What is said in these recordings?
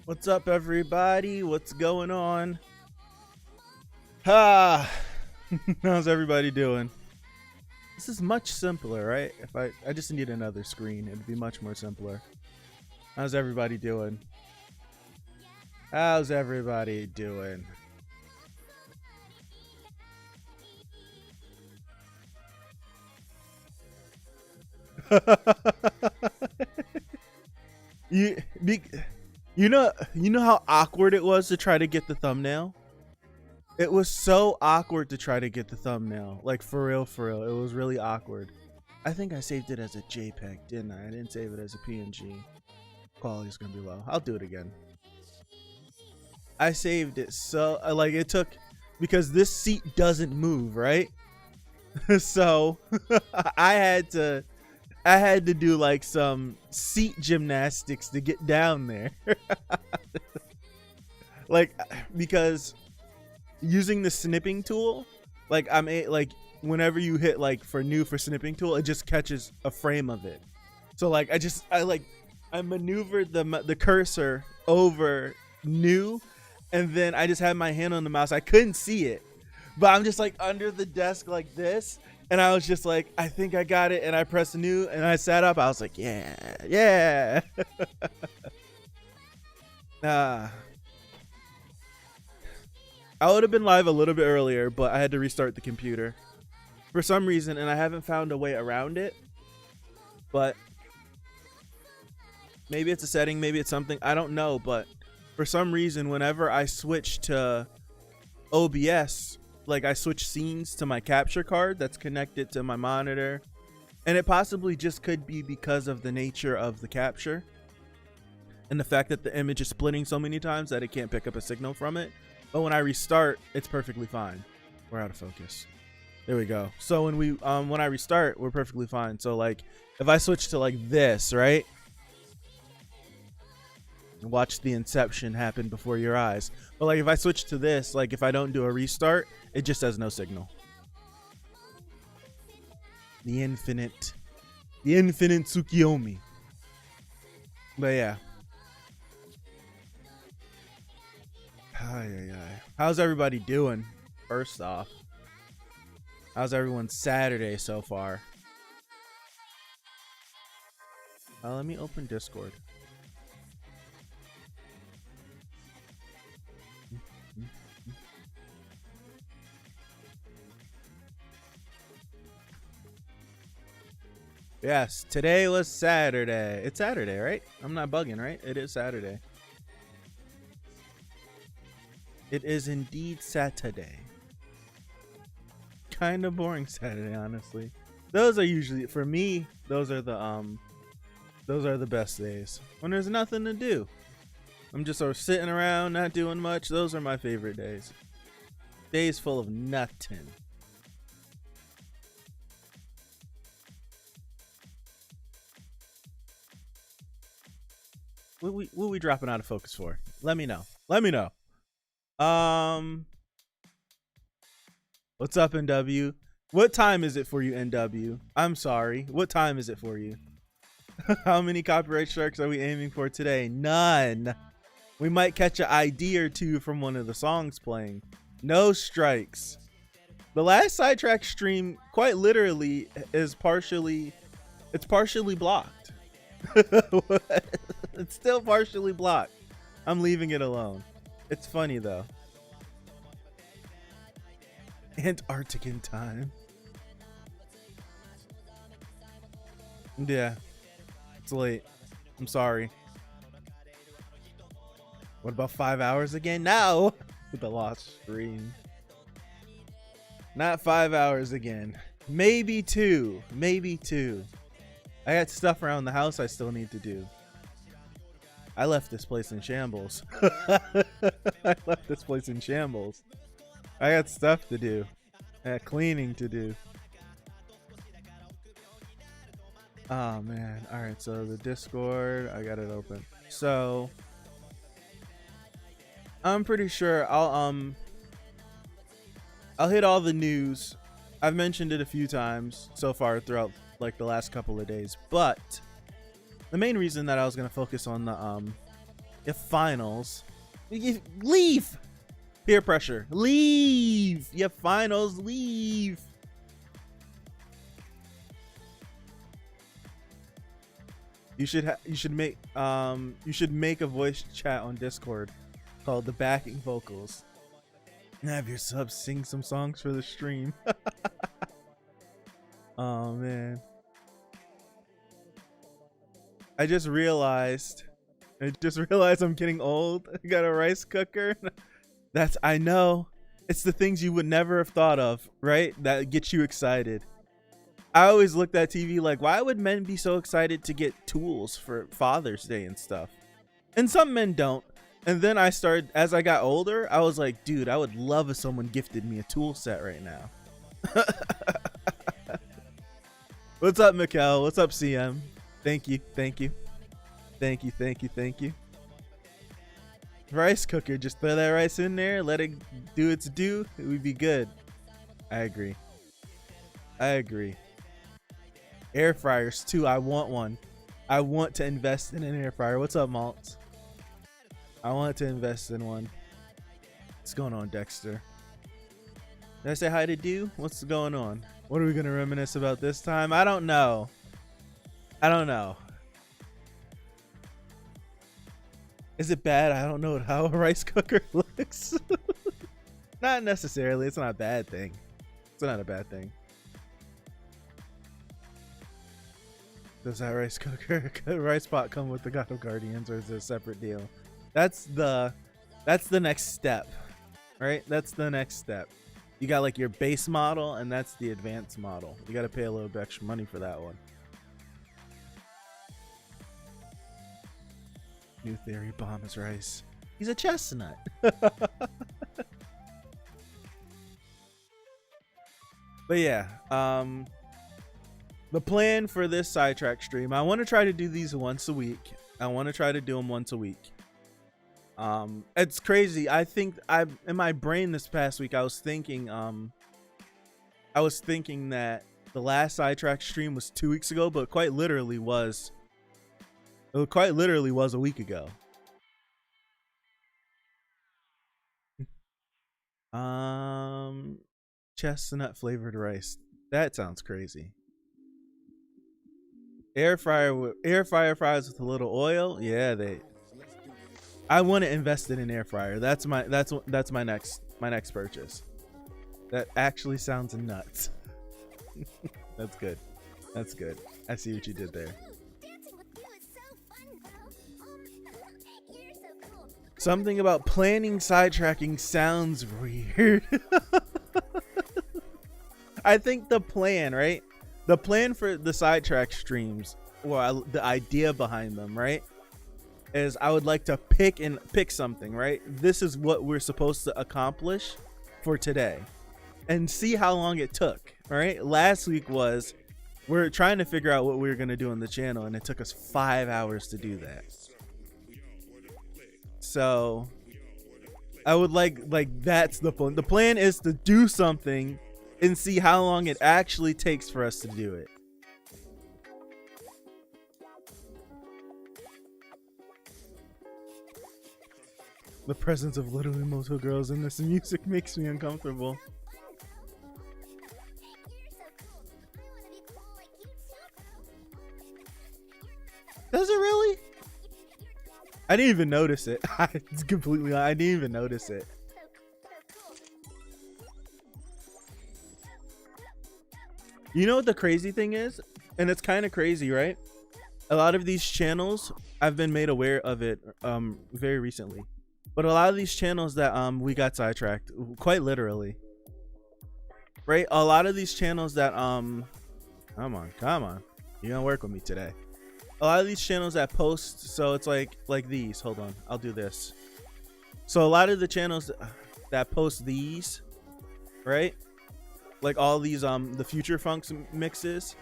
What's up, everybody? What's going on? How's everybody doing? This is much simpler, right? If I just need another screen, it'd be much more simpler. How's everybody doing? How's everybody doing? You know how awkward it was to try to get the thumbnail? It was so awkward to try to get the thumbnail. Like, for real. It was really awkward. I think I saved it as a JPEG, didn't I? I didn't save it as a PNG. Quality's gonna be low. I'll do it again. I saved it so, like, it took, because this seat doesn't move, right? So, I had to do like some seat gymnastics to get down there. Like, because using the snipping tool, like whenever you hit like for snipping tool, it just catches a frame of it. So like I maneuvered the cursor over new, and then I just had my hand on the mouse. I couldn't see it, but I'm just like under the desk like this. And I was just like, I think I got it. And I pressed new and I sat up. I was like, yeah. I would have been live a little bit earlier, but I had to restart the computer for some reason. And I haven't found a way around it. But maybe it's a setting. Maybe it's something. I don't know. But for some reason, whenever I switch to OBS, like I switch scenes to my capture card that's connected to my monitor, and it possibly just could be because of the nature of the capture and the fact that the image is splitting so many times that it can't pick up a signal from it. But when I restart, it's perfectly fine. We're out of focus. There we go. So when I restart, we're perfectly fine. So like if I switch to like this, right? Watch the inception happen before your eyes. But like if I switch to this, like if I don't do a restart, it just has no signal. The infinite Tsukiyomi. But yeah. How's everybody doing? First off, how's everyone's Saturday so far? Let me open Discord. Yes, today was Saturday. It's Saturday, right? I'm not bugging, right? It is Saturday. It is indeed Saturday. Kind of boring Saturday, honestly. Those are usually, for me, those are the best days. When there's nothing to do. I'm just sort of sitting around, not doing much. Those are my favorite days. Days full of nothing. What we dropping out of focus for? Let me know. What's up, NW? What time is it for you, NW? I'm sorry. What time is it for you? How many copyright strikes are we aiming for today? None. We might catch an ID or two from one of the songs playing. No strikes. The last Sidetrack stream, quite literally, is partially blocked. It's still partially blocked. I'm leaving it alone. It's funny though. Antarctic time. Yeah, it's late. I'm sorry. What about 5 hours again? No! The lost stream. Not 5 hours again. Maybe 2. Maybe 2. I got stuff around the house I still need to do. I left this place in shambles. I left this place in shambles. I got stuff to do. I got cleaning to do. Oh man. Alright, so the Discord, I got it open. So I'm pretty sure I'll hit all the news. I've mentioned it a few times so far throughout like the last couple of days, but the main reason that I was gonna focus on the finals. Leave! Peer pressure. Leave! You finals, leave! You should make a voice chat on Discord called the backing vocals. And have your subs sing some songs for the stream. Oh man. I just realized I'm getting old. I got a rice cooker. I know. It's the things you would never have thought of, right? That get you excited. I always looked at TV like, why would men be so excited to get tools for Father's Day and stuff? And some men don't. And then as I got older, I was like, dude, I would love if someone gifted me a tool set right now. What's up, Mikkel? What's up, CM? Thank you. Thank you. Thank you. Thank you. Thank you. Rice cooker. Just throw that rice in there. Let it do its due. It would be good. I agree. I agree. Air fryers too. I want one. I want to invest in an air fryer. What's up, Maltz? I want to invest in one. What's going on, Dexter? Did I say hi to Do? What's going on? What are we going to reminisce about this time? I don't know. I don't know. Is it bad? I don't know how a rice cooker looks. Not necessarily. It's not a bad thing. It's not a bad thing. Does that rice cooker, rice pot come with the God of Guardians, or is it a separate deal? That's the next step, right? That's the next step. You got like your base model, and that's the advanced model. You got to pay a little bit extra money for that one. New theory, bomb is rice. He's a chestnut. But yeah, the plan for this Sidetrack stream, I want to try to do these once a week. I want to try to do them once a week. It's crazy. I think in my brain this past week, I was thinking that the last Sidetrack stream was 2 weeks ago, but it quite literally was a week ago. Chestnut flavored rice. That sounds crazy. Air fryer fries with a little oil. Yeah, I want to invest in an air fryer. That's my next purchase. That actually sounds nuts. That's good. That's good. I see what you did there. Something about planning sidetracking sounds weird. I think the plan, right? The plan for the Sidetrack streams, or the idea behind them, right, is I would like to pick something, right? This is what we're supposed to accomplish for today, and see how long it took. Right? Last week we're trying to figure out what we were gonna do on the channel, and it took us 5 hours to do that. So I would like that's the plan. The plan is to do something and see how long it actually takes for us to do it. The presence of little emotional girls in this music makes me uncomfortable. Does it really? I didn't even notice it. It's completely, I didn't even notice it. You know what the crazy thing is? And it's kind of crazy, right? A lot of these channels, I've been made aware of it very recently. But a lot of these channels that we got sidetracked, quite literally. Right? A lot of these channels that come on. You're gonna work with me today. A lot of these channels that post, so it's like these. Hold on, I'll do this. So a lot of the channels that post these, right? Like all these the Future Funks mixes,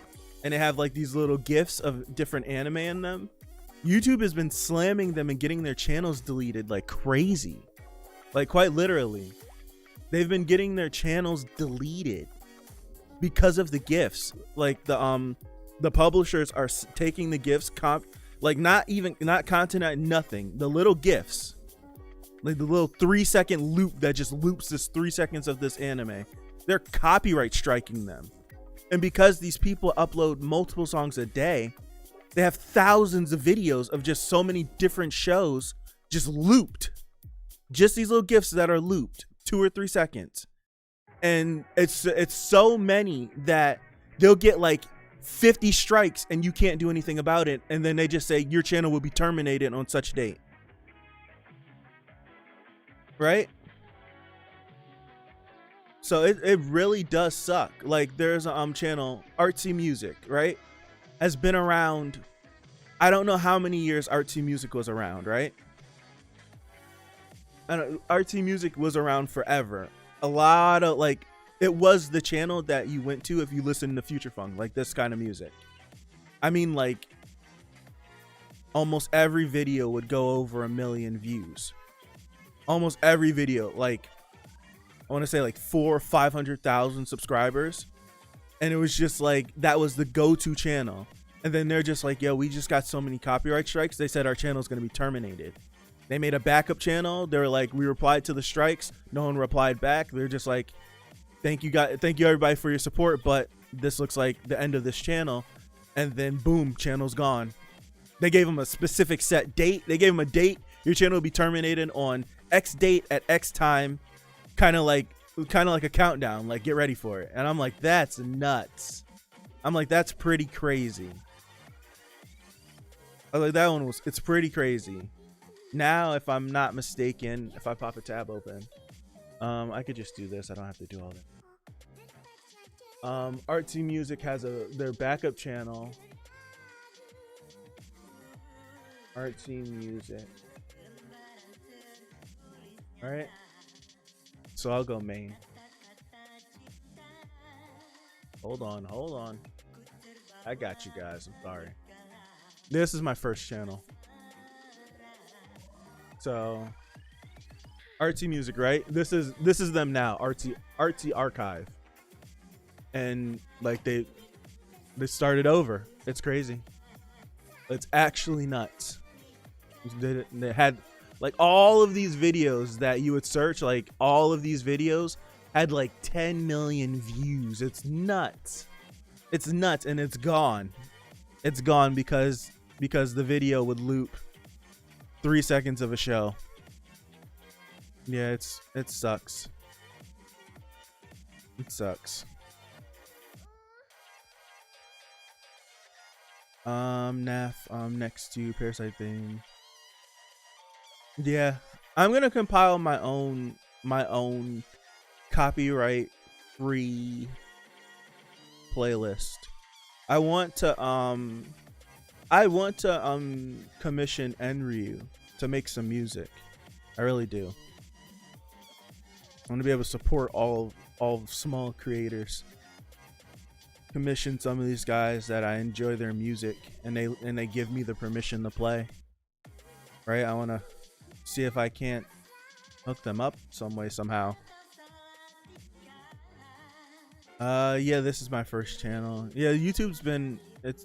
and they have like these little gifs of different anime in them. YouTube has been slamming them and getting their channels deleted like crazy. Like quite literally. They've been getting their channels deleted because of the gifs. Like the publishers are taking the gifs, like not content, nothing. The little gifs, like the little 3-second loop that just loops this 3 seconds of this anime. They're copyright striking them. And because these people upload multiple songs a day, they have thousands of videos of just so many different shows just looped. Just these little gifs that are looped 2 or 3 seconds. And it's so many that they'll get like 50 strikes and you can't do anything about it. And then they just say your channel will be terminated on such date. Right? So it really does suck. Like there's a channel, Artsy Music, right? Has been around. I don't know how many years Artsy Music was around, right? Artsy Music was around forever. A lot of like, it was the channel that you went to if you listened to Future Funk, like this kind of music. I mean, like almost every video would go over 1 million views. Almost every video, like I want to say like 400,000 or 500,000 subscribers. And it was just like, that was the go-to channel. And then they're just like, yo, we just got so many copyright strikes. They said our channel is going to be terminated. They made a backup channel. They were like, we replied to the strikes. No one replied back. They're just like, thank you everybody for your support, but this looks like the end of this channel. And then boom, channel's gone. They gave them a specific set date. They gave them a date. Your channel will be terminated on X date at X time. Kind of like a countdown, like get ready for it. And I'm like, that's nuts. I'm like, that's pretty crazy. I was like, it's pretty crazy. Now, if I'm not mistaken, if I pop a tab open, I could just do this. I don't have to do all that. Artsy Music has their backup channel. Artsy Music. All right. So I'll go main. Hold on. I got you guys. I'm sorry. This is my first channel. So Artsy Music, right? This is them now. Artsy Archive. And like they started over. It's crazy. It's actually nuts. They had like all of these videos that you would search, like all of these videos had like 10 million views. It's nuts. It's nuts, and it's gone. It's gone because the video would loop 3 seconds of a show. Yeah, it sucks. It sucks. Next to Parasite thing. Yeah, I'm gonna compile my own copyright free playlist. I want to commission Enryu to make some music. I really do. I want to be able to support all small creators. Commission some of these guys that I enjoy their music, and they give me the permission to play. Right? I want to see if I can't hook them up some way, somehow. Yeah, this is my first channel. Yeah, YouTube's been it's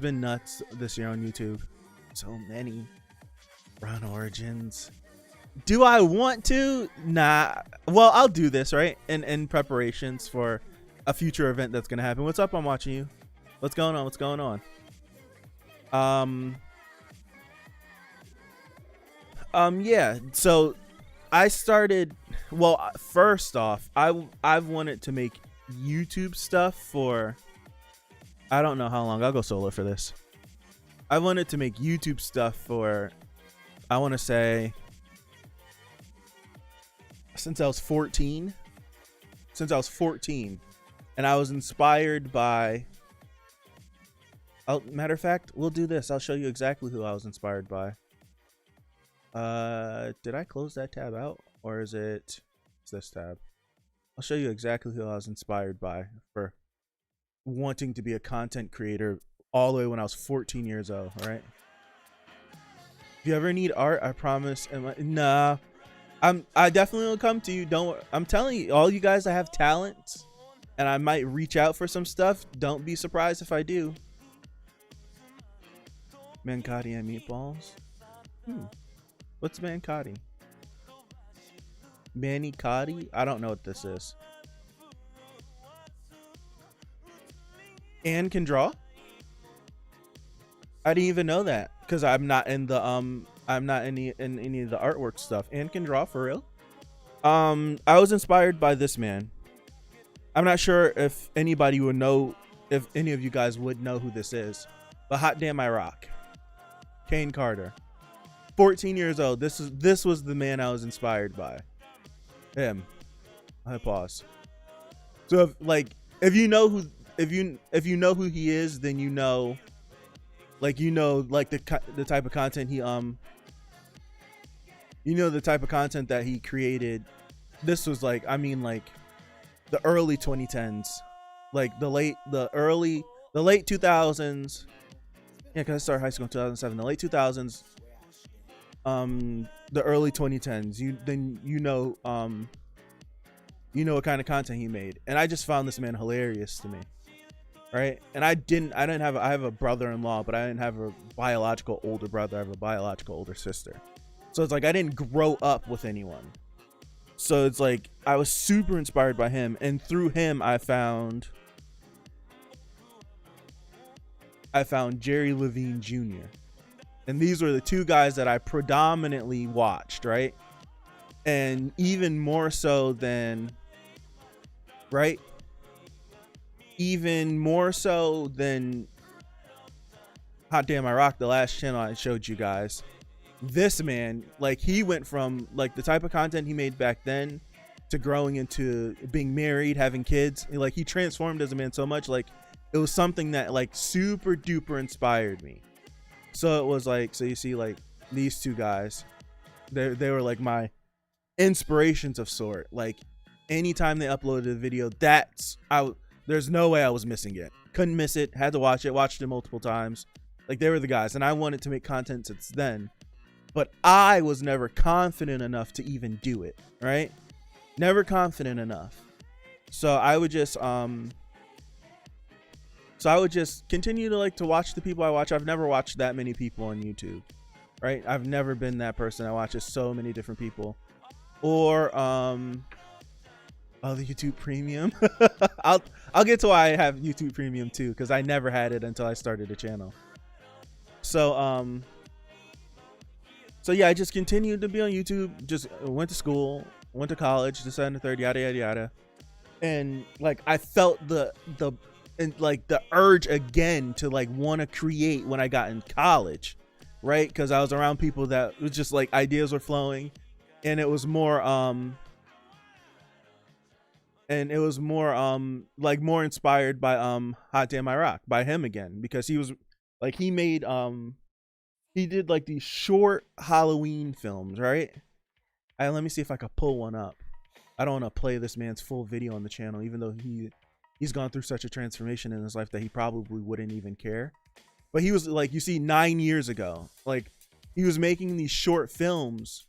been nuts this year on YouTube. So many Run Origins. Do I want to? Nah. Well, I'll do this, right? In preparations for a future event that's gonna happen. What's up? I'm watching you. What's going on? Yeah, so I started, well, first off, I've wanted to make YouTube stuff for, I don't know how long. I'll go solo for this. I wanted to make YouTube stuff for, I want to say, since I was 14. And I was inspired by, oh, matter of fact, we'll do this. I'll show you exactly who I was inspired by. Did I close that tab out, or is it's this tab? I'll show you exactly who I was inspired by for wanting to be a content creator all the way when I was 14 years old. All right. If you ever need art, I promise. Nah, I definitely will come to you. I'm telling you, all you guys that have talents, and I might reach out for some stuff. Don't be surprised if I do. Manicotti and meatballs. What's manicotti? Manicotti? I don't know what this is. Anne can draw? I didn't even know that because I'm not in the in any of the artwork stuff. Anne can draw for real. I was inspired by this man. I'm not sure if anybody would know, if any of you guys would know who this is, but hot damn I rock. Kane Carter. 14 years old. This was the man I was inspired by. Him. I pause. So if you know who he is, then you know the type of content he the type of content that he created. This was the early 2010s, like the late 2000s. Yeah, because I started high school in 2007. The late 2000s. The early 2010s. You know what kind of content he made, and I just found this man hilarious to me, right? And I have a brother-in-law, but I didn't have a biological older brother. I have a biological older sister, so it's like I didn't grow up with anyone. So it's like I was super inspired by him, and through him I found Jerry Levine Jr. And these were the two guys that I predominantly watched, right? And even more so than, right? Even more so than Hot Damn I Rock, the last channel I showed you guys. This man, he went from the type of content he made back then to growing into being married, having kids. He transformed as a man so much. It was something that super duper inspired me. So it was so you see these two guys, they were my inspirations of sort. Anytime they uploaded a video, there's no way I was missing it. Couldn't miss it. Had to watch it. Watched it multiple times. They were the guys, and I wanted to make content since then, but I was never confident enough to even do it. Right? Never confident enough. So I would just continue to watch the people I watch. I've never watched that many people on YouTube, right? I've never been that person that watches so many different people. Or the YouTube Premium. I'll get to why I have YouTube Premium too, because I never had it until I started a channel. So yeah, I just continued to be on YouTube. Just went to school, went to college, this and the third, yada yada yada, and I felt the urge again to want to create when I got in college, right? Because I was around people that was just ideas were flowing, and it was more more inspired by Hot Damn I Rock, by him again, because he was he did these short Halloween films, right? Let me see if I could pull one up. I don't want to play this man's full video on the channel, even though he's gone through such a transformation in his life that he probably wouldn't even care. But he was you see, 9 years ago, he was making these short films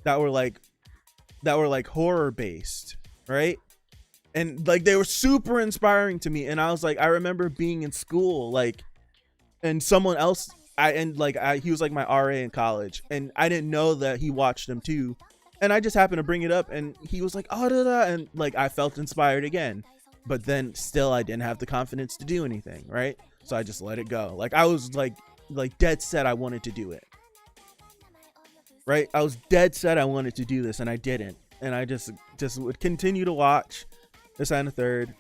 that were horror based, right? And they were super inspiring to me. And I was I remember being in school, and someone else, he was my RA in college, and I didn't know that he watched them too. And I just happened to bring it up, and he was oh, da, da, and I felt inspired again. But then still I didn't have the confidence to do anything, right? So I just let it go. I was like dead set I wanted to do it. Right? I was dead set I wanted to do this, and I didn't. And I just would continue to watch this and the third.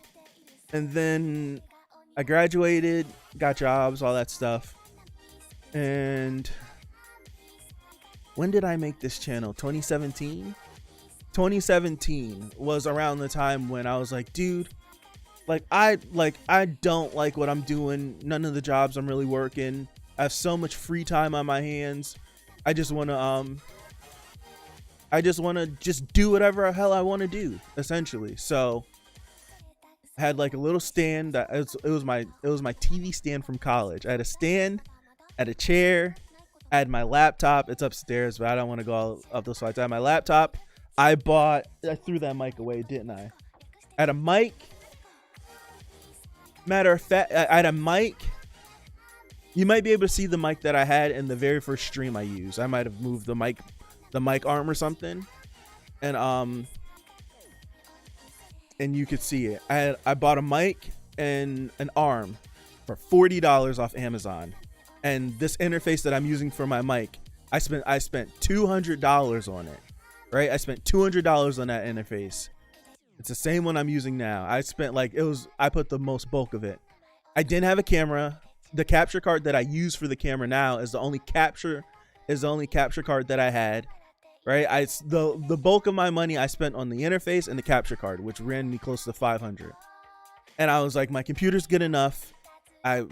And then I graduated, got jobs, all that stuff. And when did I make this channel? 2017? 2017 was around the time when I was like, dude, I don't like what I'm doing. None of the jobs I'm really working. I have so much free time on my hands. I just want to just do whatever the hell I want to do, essentially. So I had like a little stand that it was my TV stand from college. I had a stand, I had a chair, I had my laptop. It's upstairs, but I don't want to go all up those slides. I had my laptop. I threw that mic away, didn't I? I had a mic. Matter of fact, I had a mic. You might be able to see the mic that I had in the very first stream I used. I might have moved the mic arm or something, and you could see it. I bought a mic and an arm for $40 off Amazon, and this interface that I'm using for my mic, I spent $200 on it. Right, I spent $200 on that interface. It's the same one I'm using now. I put the most bulk of it. I didn't have a camera. The capture card that I use for the camera now is the only capture card that I had. Right, the bulk of my money I spent on the interface and the capture card, which ran me close to $500. And I was like, my computer's good enough. I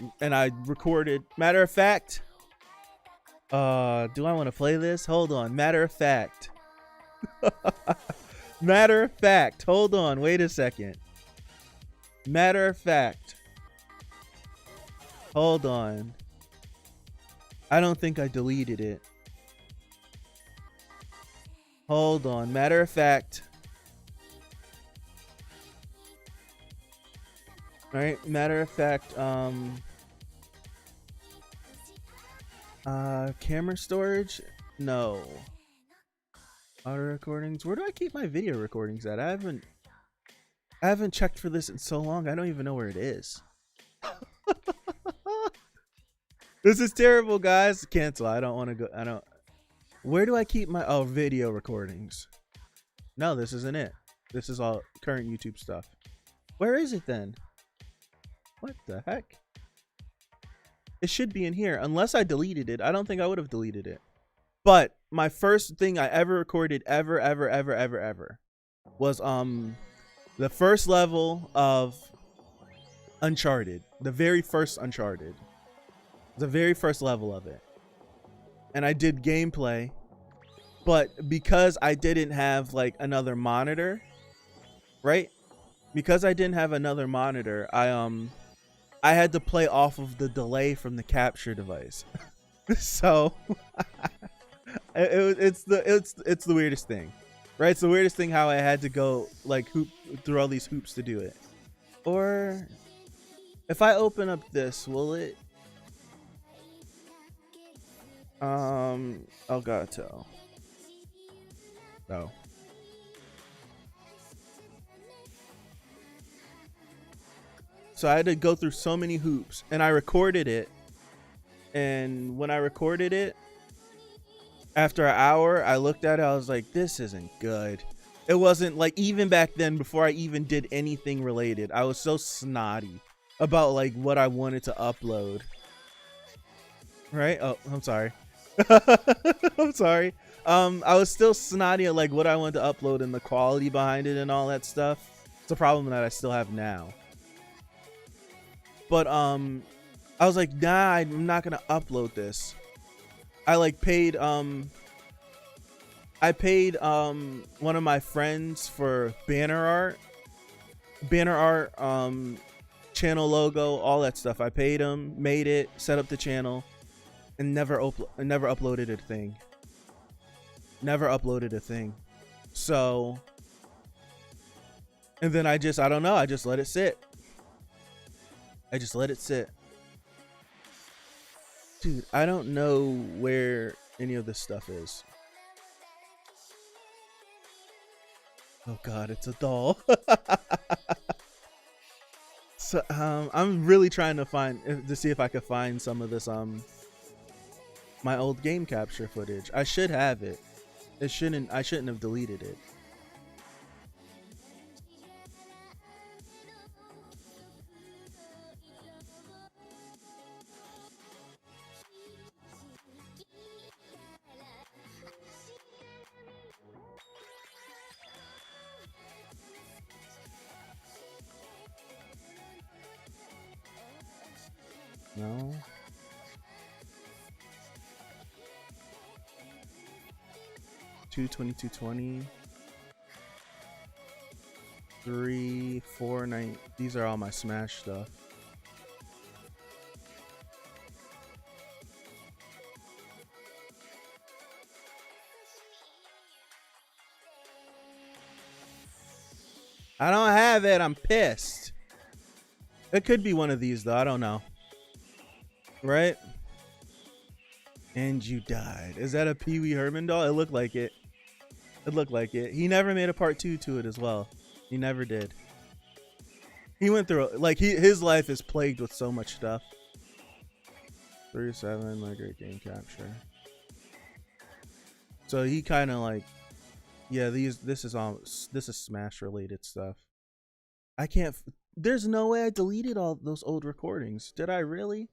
recorded. Matter of fact, do I want to play this? Hold on. Matter of fact, hold on, wait a second. Matter of fact, hold on. I don't think I deleted it. Hold on. Matter of fact. Alright, matter of fact, camera storage? No. Auto recordings. Where do I keep my video recordings at? I haven't checked for this in so long. I don't even know where it is. This is terrible, guys. Cancel. I don't want to go. Where do I keep my video recordings? No, this isn't it. This is all current YouTube stuff. Where is it then? What the heck? It should be in here, unless I deleted it. I don't think I would have deleted it. But my first thing I ever recorded ever was the first level of Uncharted. The very first Uncharted. The very first level of it. And I did gameplay, but because I didn't have like another monitor, right? Because I didn't have another monitor, I had to play off of the delay from the capture device. So it's the weirdest thing, right? It's the weirdest thing how I had to go like hoop through all these hoops to do it. Or if I open up this, will it? Elgato. No. So I had to go through so many hoops, and I recorded it. And when I recorded it, after an hour, I looked at it, I was like, this isn't good. It wasn't like, even back then, before I even did anything related, I was so snotty about like what I wanted to upload. Right? Oh, I'm sorry. I'm sorry. I was still snotty at like what I wanted to upload and the quality behind it and all that stuff. It's a problem that I still have now. But I was like, nah, I'm not gonna upload this. I like paid one of my friends for banner art, channel logo, all that stuff. I paid him, made it, set up the channel, and never uploaded a thing. Never uploaded a thing. So, and then I don't know, I just let it sit. I just let it sit. Dude, I don't know where any of this stuff is. Oh god, it's a doll. So I'm really trying to see if I could find some of this my old game capture footage. I should have it. I shouldn't have deleted it. No. 22220. 3, 4, 9. These are all my Smash stuff. I don't have it. I'm pissed. It could be one of these though. I don't know. Right? And you died. Is that a Pee Wee Herman doll? It looked like it. It looked like it. He never made a part 2 to it as well. He never did. He went through like his life is plagued with so much stuff. 37, my great game capture. So he kind of like, yeah, this is Smash related stuff. I can't. There's no way I deleted all those old recordings. Did I really?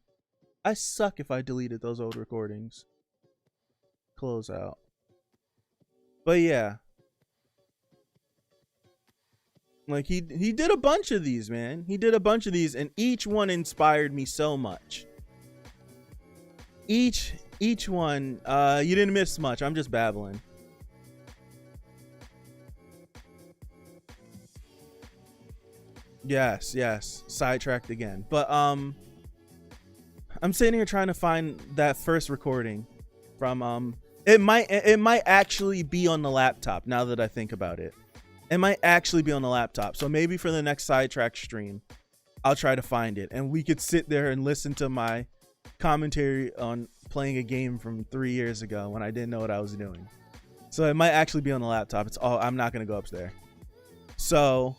I suck if I deleted those old recordings. Close out. But yeah. Like he did a bunch of these, man. He did a bunch of these and each one inspired me so much. Each one, you didn't miss much. I'm just babbling. Yes, sidetracked again. But I'm sitting here trying to find that first recording from it might actually be on the laptop now that I think about it. It might actually be on the laptop. So maybe for the next Sidetrack stream, I'll try to find it and we could sit there and listen to my commentary on playing a game from 3 years ago when I didn't know what I was doing. So it might actually be on the laptop. It's all, I'm not going to go upstairs. So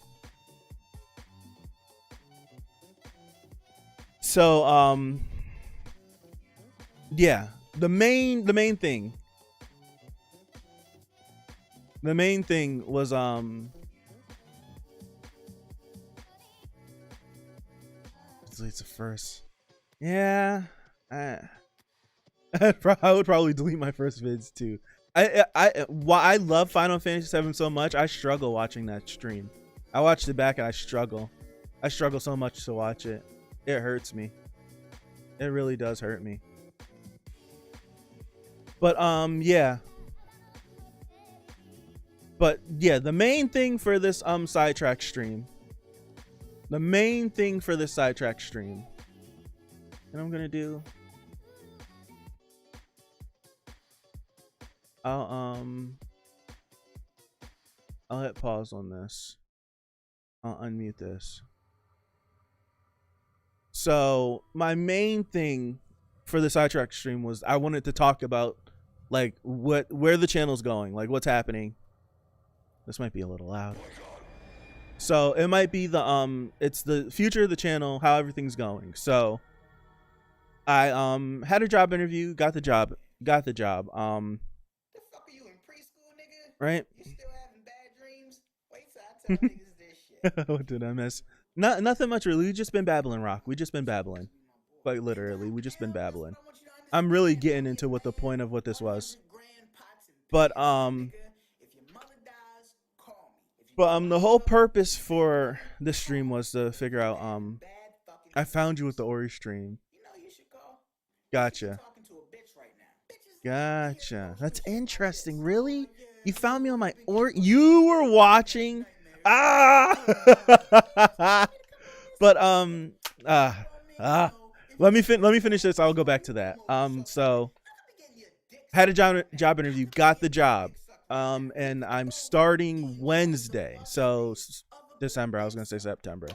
yeah, the main thing was it's a first. Yeah, I would probably delete my first vids too. I love Final Fantasy VII so much. I struggle watching that stream. I watched it back and I struggle so much to watch it. It hurts me. It really does hurt me. But yeah. But yeah, the main thing for this Sidetrack stream. The main thing for this Sidetrack stream. And I'm gonna do. I'll hit pause on this. I'll unmute this. So my main thing for the Sidetrack stream was I wanted to talk about like where the channel's going, like what's happening. This might be a little loud. So it might be the it's the future of the channel, how everything's going. So I had a job interview, got the job. The fuck are you in preschool, nigga? Right? You still having bad dreams? Wait till I tell niggas this shit. What did I miss? Nothing much really. We just been babbling, Rock. We just been babbling. Quite literally, we just been babbling. I'm really getting into what the point of what this was. But the whole purpose for this stream was to figure out I found you with the Ori stream. Gotcha. That's interesting. Really? You found me on my Ori? You were watching? Ah! But let me finish this. I'll go back to that. So had a job interview, got the job. And I'm starting Wednesday. So December, I was gonna say September.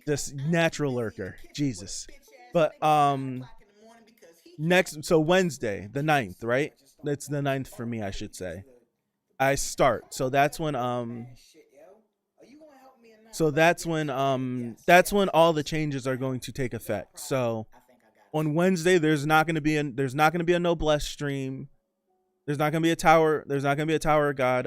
This natural lurker. Jesus. But so Wednesday, the 9th, right? It's the 9th for me, I should say. I start. So that's when that's when all the changes are going to take effect. So On Wednesday, there's not gonna be a noblesse stream. There's not gonna be a tower. There's not gonna be a Tower of God.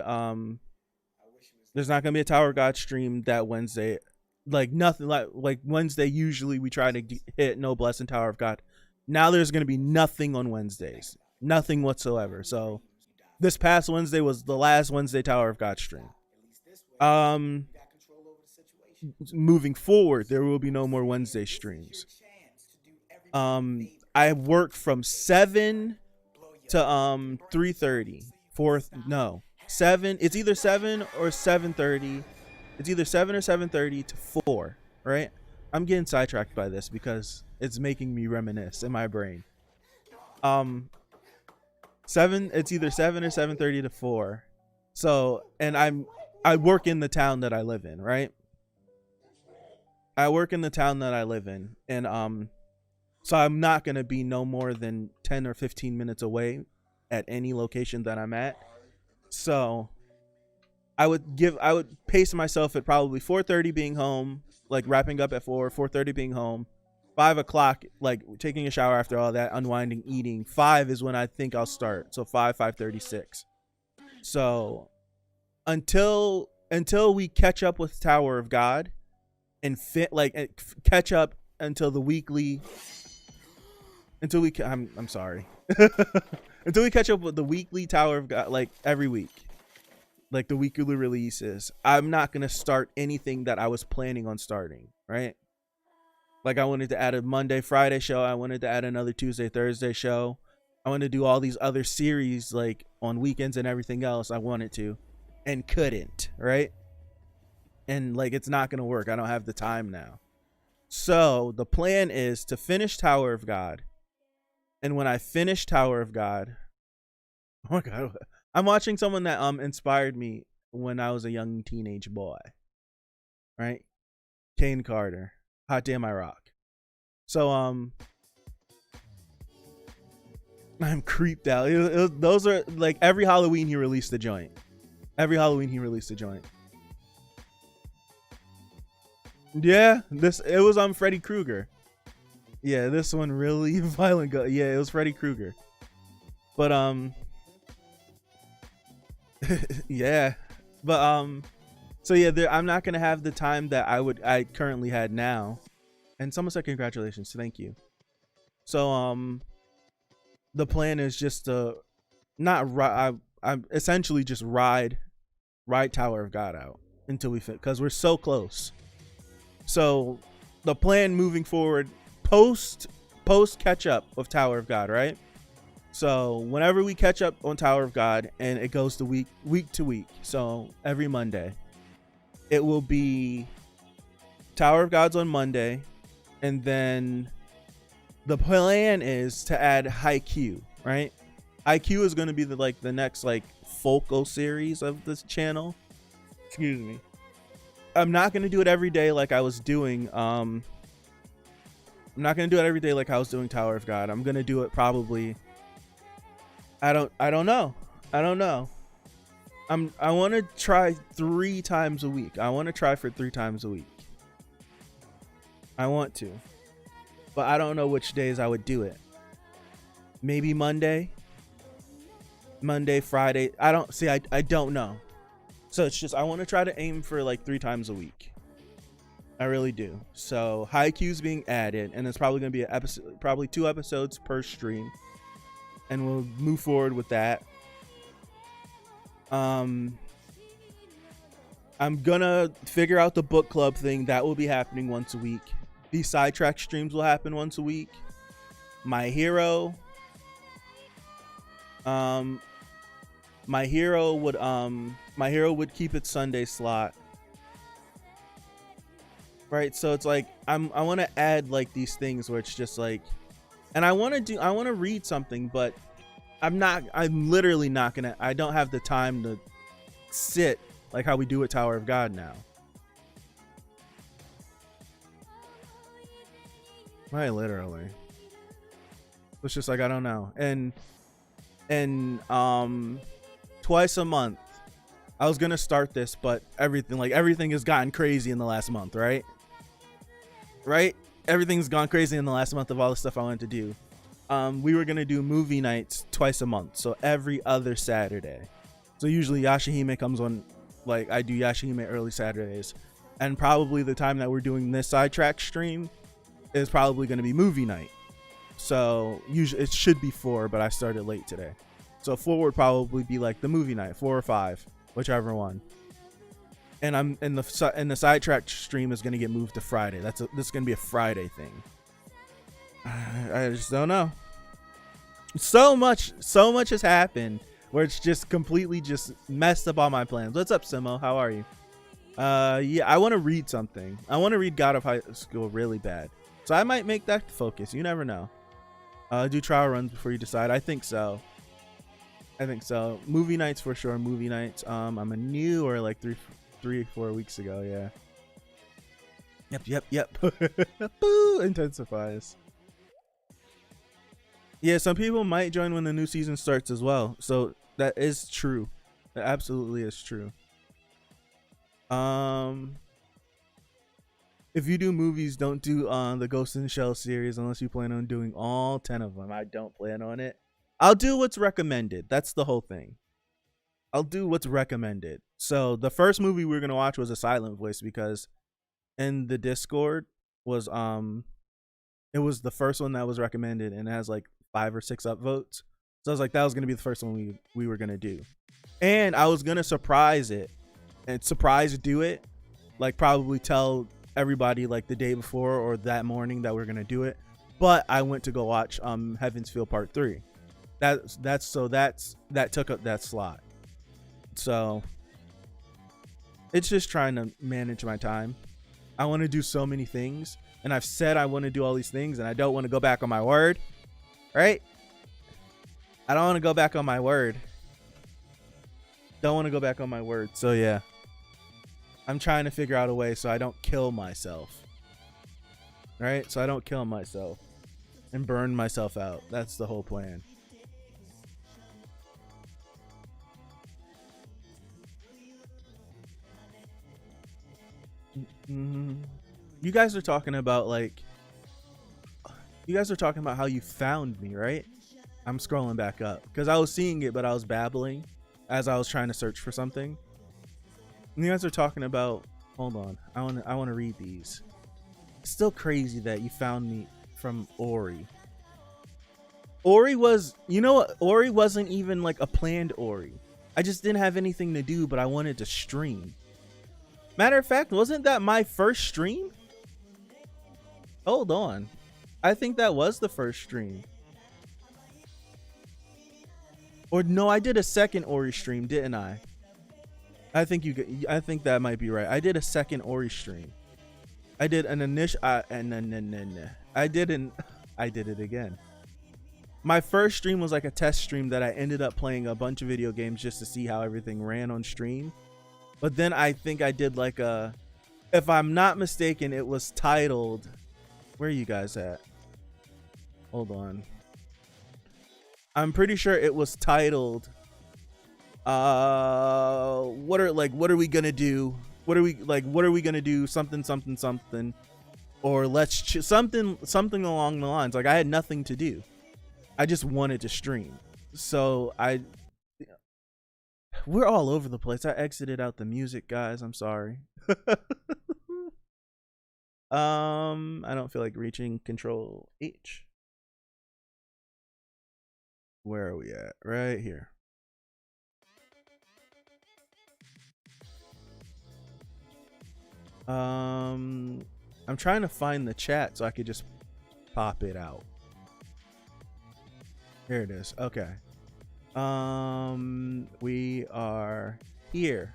There's not gonna be a Tower of God stream that Wednesday. Like nothing. Like Wednesday, usually we try to hit noblesse and Tower of God. Now there's gonna be nothing on Wednesdays. Nothing whatsoever. So this past Wednesday was the last Wednesday Tower of God stream. Moving forward, there will be no more Wednesday streams. I work from 7 to 3:30. No. 7. It's either 7 or 7:30. It's either 7 or 7:30 to 4, right? I'm getting sidetracked by this because it's making me reminisce in my brain. 7, it's either 7 or 7:30 to 4. So, and I work in the town that I live in, right? I work in the town that I live in, and so I'm not going to be no more than 10 or 15 minutes away at any location that I'm at. So I would pace myself at probably 4:30 being home, like wrapping up at 4:30 being home, 5 o'clock, like taking a shower after all that, unwinding, eating. 5 is when I think I'll start. So 5:36. So until we catch up with Tower of God and catch up until the weekly, until we, I'm sorry. Until we catch up with the weekly Tower of God, like every week, like the weekly releases, I'm not going to start anything that I was planning on starting, right? Like I wanted to add a Monday, Friday show. I wanted to add another Tuesday, Thursday show. I wanted to do all these other series like on weekends and everything else I wanted to and couldn't, right? And like, it's not going to work. I don't have the time now. So the plan is to finish Tower of God. And when I finish Tower of God, oh my God, I'm watching someone that inspired me when I was a young teenage boy, right? Kane Carter, Hot Damn I Rock. So I'm creeped out. Those are like every Halloween he released a joint. Every Halloween he released a joint. Yeah, it was on Freddy Krueger. Yeah, this one really violent. Yeah, it was Freddy Krueger. But yeah, but so yeah, I'm not gonna have the time that I currently had now. And someone said congratulations, thank you. So the plan is just to I'm essentially just ride Tower of God out until we fit, because we're so close. So the plan moving forward, post catch up of Tower of God, right? So whenever we catch up on Tower of God, and it goes to week to week, so every Monday it will be Tower of God's on Monday, and then the plan is to add Haikyuu, right? Haikyuu is going to be the next like focal series of this channel. Excuse me. I'm not going to do it every day like I was doing I'm not going to do it every day like I was doing Tower of God. I'm going to do it probably, I don't know. I want to try 3 times a week. I want to try for 3 times a week. I want to. But I don't know which days I would do it. Maybe Monday, Friday. I don't know. So it's just, I want to try to aim for like 3 times a week. I really do. So Haikyuu's being added, and it's probably going to be an episode, probably 2 episodes per stream, and we'll move forward with that. I'm gonna figure out the book club thing. That will be happening once a week. These Sidetrack streams will happen once a week. My Hero would keep its Sunday slot. Right, so it's like I want to add like these things where it's just like, and I want to read something, but I'm literally not gonna, I don't have the time to sit like how we do at Tower of God now. Right, literally. It's just like, I don't know. And twice a month I was gonna start this, but everything has gotten crazy in the last month, right? everything's gone crazy in the last month of all the stuff I wanted to do. We were gonna do movie nights twice a month, so every other Saturday. So usually Yashahime comes on, like I do Yashahime early Saturdays, and probably the time that we're doing this Sidetrack stream is probably gonna be movie night. So usually it should be 4, but I started late today. So 4 would probably be like the movie night, 4 or 5, whichever one. And I'm in the Sidetrack stream is gonna get moved to Friday. This is gonna be a Friday thing. I just don't know. So much has happened where it's just completely just messed up all my plans. What's up, Simo? How are you? Yeah, I want to read something. I want to read God of High School really bad. So I might make that the focus. You never know. Do trial runs before you decide. I think so. Movie nights for sure. Movie nights. I'm a new or like 3-4 weeks ago. Yeah. Yep. Boo! Intensifies. Yeah, some people might join when the new season starts as well. So that is true. That absolutely is true. If you do movies, don't do the Ghost in the Shell series unless you plan on doing all 10 of them. I don't plan on it. I'll do what's recommended. That's the whole thing. I'll do what's recommended. So the first movie we were gonna watch was A Silent Voice because in the Discord was it was the first one that was recommended and it has like 5 or 6 upvotes. So I was like, that was gonna be the first one we were gonna do, and I was gonna surprise it and do it, like probably tell everybody like the day before or that morning that we're gonna do it. But I went to go watch Heaven's Feel Part 3. That took up that slot. So it's just trying to manage my time. I want to do so many things, and I've said I want to do all these things, and I don't want to go back on my word, right? I don't want to go back on my word. So yeah, I'm trying to figure out a way so I don't kill myself, right? So I don't kill myself and burn myself out. That's the whole plan. You guys are talking about how you found me, right? I'm scrolling back up because I was seeing it, but I was babbling as I was trying to search for something. And you guys are talking about, hold on, I want to read these. It's still crazy that you found me from Ori. Ori was, you know what? Ori wasn't even like a planned Ori. I just didn't have anything to do, but I wanted to stream. Matter of fact, wasn't that my first stream? Hold on. I think that was the first stream. Or no, I did a second Ori stream, didn't I? I think that might be right. I did a second Ori stream. I did an initial I did it again. My first stream was like a test stream that I ended up playing a bunch of video games just to see how everything ran on stream. But then I think I did like a, if I'm not mistaken, it was titled, where are you guys at? Hold on. I'm pretty sure it was titled, what are we gonna do? What are we gonna do? Something, or let's something along the lines. Like I had nothing to do. I just wanted to stream. So we're all over the place. I exited out the music, guys. I'm sorry. I don't feel like reaching Control H. Where are we at? Right here. I'm trying to find the chat so I could just pop it out. Here it is. Okay. We are here.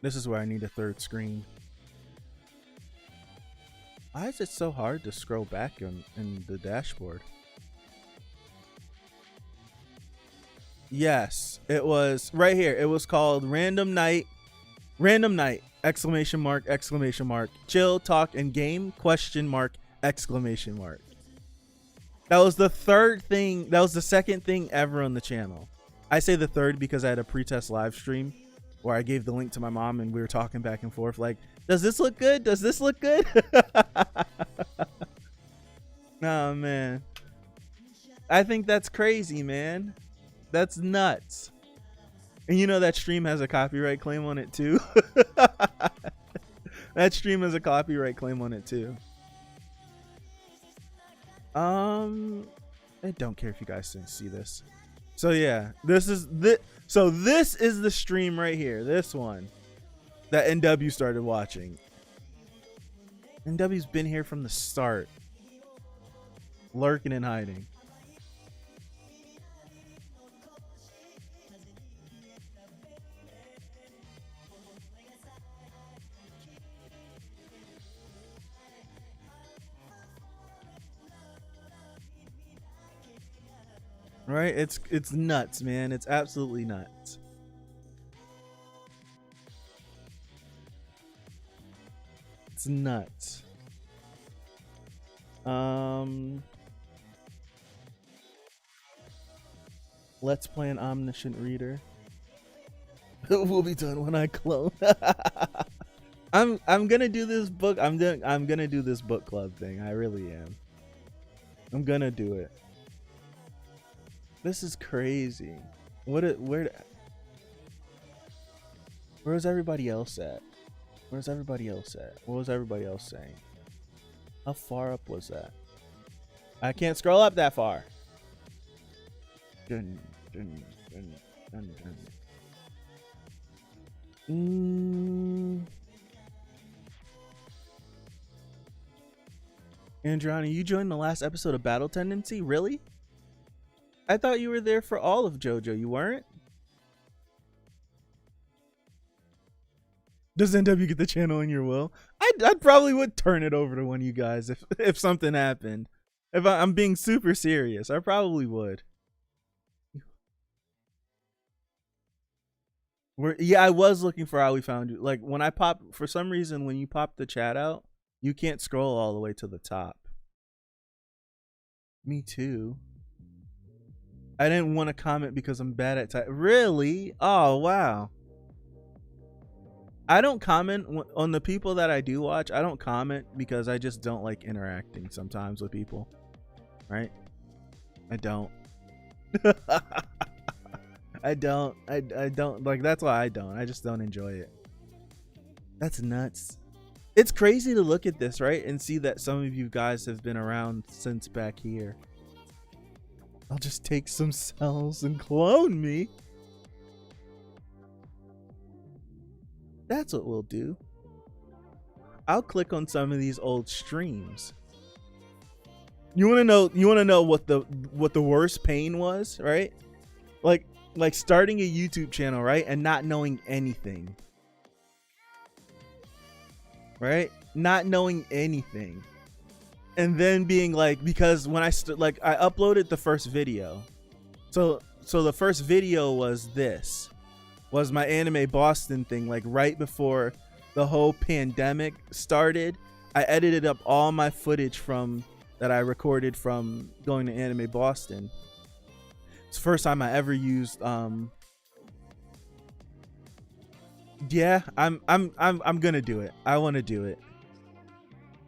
This is where I need a third screen. Why is it so hard to scroll back in the dashboard? Yes, it was right here. It was called Random Night, exclamation mark, chill, talk, and game, question mark, exclamation mark. That was the third thing. That was the second thing ever on the channel. I say the third because I had a pre-test live stream where I gave the link to my mom and we were talking back and forth. Like, Does this look good? Does this look good? Oh man, I think that's crazy, man. That's nuts. And you know that stream has a copyright claim on it too. That stream has a copyright claim on it too. I don't care if you guys didn't see this. So yeah, this is the stream right here. This one that NW started watching. NW's been here from the start, lurking and hiding. Right? It's nuts, man. It's absolutely nuts. It's nuts. Let's play an omniscient reader. We'll be done when I clone. I'm gonna do this book. I'm gonna do this book club thing. I really am. I'm gonna do it. This is crazy. Where's everybody else at? Where's everybody else at? What was everybody else saying? How far up was that? I can't scroll up that far. Dun, dun, dun, dun, dun. Androni, you joined the last episode of Battle Tendency? Really? I thought you were there for all of JoJo. You weren't? Does NW get the channel in your will? I'd probably would turn it over to one of you guys if something happened. If I'm being super serious, I probably would. Yeah, I was looking for how we found you. Like when I pop, for some reason, when you pop the chat out, you can't scroll all the way to the top. Me too. I didn't want to comment because I'm bad at type. Really? Oh, wow. I don't comment on the people that I do watch. I don't comment because I just don't like interacting sometimes with people. Right? I don't. I don't. I don't. Like, that's why I don't. I just don't enjoy it. That's nuts. It's crazy to look at this, right? And see that some of you guys have been around since back here. I'll just take some cells and clone me. That's what we'll do. I'll click on some of these old streams. You want to know what the worst pain was, right? Like starting a YouTube channel, right? And not knowing anything. Right? Not knowing anything. And then being like, because when I uploaded the first video. So the first video was my Anime Boston thing, like right before the whole pandemic started. I edited up all my footage that I recorded from going to Anime Boston. It's the first time I ever used yeah, I'm gonna do it. I want to do it.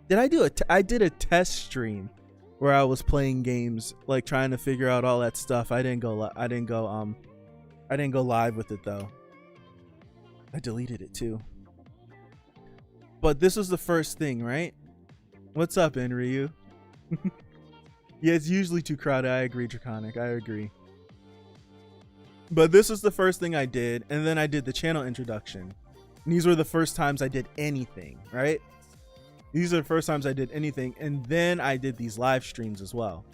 Did I do it? I did a test stream where I was playing games, like trying to figure out all that stuff. I didn't go live with it though. I deleted it too. But this was the first thing, right? What's up, Enryu? Yeah, it's usually too crowded. I agree, Draconic. I agree. But this was the first thing I did, and then I did the channel introduction. And these were the first times I did anything, right? These are the first times I did anything, and then I did these live streams as well.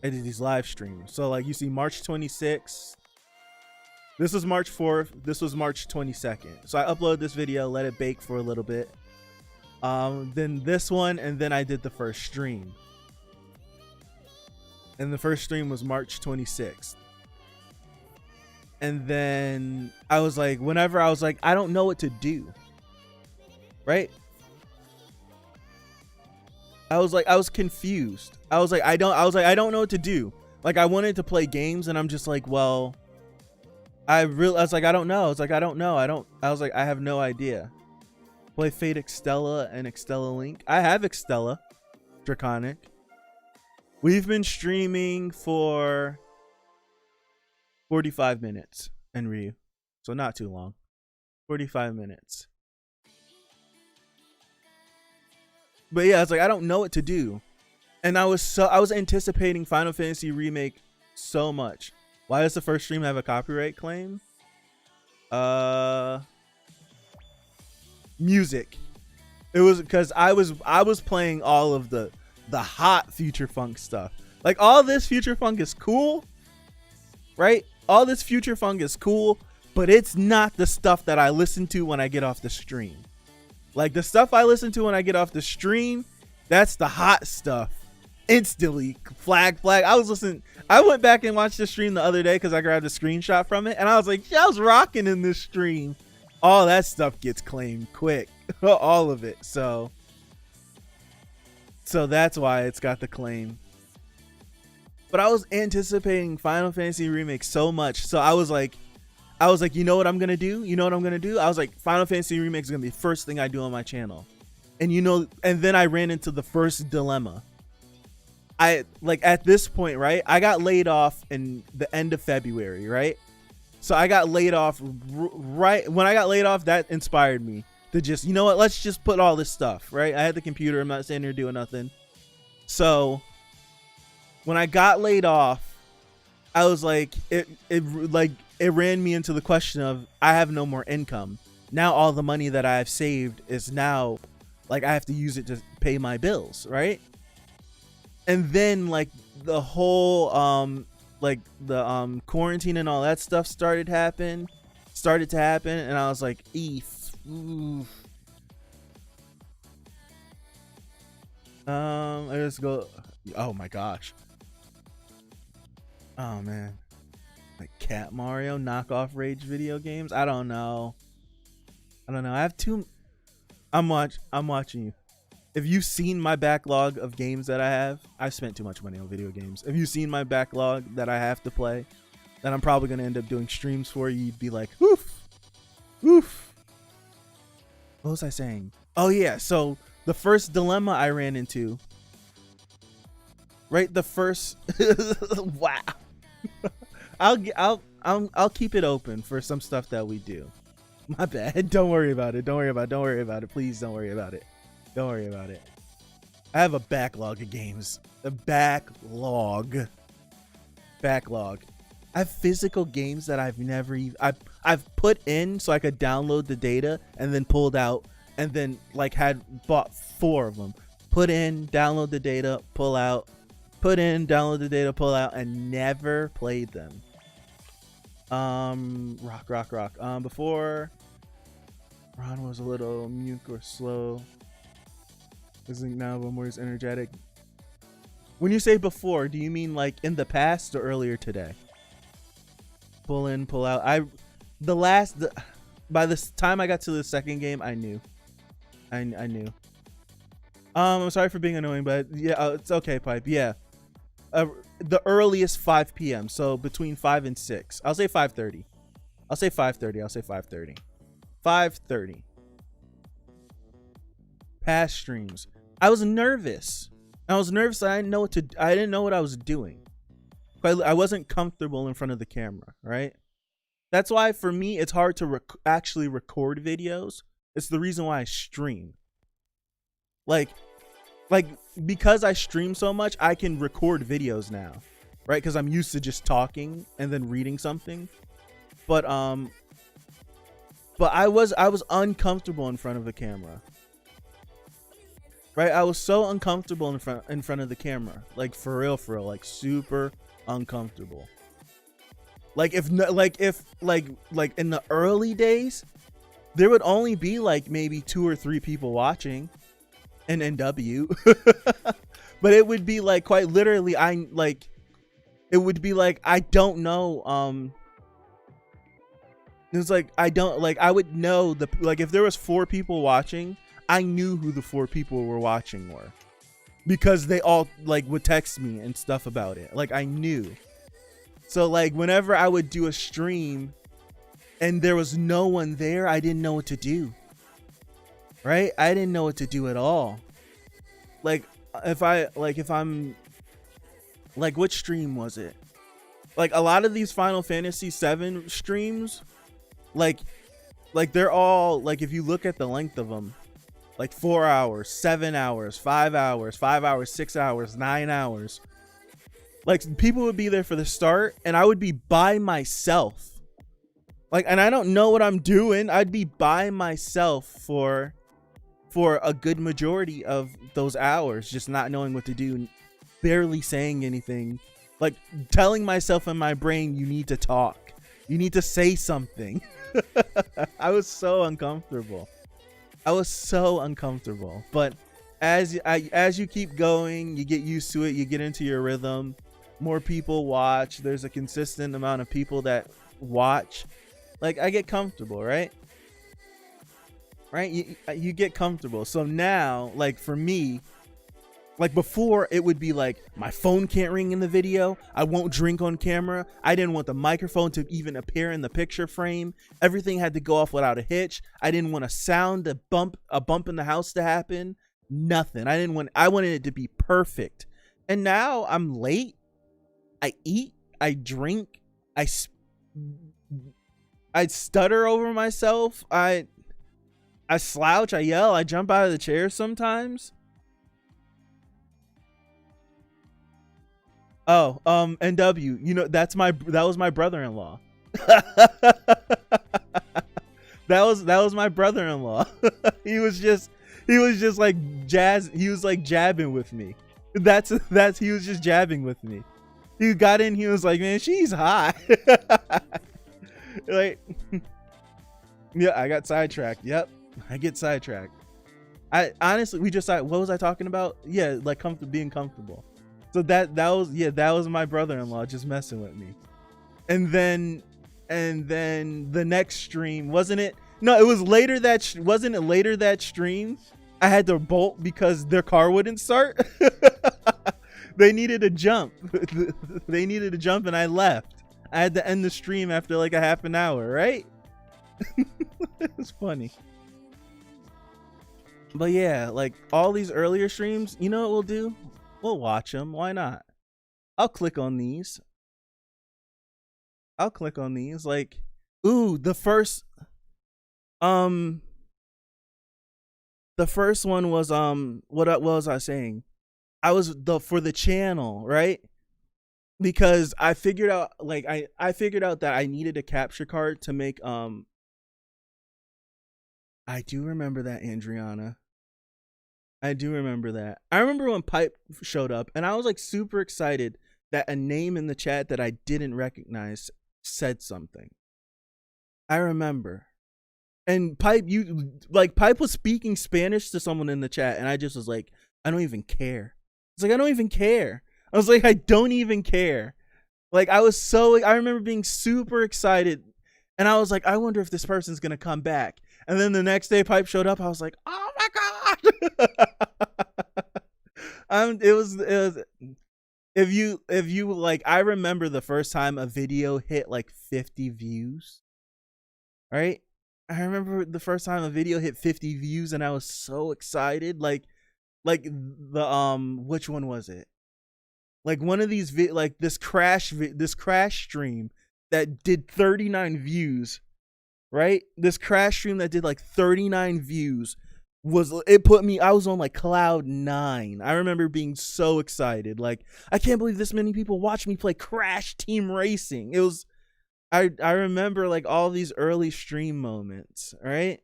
I did these live streams. So like you see March 26th. This was March 4th. This was March 22nd. So I uploaded this video, let it bake for a little bit. Then this one, and then I did the first stream. And the first stream was March 26th. And then I was like, whenever I was like, I don't know what to do. Right? I was confused. I was like, I don't know what to do. Like, I wanted to play games, and I'm just like, well, I was like, I don't know. I was like, I have no idea. Play Fate Extella and Extella Link. I have Extella Draconic. We've been streaming for 45 minutes and Ryu. So not too long. 45 minutes. But yeah, it's like I don't know what to do. And I was anticipating Final Fantasy Remake so much. Why does the first stream have a copyright claim? Music. It was because I was playing all of the hot Future Funk stuff. Like all this Future Funk is cool, right? All this Future Funk is cool, but it's not the stuff that I listen to when I get off the stream. Like the stuff I listen to when I get off the stream, that's the hot stuff. Instantly flag. I went back and watched the stream the other day because I grabbed a screenshot from it, and I was like, yeah, I was rocking in this stream. All that stuff gets claimed quick. All of it. So that's why it's got the claim. But I was anticipating Final Fantasy Remake so much. So I was like, you know what I'm gonna do? I was like, Final Fantasy Remake is gonna be the first thing I do on my channel. And and then I ran into the first dilemma. At this point, right? I got laid off in the end of February, right? So I got laid off right when I got laid off. That inspired me to just, you know what? Let's just put all this stuff, right? I had the computer. I'm not sitting here doing nothing. So when I got laid off, I was like, it ran me into the question of I have no more income. Now all the money that I've saved is now like I have to use it to pay my bills, right? And then like the whole quarantine and all that stuff started to happen, and I was like, oof. I just go, oh my gosh. Oh man. Like Cat Mario knockoff rage video games. I don't know. I have I'm watching you. If you've seen my backlog of games that I've spent too much money on video games. If you've seen my backlog that I have to play, that I'm probably going to end up doing streams for, you'd be like, oof. What was I saying? Oh yeah. So the first dilemma I ran into, right? The first, wow. I'll keep it open for some stuff that we do. My bad. Don't worry about it. Please don't worry about it. I have a backlog of games. Backlog. I have physical games that I've never even I've put in so I could download the data and then pulled out and then like had bought 4 of them. Put in, download the data, pull out. Put in, download the data, pull out, and never played them. Rock. Before Ron was a little mute or slow. Isn't now but more energetic. When you say before, do you mean like in the past or earlier today? Pull in, pull out. By the time I got to the second game, I knew. I knew. I'm sorry for being annoying, but yeah, it's okay, Pipe. Yeah. The earliest 5 p.m. So between 5 and 6. I'll say 5:30. 5:30. Past streams. I was nervous. I didn't know what I was doing. I wasn't comfortable in front of the camera, right? That's why for me it's hard to actually record videos. It's the reason why I stream. Like because I stream so much, I can record videos now, right? Because I'm used to just talking and then reading something. But I was uncomfortable in front of the camera. Right? I was so uncomfortable in front of the camera. Like for real, like super uncomfortable. Like if in the early days, there would only be like maybe 2 or 3 people watching an NW. But it would be like quite literally I don't know. It was like I would know if there was 4 people watching, I knew who the 4 people were watching were, because they all would text me and stuff about it. Like I knew. So whenever I would do a stream and there was no one there, I didn't know what to do. right? I didn't know what to do at all. Like if I'm like, which stream was it? Like a lot of these Final Fantasy 7 streams, like they're all like, if you look at the length of them, like 4 hours, 7 hours, 5 hours, 5 hours, 6 hours, 9 hours. Like people would be there for the start and I would be by myself. Like, and I don't know what I'm doing. I'd be by myself for a good majority of those hours, just not knowing what to do, barely saying anything, like telling myself in my brain, you need to talk, you need to say something. I was so uncomfortable. But as you keep going, you get used to it, you get into your rhythm, more people watch, there's a consistent amount of people that watch. Like I get comfortable, right? You get comfortable. So now, like for me, like before it would be like my phone can't ring in the video, I won't drink on camera, I didn't want the microphone to even appear in the picture frame, everything had to go off without a hitch, I didn't want a sound, a bump in the house to happen, nothing. I wanted it to be perfect. And now I'm late, I eat, I drink, I stutter over myself, I slouch, I yell, I jump out of the chair sometimes. Oh, NW, you know, that was my brother-in-law. that was my brother-in-law. he was just like he was like jabbing with me. He was just jabbing with me. He got in, he was like, man, she's hot. Like, yeah, I got sidetracked. Yep, I get sidetracked. I honestly, what was I talking about? Yeah, like being comfortable. So that was my brother-in-law just messing with me. And then the next stream, wasn't it? No, it was later wasn't it later that stream? I had to bolt because their car wouldn't start. They needed a jump. They needed a jump and I left. I had to end the stream after like a half an hour, right? It's funny. But yeah, like all these earlier streams, you know what we'll do? We'll watch them. Why not? I'll click on these. Like, ooh, the first one was what was I saying? I was for the channel, right? Because I figured out, like, I figured out that I needed a capture card to make I do remember that, Andriana. I do remember that. I remember when Pipe showed up and I was like super excited that a name in the chat that I didn't recognize said something. I remember. And Pipe was speaking Spanish to someone in the chat and I just was like, I don't even care. It's like, I don't even care. I was like, I don't even care. Like I remember being super excited and I was like, I wonder if this person's going to come back. And then the next day Pipe showed up. I was like, oh my God. It was if you like, I remember the first time a video hit like 50 views, right? I remember the first time a video hit 50 views and I was so excited. Like the which one was it? Like one of these like this crash stream that did 39 views, right? This crash stream that did like 39 views I was on like cloud 9. I remember being so excited. Like, I can't believe this many people watch me play Crash Team Racing. It was, I remember like all these early stream moments, right?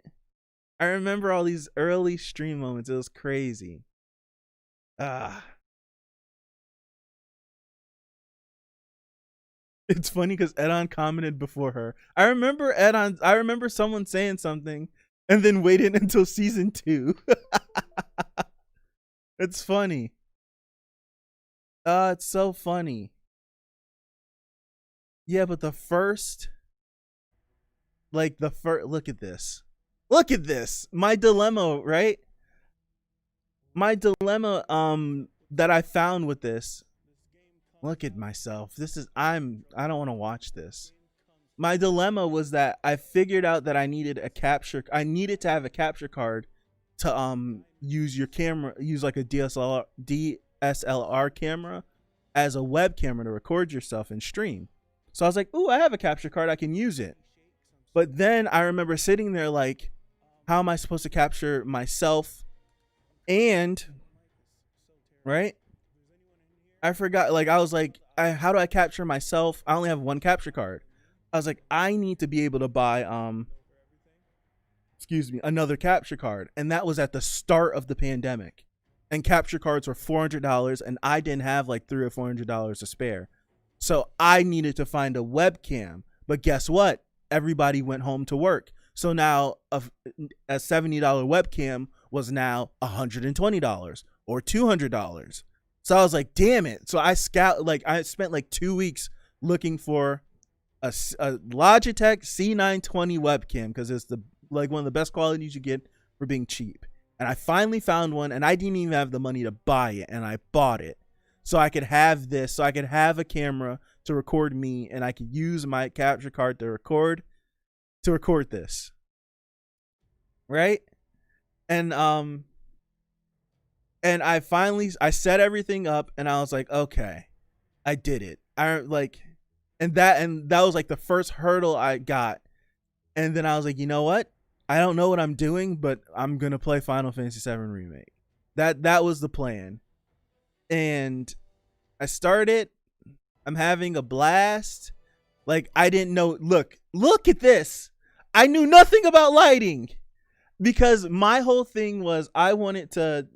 I remember all these early stream moments. It was crazy. It's funny because Edon commented before her. I remember someone saying something and then waited until season 2. It's funny. It's so funny. Yeah, but look at this. Look at this. My dilemma, right? My dilemma that I found with this. Look at myself. I don't want to watch this. My dilemma was that I figured out that I needed to have a capture card to use your camera, use like a DSLR camera as a web camera to record yourself and stream. So I was like, ooh, I have a capture card, I can use it. But then I remember sitting there like, how am I supposed to capture myself? And right, I forgot, like I was like, how do I capture myself? I only have one capture card. I was like, I need to be able to buy another capture card. And that was at the start of the pandemic. And capture cards were $400, and I didn't have like $300 or $400 to spare. So I needed to find a webcam. But guess what? Everybody went home to work. So now a $70 webcam was now $120 or $200. So I was like, damn it. So I spent like 2 weeks looking for a Logitech C920 webcam, because it's one of the best qualities you get for being cheap. And I finally found one, and I didn't even have the money to buy it, and I bought it so I could have this, so I could have a camera to record me, and I could use my capture card to record this. Right? And I set everything up, and I was like, okay, I did it. And that was like the first hurdle I got. And then I was like, you know what? I don't know what I'm doing, but I'm going to play Final Fantasy VII Remake. That was the plan. And I started. I'm having a blast. Like, I didn't know. Look at this. I knew nothing about lighting, because my whole thing was I wanted to,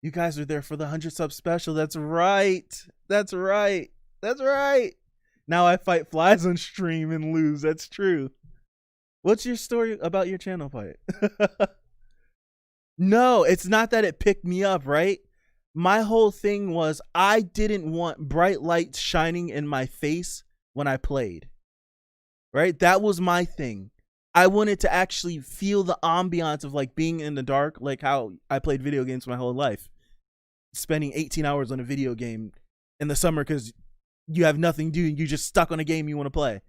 you guys are there for the 100 sub special. That's right. Now I fight flies on stream and lose. That's true. What's your story about your channel, Pipe? No, it's not that it picked me up, right? My whole thing was I didn't want bright lights shining in my face when I played, right? That was my thing. I wanted to actually feel the ambiance of like being in the dark, like how I played video games my whole life, spending 18 hours on a video game in the summer because you have nothing to do. You just stuck on a game you want to play.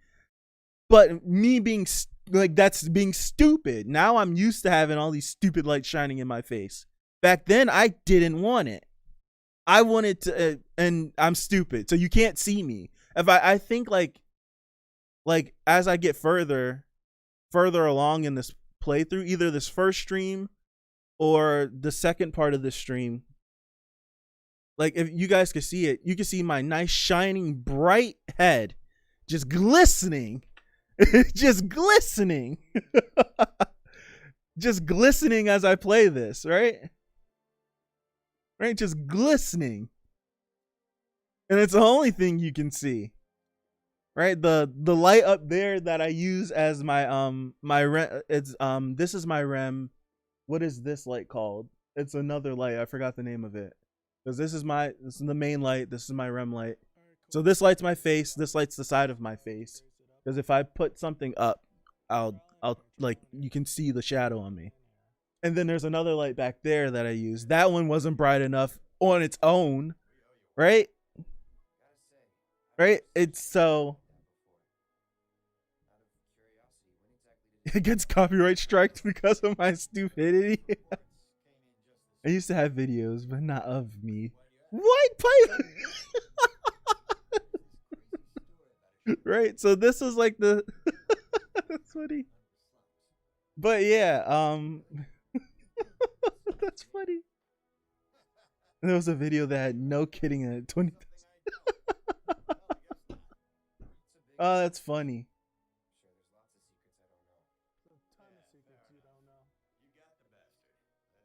But me being that's being stupid. Now I'm used to having all these stupid lights shining in my face. Back then, I didn't want it. I wanted to, and I'm stupid, so you can't see me. If I think like as I get further along in this playthrough, either this first stream or the second part of this stream, like if you guys could see it, you can see my nice shining bright head just glistening. Just glistening. Just glistening as I play this, right? Right, just glistening. And it's the only thing you can see. Right? The light up there that I use as my this is my REM. What is this light called? It's another light. I forgot the name of it. Because this is the main light, this is my REM light. So this lights my face, this lights the side of my face. Because if I put something up, I'll like, you can see the shadow on me. And then there's another light back there that I use. That one wasn't bright enough on its own, right? Right? It's so it gets copyright striked because of my stupidity. I used to have videos, but not of me. White pipe. Right, so this is like the that's funny. But yeah, that's funny. There was a video that had no kidding in it. 20. Oh, that's funny.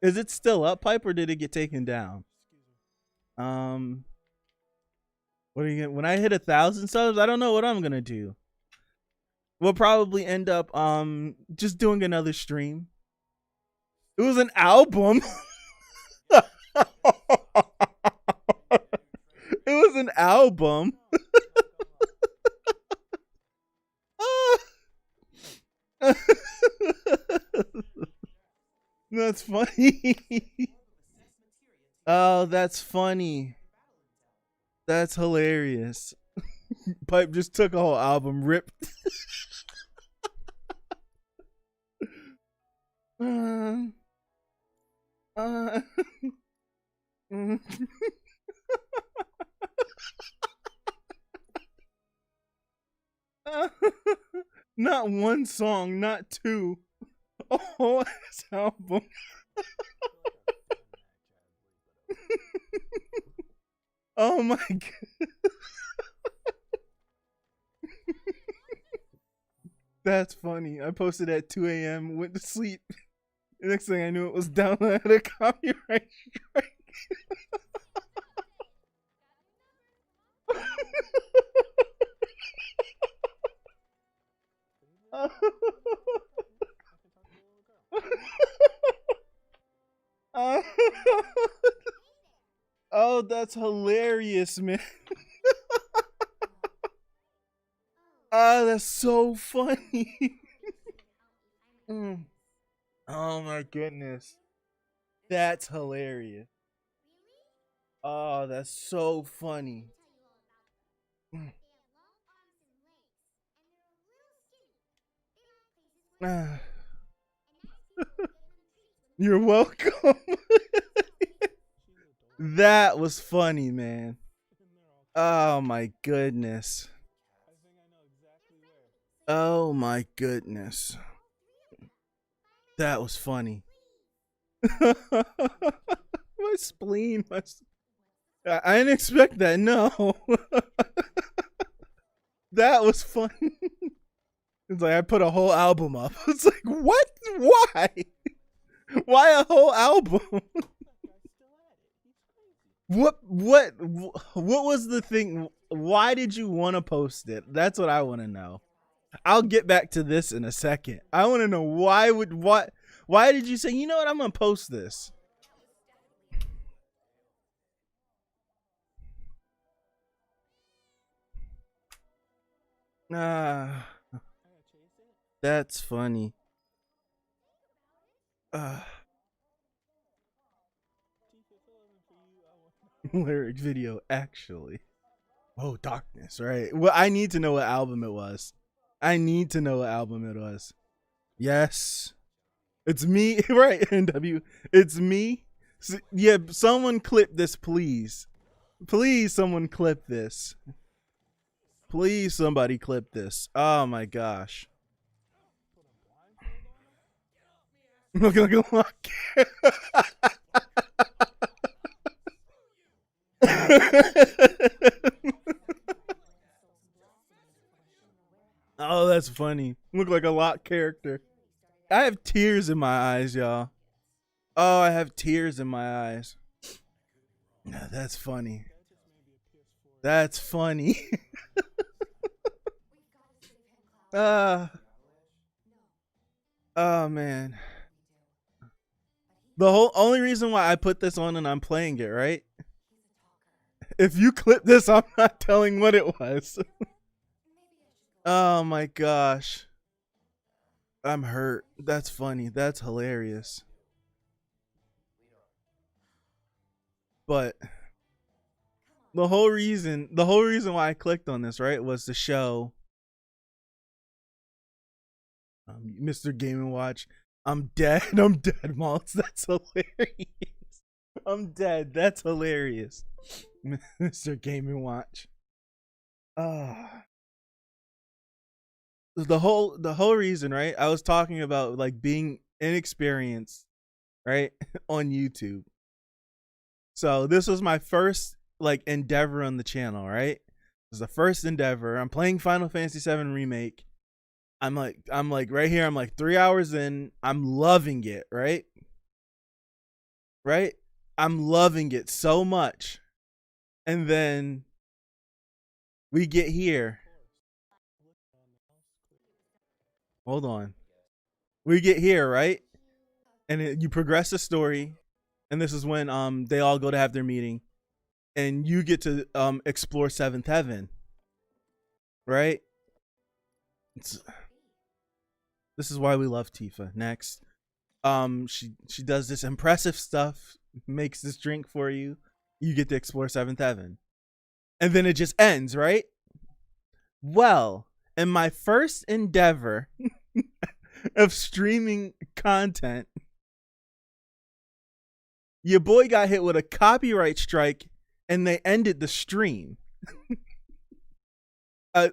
Is it still up, Pipe, or did it get taken down? What are you gonna, when I hit 1,000 subs? I don't know what I'm gonna do. We'll probably end up just doing another stream. It was an album. It was an album. That's funny. Oh, that's funny. That's hilarious. Pipe just took a whole album, ripped. Uh, mm. Not one song, not two. A whole ass album. Oh my god. That's funny. I posted at 2 a.m., went to sleep. The next thing I knew, it was downloaded a copyright strike. Oh, that's hilarious, man. Oh, that's so funny. Mm. Oh my goodness. That's hilarious. Oh, that's so funny. Mm. Ah. You're welcome. That was funny, man. Oh my goodness. Oh my goodness. That was funny. My spleen. I didn't expect that. No. That was funny. It's like I put a whole album up. It's like, what? Why? Why a whole album? What was the thing? Why did you want to post it? That's what I want to know. I'll get back to this in a second. I want to know why did you say, you know what, I'm going to post this? That's funny. Lyric video, actually. Oh, Darkness, right? Well, I need to know what album it was. Yes. It's me, right, NW. It's me. Yeah, someone clip this, please. Please, someone clip this. Please, somebody clip this. Oh my gosh. Look. Oh, that's funny. Look like a lot character. I have tears in my eyes, y'all. Oh, I have tears in my eyes. That's funny. That's funny. Oh man. The whole only reason why I put this on and I'm playing it, right? If you clip this, I'm not telling what it was. Oh my gosh. I'm hurt. That's funny. That's hilarious. But the whole reason why I clicked on this, right, was to show Mr. Game & Watch. I'm dead, Maltz. That's hilarious. I'm dead. That's hilarious. Mr. Game & Watch. The whole reason, right? I was talking about like being inexperienced, right, on YouTube. So this was my first like endeavor on the channel, right? It was the first endeavor. I'm playing Final Fantasy VII Remake. I'm like right here. I'm like 3 hours in. I'm loving it, right? Right? I'm loving it so much. And then we get here. Hold on. We get here, right? And you progress the story. And this is when they all go to have their meeting. And you get to explore Seventh Heaven. Right? This is why we love Tifa. Next. She does this impressive stuff, makes this drink for you. You get to explore Seventh Heaven. And then it just ends, right? Well, in my first endeavor of streaming content, your boy got hit with a copyright strike and they ended the stream.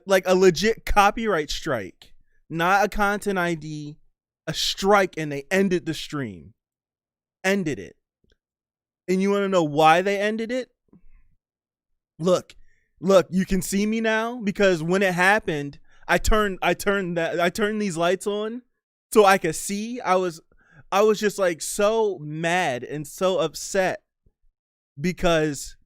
Like a legit copyright strike, not a content ID, a strike, and they ended the stream. Ended it. And you want to know why they ended it? Look, you can see me now because when it happened, I turned these lights on so I could see. I was just like so mad and so upset because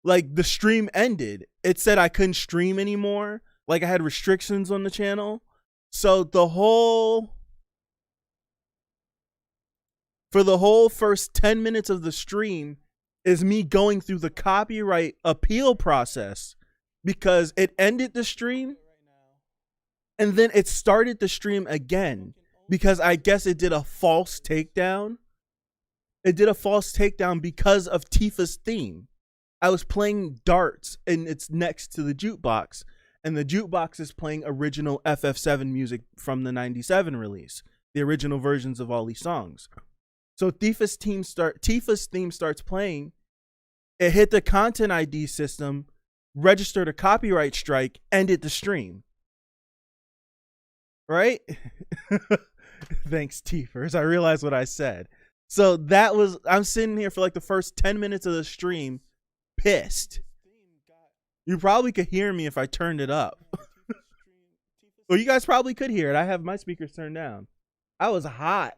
like the stream ended. It said I couldn't stream anymore. Like I had restrictions on the channel. So for the whole first 10 minutes of the stream is me going through the copyright appeal process because it ended the stream and then it started the stream again because I guess it did a false takedown. It did a false takedown because of Tifa's theme. I was playing darts and it's next to the jukebox, and the jukebox is playing original FF7 music from the 97 release, the original versions of all these songs. So Tifa's theme starts playing. It hit the content ID system, registered a copyright strike, ended the stream. Right? Thanks, Tifers. I realized what I said. So I'm sitting here for like the first 10 minutes of the stream, pissed. You probably could hear me if I turned it up. Well, you guys probably could hear it. I have my speakers turned down. I was hot.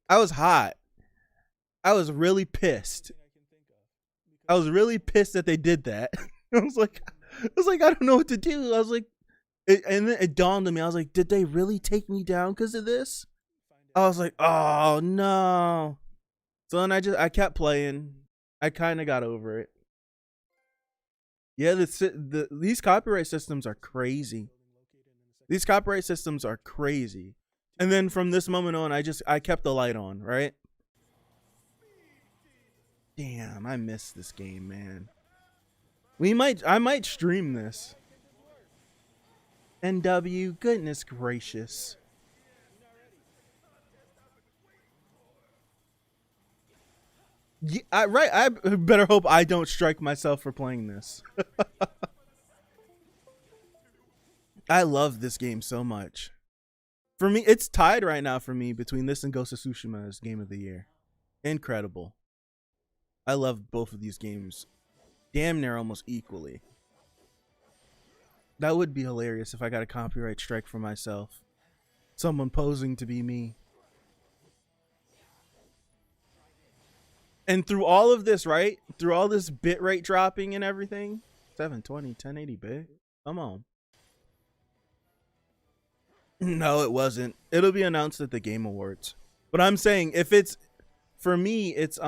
I was really pissed. I was really pissed that they did that. I was like, I don't know what to do. I was like, and then it dawned on me. I was like, did they really take me down because of this? I was like, oh no. So then I kept playing. I kind of got over it. Yeah, these copyright systems are crazy. These copyright systems are crazy. And then from this moment on, I kept the light on, right? Damn, I miss this game, man. I might stream this. NW, goodness gracious. Yeah, I better hope I don't strike myself for playing this. I love this game so much. For me, it's tied right now for me between this and Ghost of Tsushima as Game of the Year. Incredible. I love both of these games damn near almost equally. That would be hilarious if I got a copyright strike for myself. Someone posing to be me. And through all of this, right? Through all this bitrate dropping and everything, 720, 1080 bit. Come on. No, it wasn't. It'll be announced at the Game Awards. But I'm saying if it's for me, it's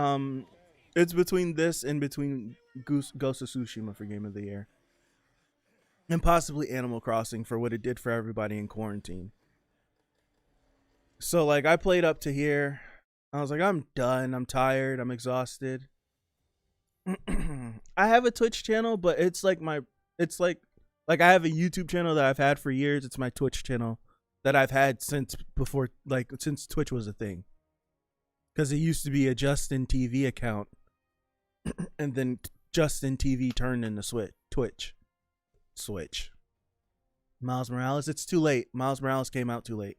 between this and between Ghost of Tsushima for Game of the Year. And possibly Animal Crossing for what it did for everybody in quarantine. So like I played up to here. I was like, I'm done. I'm tired. I'm exhausted. I have a Twitch channel, but it's like I have a YouTube channel that I've had for years. It's my Twitch channel that I've had since Twitch was a thing. Because it used to be a Justin TV account. And then Justin TV turned into Twitch. Switch. Miles Morales, it's too late. Miles Morales came out too late.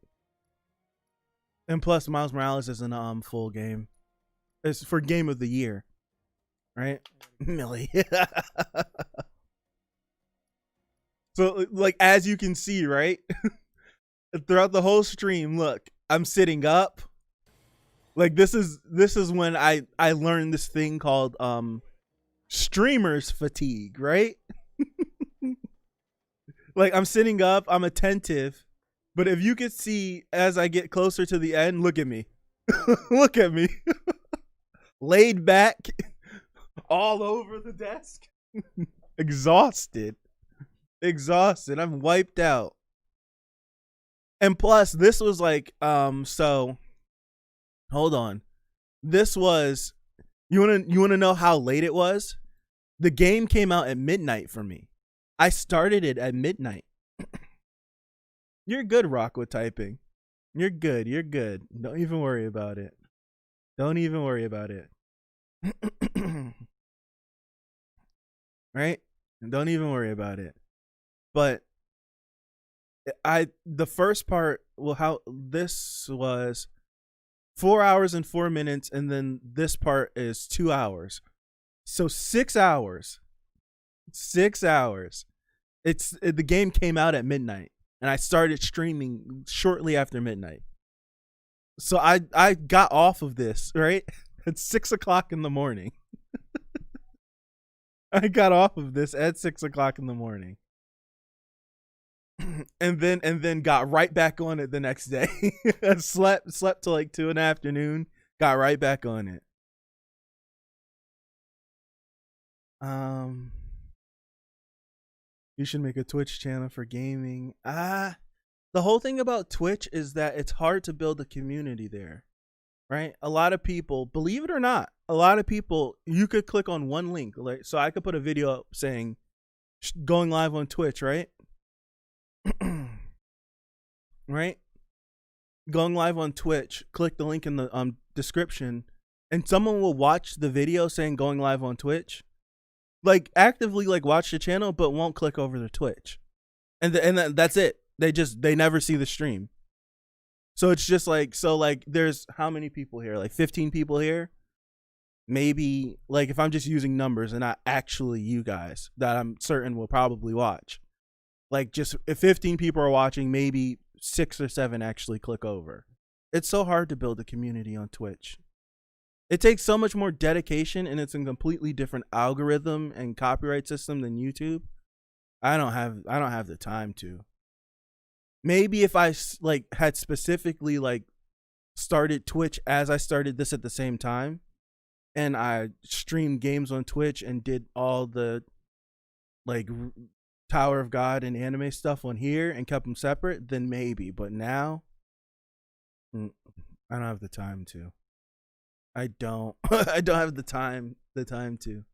And plus, Miles Morales isn't a full game. It's for Game of the Year. Right? Millie. So, like, as you can see, right? Throughout the whole stream, look, I'm sitting up. Like, this is when I learned this thing called streamer's fatigue, right? Like, I'm sitting up, I'm attentive. But if you could see as I get closer to the end, look at me. Look at me. Laid back, all over the desk. Exhausted. I'm wiped out. And plus, this was like, so hold on. This was, you wanna know how late it was? The game came out at midnight for me. I started it at midnight. You're good, Rock, with typing. You're good. Don't even worry about it. Right? Don't even worry about it. But the first part, well, how this was 4 hours and 4 minutes, and then this part is 2 hours. So 6 hours. 6 hours. The game came out at midnight, and I started streaming shortly after midnight. So I got off of this, right? At 6 o'clock in the morning. I got off of this at 6 o'clock in the morning. And then got right back on it the next day. I slept till like 2 in the afternoon, got right back on it. You should make a Twitch channel for gaming. The whole thing about Twitch is that it's hard to build a community there, right? A lot of people, believe it or not, you could click on one link. Like, so I could put a video up saying going live on Twitch, right? Right? Going live on Twitch, click the link in the description, and someone will watch the video saying going live on Twitch, like actively like watch the channel, but won't click over to Twitch, and that's it. They never see the stream. So it's just like, so like there's how many people here? Like 15 people here. Maybe, like, if I'm just using numbers and not actually you guys that I'm certain will probably watch. Like, just if 15 people are watching, maybe 6 or 7 actually click over. It's so hard to build a community on Twitch. It takes so much more dedication, and it's a completely different algorithm and copyright system than YouTube. I don't have the time to. Maybe if I like had specifically like started Twitch as I started this at the same time, and I streamed games on Twitch and did all the like Tower of God and anime stuff on here and kept them separate, then maybe. But now, I don't have the time to. I don't have the time to.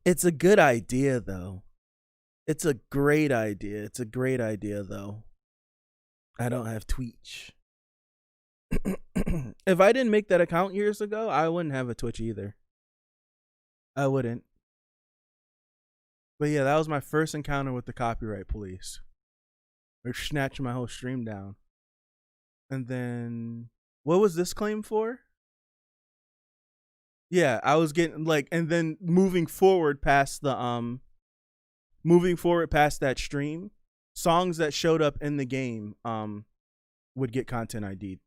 It's a good idea though. It's a great idea. Though. I don't have Twitch. If I didn't make that account years ago, I wouldn't have a Twitch either. I wouldn't. But yeah, that was my first encounter with the copyright police. They're snatching my whole stream down. And then, what was this claim for? Yeah, I was getting like, and then moving forward past that stream, songs that showed up in the game would get content ID'd.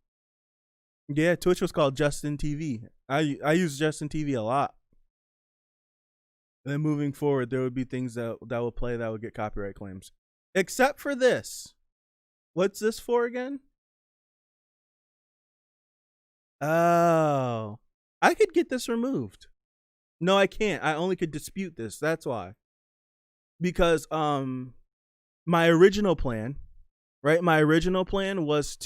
Yeah, Twitch was called Justin TV. I use Justin TV a lot. And then moving forward, there would be things that will play that would get copyright claims. Except for this. What's this for again? Oh. I could get this removed. No, I can't. I only could dispute this. That's why. Because my original plan, right? My original plan was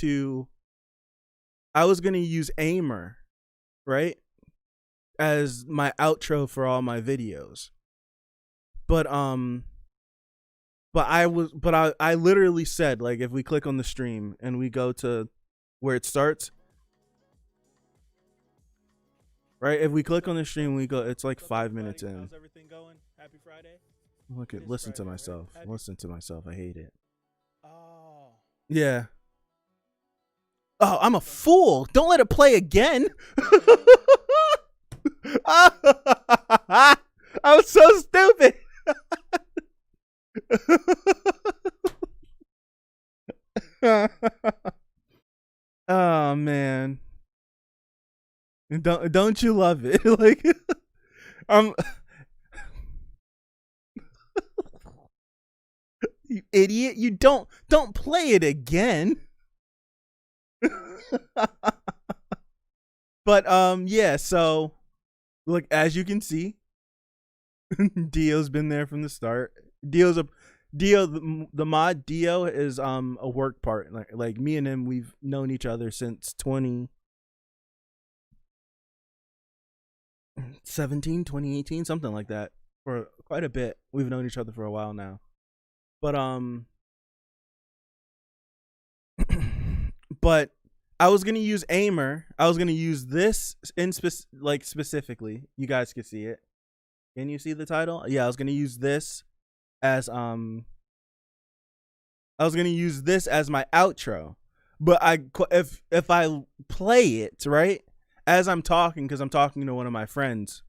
I was going to use Aimer, right? As my outro for all my videos. But I literally said, like, if we click on the stream and we go to where it starts, right? If we click on the stream, we go, it's like 5 minutes in. How's everything going? Happy Friday. Listen to myself. Right? Listen to myself. I hate it. Oh. Yeah. Oh, I'm a fool. Don't let it play again. I was so stupid. Oh man. Don't you love it? Like you idiot, you don't play it again. But yeah, so look, as you can see, Dio's been there from the start. The mod Dio is a work part. Like me and him, we've known each other since 2017, 2018, something like that. For quite a bit. We've known each other for a while now. But but I was gonna use Aimer. I was gonna use this in specifically. You guys can see it. Can you see the title? Yeah, I was gonna use this as I was gonna use this as my outro. But if I play it right as I'm talking, because I'm talking to one of my friends,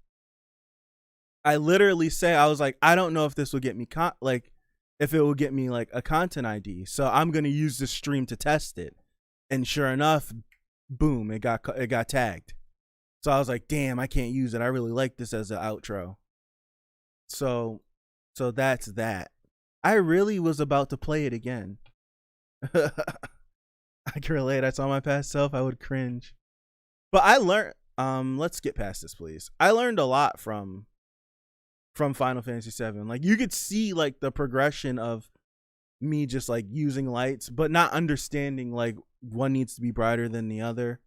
I literally say, I was like, I don't know if this will get me if it will get me like a content ID. So I'm gonna use this stream to test it. And sure enough, boom, it got tagged. So I was like, damn, I can't use it. I really like this as an outro. So that's that. I really was about to play it again. I can relate. I saw my past self, I would cringe. But I learned let's get past this, please. I learned a lot from Final Fantasy VII. Like, you could see like the progression of me just like using lights, but not understanding like one needs to be brighter than the other.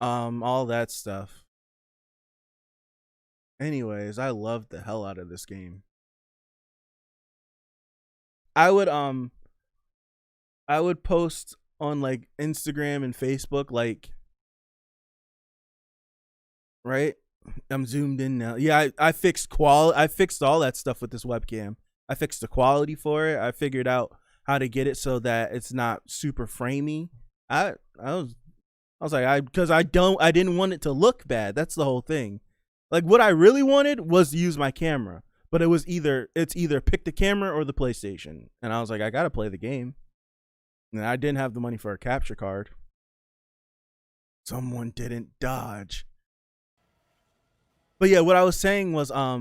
All that stuff. Anyways, I loved the hell out of this game. I would post on like Instagram and Facebook, like, right? I'm zoomed in now. Yeah, I fixed I fixed all that stuff with this webcam. I fixed the quality for it. I figured out how to get it so that it's not super framey. I was like, because I didn't want it to look bad. That's the whole thing. Like, what I really wanted was to use my camera, but it's either pick the camera or the PlayStation. And I was like, I gotta play the game. And I didn't have the money for a capture card. Someone didn't dodge. But yeah, what I was saying was I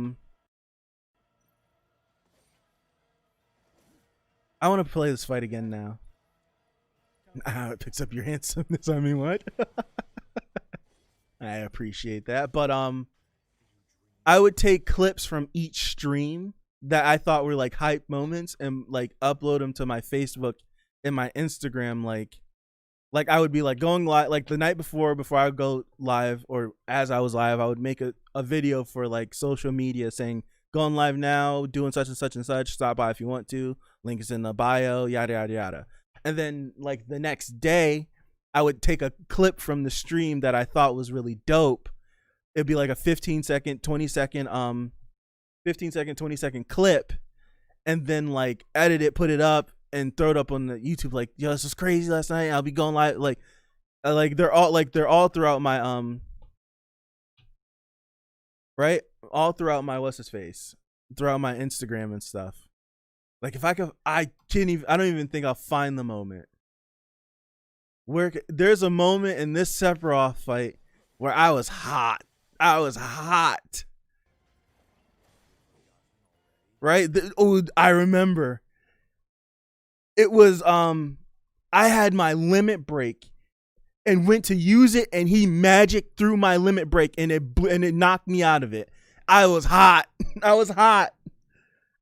want to play this fight again now. It picks up your handsomeness. I mean, what? I appreciate that. But I would take clips from each stream that I thought were like hype moments and like upload them to my Facebook and my Instagram. Like I would be like going live, like the night before I would go live, or as I was live, I would make a video for like social media saying, going live now, doing such and such and such, stop by if you want to, link is in the bio, yada yada yada. And then like the next day I would take a clip from the stream that I thought was really dope. It'd be like a 15 second 20 second clip, and then like edit it, put it up, and throw it up on the YouTube. Like, yo, this was crazy last night, I'll be going live. Like they're all throughout my right, all throughout my throughout my Instagram and stuff. Like, if I could, I don't even think I'll find the moment where there's a moment in this Sephiroth fight where I was hot. Right? I remember. It was I had my limit break and went to use it, and he magicked through my limit break, and it knocked me out of it. I was hot.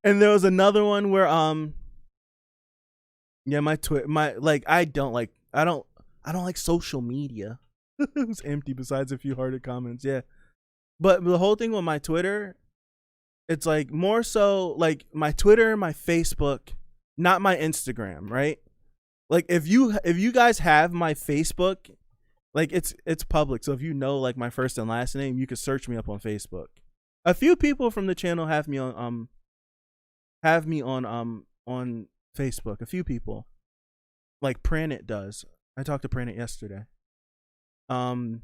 And there was another one where yeah, I don't like social media. It was empty besides a few hearted comments. Yeah. But the whole thing with my Twitter, it's like more so like my Twitter, my Facebook, not my Instagram, right? Like if you guys have my Facebook, like it's public. So if you know like my first and last name, you can search me up on Facebook. A few people from the channel have me on Facebook. A few people. Like Pranit does. I talked to Pranit yesterday. A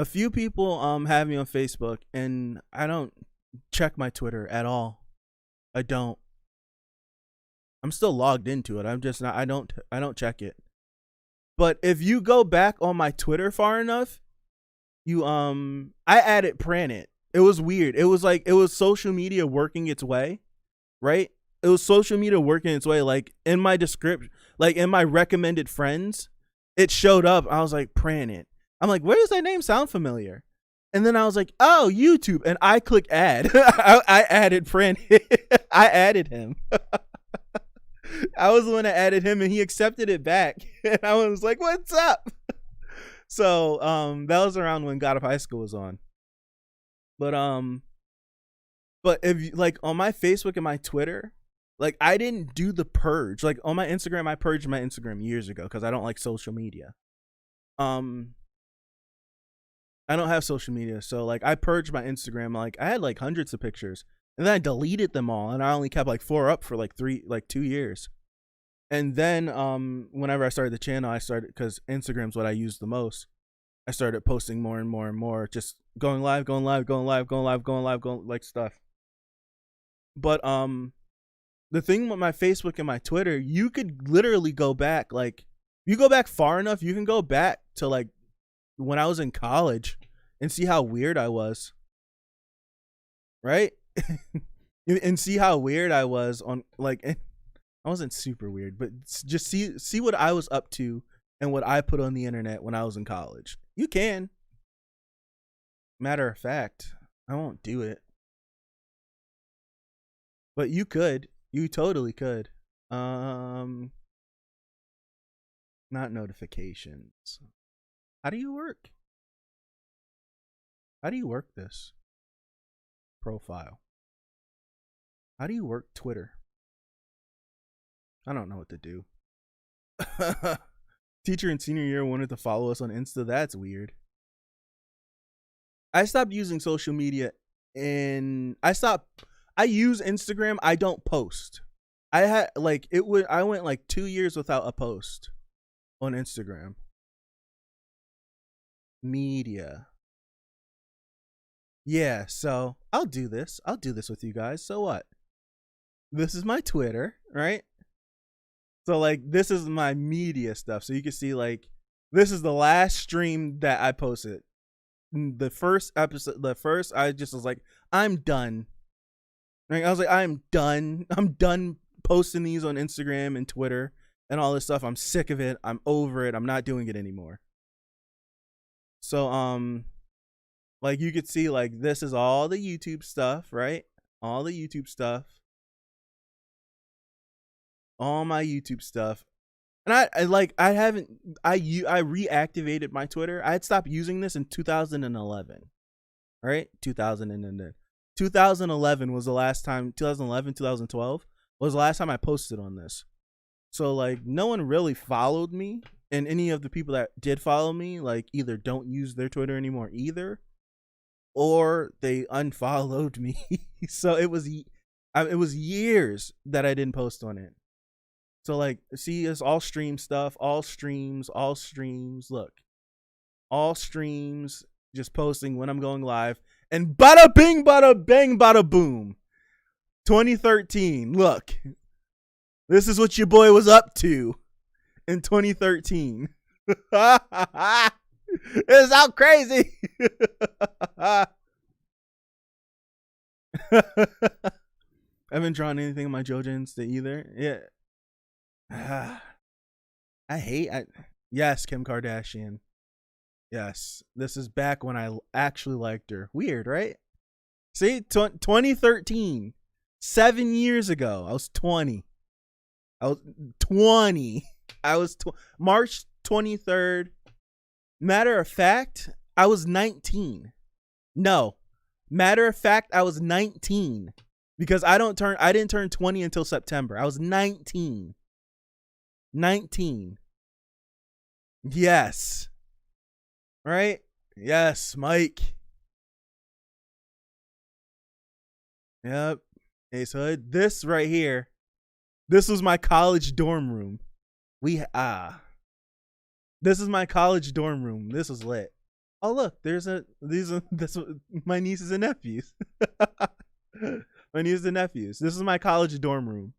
few people have me on Facebook, and I don't check my Twitter at all. I don't. I'm still logged into it. I'm just not. I don't check it. But if you go back on my Twitter far enough, I added Pranit. It was weird. It was social media working its way, right? It was social media working its way. Like in my description, like in my recommended friends, it showed up. I was like, Pranit. I'm like, where does that name sound familiar? And then I was like, oh, YouTube. And I click add. I added Pranit. I added him. I was the one that added him, and he accepted it back. And I was like, what's up? So that was around when God of High School was on. But if you, like on my Facebook and my Twitter, Like, I didn't do the purge. Like, on my Instagram, I purged my Instagram years ago because I don't like social media. I don't have social media, so like I purged my Instagram. Like, I had like hundreds of pictures, and then I deleted them all, and I only kept like 4 up for like 2 years. And then whenever I started the channel, I started, because Instagram's what I use the most, I started posting more and more and more, just going live, like stuff. But the thing with my Facebook and my Twitter, you could literally go back, like, you go back far enough, you can go back to like when I was in college and see how weird I was, right? And see how weird I was on, like, I wasn't super weird, but just see what I was up to and what I put on the internet when I was in college. You can. Matter of fact, I won't do it, but you could. You totally could. Not notifications. How do you work? How do you work this profile? How do you work Twitter? I don't know what to do. Teacher in senior year wanted to follow us on Insta. That's weird. I stopped using social media and I use Instagram. I don't post. I went like 2 years without a post on Instagram. Media. Yeah, so I'll do this. I'll do this with you guys. So what? This is my Twitter, right? So like this is my media stuff. So you can see like this is the last stream that I posted. The first episode, I just was like, I'm done. Right? I was like, I'm done. I'm done posting these on Instagram and Twitter and all this stuff. I'm sick of it. I'm over it. I'm not doing it anymore. So like you could see like this is all the YouTube stuff, right? All the YouTube stuff. All my YouTube stuff. And I reactivated my Twitter. I had stopped using this in 2011. Right? 2011 was the last time, 2011, 2012 was the last time I posted on this. So like no one really followed me, and any of the people that did follow me like either don't use their Twitter anymore either, or they unfollowed me. So it was years that I didn't post on it. So like, see, it's all stream stuff, all streams, look, all streams, just posting when I'm going live, and bada bing, bada bang, bada boom. 2013, look, this is what your boy was up to in 2013. It's out crazy. I haven't drawn anything in my JoJo Insta either. Yeah. Yes, Kim Kardashian. Yes, this is back when I actually liked her. Weird, right? See, 2013, 7 years ago. I was 20. March 23rd. Matter of fact, I was 19. No, matter of fact, I was 19 because I didn't turn 20 until September. I was 19. 19. Yes. Right? Yes, Mike. Yep. Ace Hood. This right here. This was my college dorm room. This is my college dorm room. This was lit. Oh look, this my nieces and nephews. My nieces and nephews. This is my college dorm room.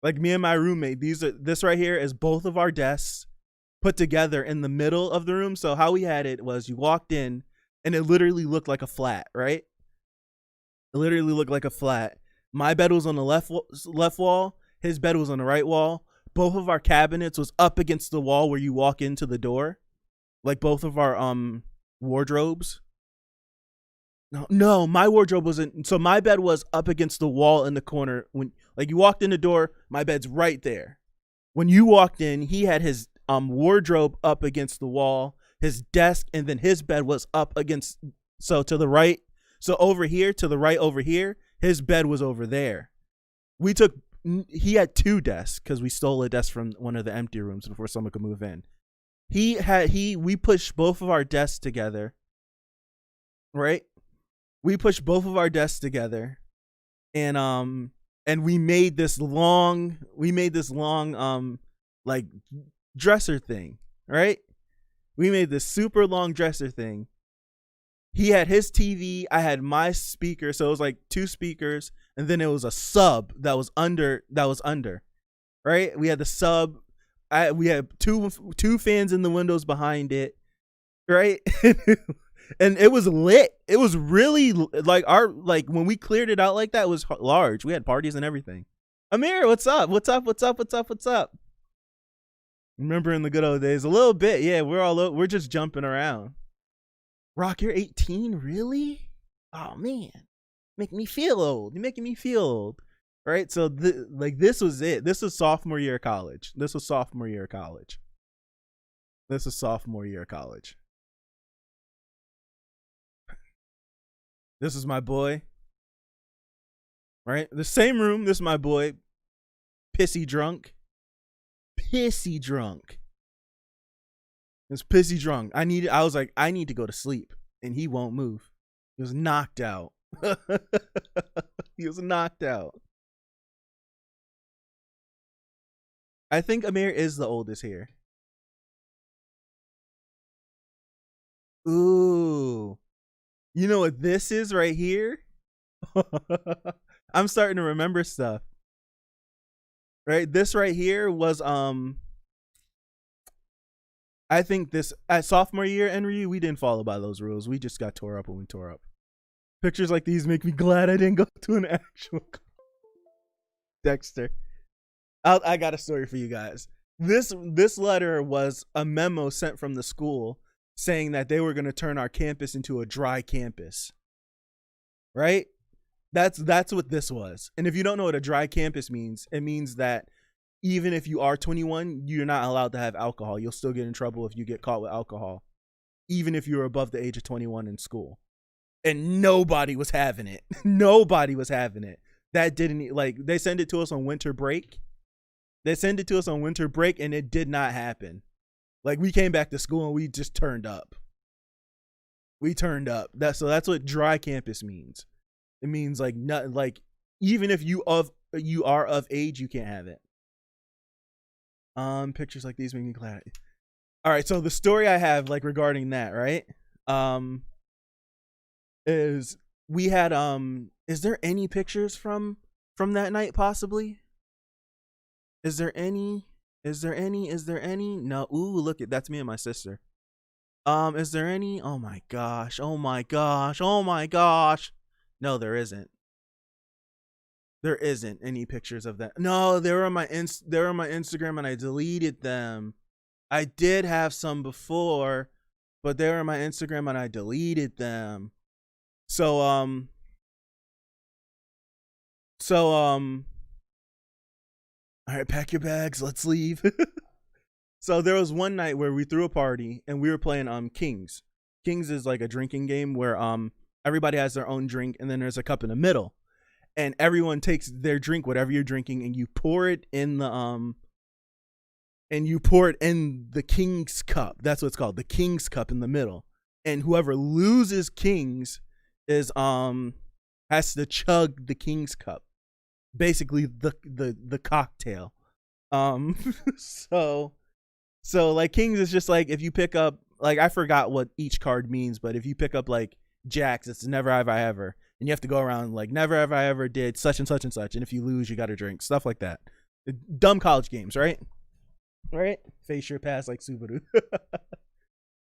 Like me and my roommate, this right here is both of our desks put together in the middle of the room. So how we had it was you walked in and it literally looked like a flat, right? It literally looked like a flat. My bed was on the left wall. His bed was on the right wall. Both of our cabinets was up against the wall where you walk into the door. Like both of our wardrobes. No, my wardrobe wasn't. So my bed was up against the wall in the corner. When like you walked in the door, my bed's right there. When you walked in, he had his wardrobe up against the wall, his desk, and then his bed was up against. So to the right, so over here to the right over here, his bed was over there. We took he had 2 desks because we stole a desk from one of the empty rooms before someone could move in. We pushed both of our desks together, right? We pushed both of our desks together, and we made this long like dresser thing, right? We made this super long dresser thing. He had his TV, I had my speaker, so it was like 2 speakers, and then it was a sub that was under, right? We had the sub, we had two fans in the windows behind it, right? And it was lit. It was really like when we cleared it out like that, it was large. We had parties and everything. Amir, what's up? Remember in the good old days? A little bit, yeah. We're just jumping around. Rock, you're 18, really? Oh man, make me feel old. You're making me feel old, right? So this was it. This was sophomore year of college. This is my boy, right? The same room. This is my boy, pissy drunk. It's pissy drunk. I was like, I need to go to sleep, and he won't move. He was knocked out. I think Amir is the oldest here. Ooh. You know what this is right here? I'm starting to remember stuff. Right? This right here was I think this at sophomore year, Enryu, we didn't follow by those rules. We just got tore up when we tore up. Pictures like these make me glad I didn't go to an actual Dexter. I got a story for you guys. This letter was a memo sent from the school saying that they were going to turn our campus into a dry campus. Right? That's what this was. And if you don't know what a dry campus means, it means that even if you are 21, you're not allowed to have alcohol. You'll still get in trouble if you get caught with alcohol, even if you're above the age of 21 in school. And nobody was having it. That didn't, like, they sent it to us on winter break. And it did not happen. Like, we came back to school and we just turned up. That's what dry campus means. It means like not like even if you are of age, you can't have it. Pictures like these make me glad. All right, so the story I have like regarding that, right? Is we had is there any pictures from that night possibly? Is there any? No. Ooh, look at that's me and my sister. Is there any? Oh my gosh. No, there isn't. There isn't any pictures of that. No, they were on my Instagram and I deleted them. I did have some before, but they were on my Instagram and I deleted them. So all right, pack your bags, let's leave. So there was one night where we threw a party and we were playing Kings. Kings is like a drinking game where everybody has their own drink and then there's a cup in the middle. And everyone takes their drink, whatever you're drinking, and you pour it in the King's cup. That's what it's called, the King's cup in the middle. And whoever loses Kings is has to chug the King's cup. Basically the cocktail. So like Kings is just like if you pick up, like, I forgot what each card means, but if you pick up like Jacks, it's never have I ever. And you have to go around like never have I ever did such and such and such. And if you lose, you got to drink. Stuff like that. Dumb college games, right? Right? Face your past like Subaru.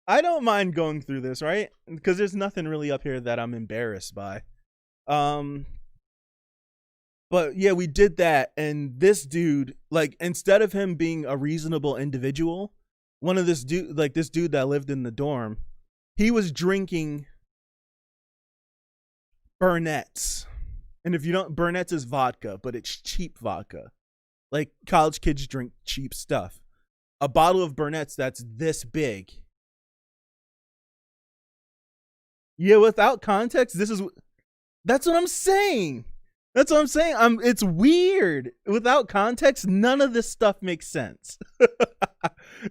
I don't mind going through this, right? Because there's nothing really up here that I'm embarrassed by. But yeah, we did that. And this dude, like, instead of him being a reasonable individual, this dude that lived in the dorm, he was drinking Burnett's. And if you don't, Burnett's is vodka, but it's cheap vodka. Like, college kids drink cheap stuff. A bottle of Burnett's that's this big. Yeah, without context, that's what I'm saying. That's what I'm saying. It's weird. Without context, none of this stuff makes sense.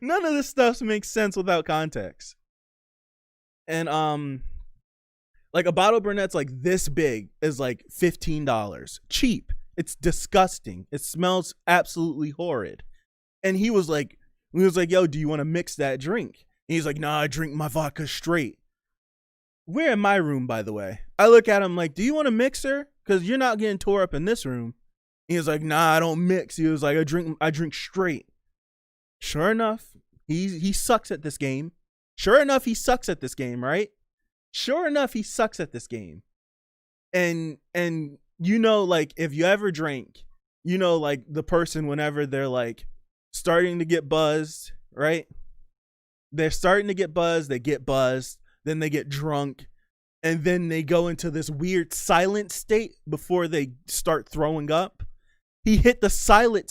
None of this stuff makes sense without context. And like a bottle of Burnett's like this big is like $15. Cheap. It's disgusting. It smells absolutely horrid. And he was like, yo, do you want to mix that drink? And he's like, nah, I drink my vodka straight. We're in my room, by the way. I look at him like, do you want a mixer? Because you're not getting tore up in this room. He was like, nah, I don't mix. He was like, I drink straight. Sure enough, he sucks at this game. Sure enough, he sucks at this game, right? Sure enough, he sucks at this game. And you know, like, if you ever drink, you know, like the person whenever they're like starting to get buzzed, right? They're starting to get buzzed, they get buzzed, then they get drunk, and then they go into this weird silent state before they start throwing up. He hit this silent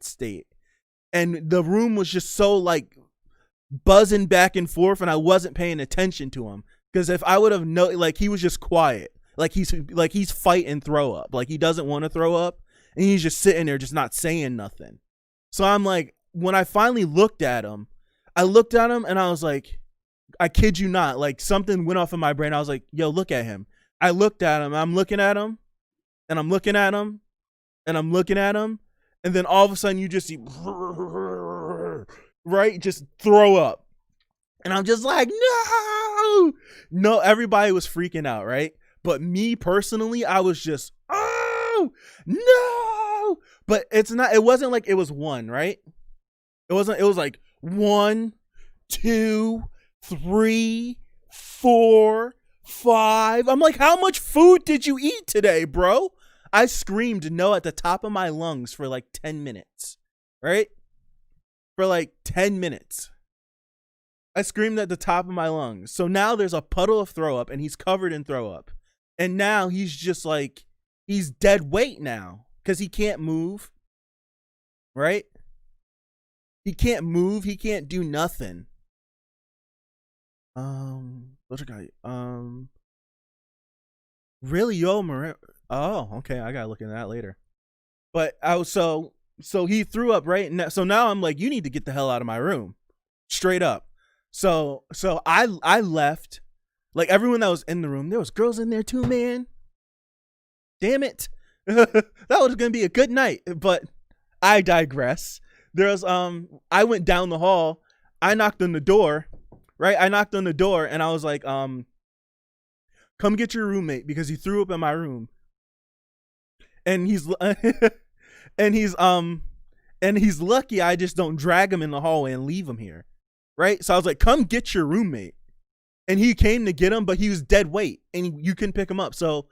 state, and the room was just so like buzzing back and forth, and I wasn't paying attention to him, because if I would have known, like, he was just quiet, like he's fighting throw up, like he doesn't want to throw up, and he's just sitting there just not saying nothing. So I'm like, when I finally looked at him, and I was like, I kid you not, like something went off in my brain. I was like, yo, look at him. I looked at him, I'm looking at him, and I'm looking at him, and I'm looking at him, and then all of a sudden you just see, right, just throw up. And I'm just like, no, everybody was freaking out, right? But me personally, I was just, oh no. But it wasn't like it was one, right? It was like 1, 2, 3, 4, 5. I'm like, how much food did you eat today, bro? I screamed no at the top of my lungs for like 10 minutes, right? For like 10 minutes. I screamed at the top of my lungs. So now there's a puddle of throw up, and he's covered in throw up. And now he's just like, he's dead weight now because he can't move, right? He can't move. He can't do nothing. What's your guy? Really, yo, Maria? Oh, okay. I gotta look into that later. But I was so he threw up, right? So now I'm like, you need to get the hell out of my room, straight up. So I left. Like, everyone that was in the room, there was girls in there too, man. Damn it. That was gonna be a good night, but I digress. There's I went down the hall. I knocked on the door, right? I knocked on the door, and I was like, come get your roommate, because he threw up in my room. And he's and he's lucky I just don't drag him in the hallway and leave him here, right? So I was like, come get your roommate. And he came to get him, but he was dead weight, and you couldn't pick him up. So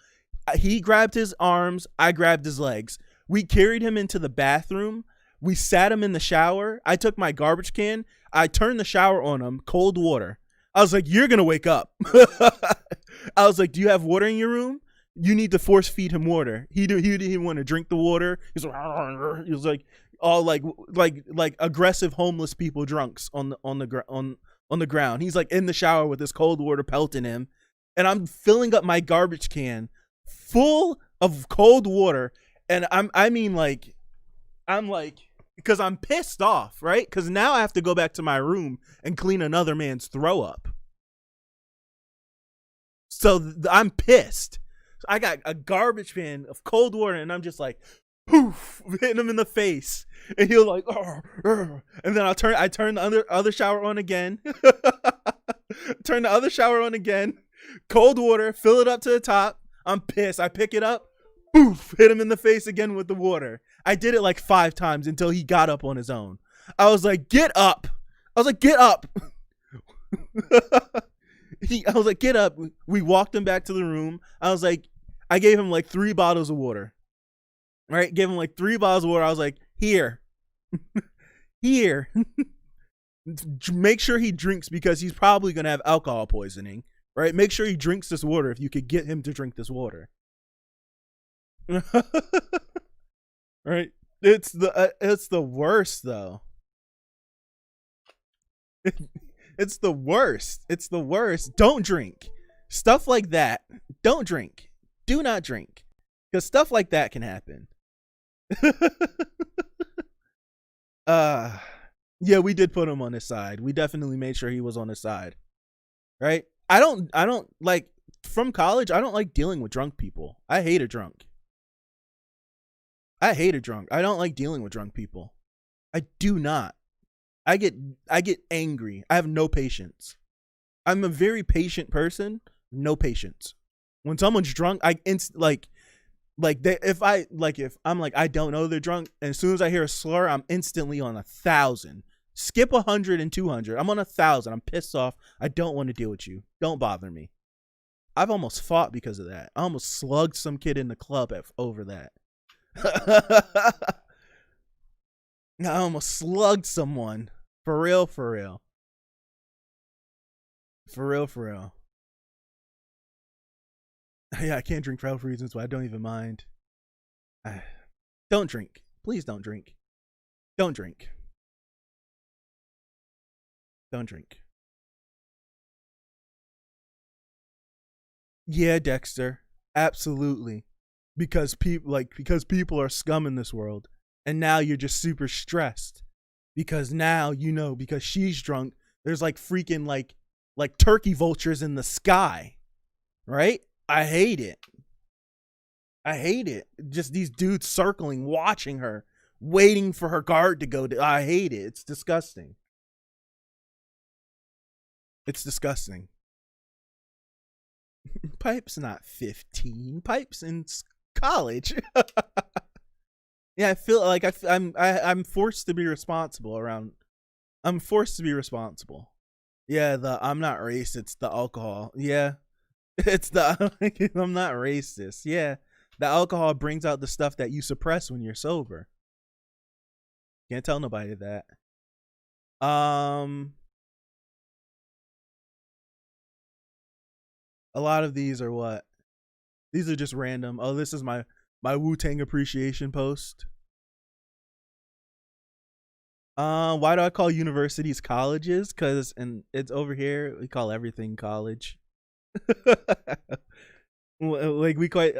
he grabbed his arms, I grabbed his legs. We carried him into the bathroom. We sat him in the shower. I took my garbage can. I turned the shower on him, cold water. I was like, you're going to wake up. I was like, do you have water in your room? You need to force feed him water. He didn't want to drink the water. He was like all like aggressive homeless people, drunks on the ground. He's like in the shower with this cold water pelting him, and I'm filling up my garbage can full of cold water, and I'm like, because I'm pissed off, right? Because now I have to go back to my room and clean another man's throw up. So I'm pissed. So I got a garbage can of cold water, and I'm just like, poof, hitting him in the face, and he'll like, and then I turn the other shower on again. Turn the other shower on again. Cold water, fill it up to the top. I'm pissed. I pick it up, poof, hit him in the face again with the water. I did it like 5 times until he got up on his own. I was like, get up. I was like, get up. I was like, get up. We walked him back to the room. I was like, I gave him like 3 bottles of water. Right? Gave him like 3 bottles of water. I was like, here. Here. Make sure he drinks, because he's probably going to have alcohol poisoning. Right? Make sure he drinks this water if you could get him to drink this water. Right? It's the worst, though. It's the worst. It's the worst. Don't drink. Stuff like that. Don't drink. Do not drink. Because stuff like that can happen. Yeah, we did put him on his side. We definitely made sure he was on his side. Right? I don't like, from college, I don't like dealing with drunk people. I hate a drunk. I don't like dealing with drunk people. I do not. I get angry. I have no patience. I'm a very patient person. No patience. When someone's drunk, I if I'm like, I don't know they're drunk, and as soon as I hear a slur, I'm instantly on 1,000. Skip 100 and 200. I'm on 1,000. I'm pissed off. I don't want to deal with you. Don't bother me. I've almost fought because of that. I almost slugged some kid in the club over that. I almost slugged someone. For real, for real. For real, for real. Yeah, I can't drink for health reasons, but I don't even mind. Don't drink. Please don't drink. Don't drink. Don't drink. Yeah, Dexter. Absolutely. Because people are scum in this world. And now you're just super stressed. Because now, because she's drunk, there's like freaking like turkey vultures in the sky. Right? I hate it. Just these dudes circling, watching her, waiting for her guard to go. I hate it. It's disgusting. It's disgusting. Pipe's not 15. Pipe's in college. Yeah, I feel like I'm forced to be responsible around. I'm forced to be responsible. Yeah, I'm not racist. It's the alcohol. Yeah, it's the I'm not racist. Yeah, the alcohol brings out the stuff that you suppress when you're sober. Can't tell nobody that. A lot of these are what? These are just random. Oh, this is my Wu-Tang appreciation post. Why do I call universities colleges? Because it's over here, we call everything college. Like we quite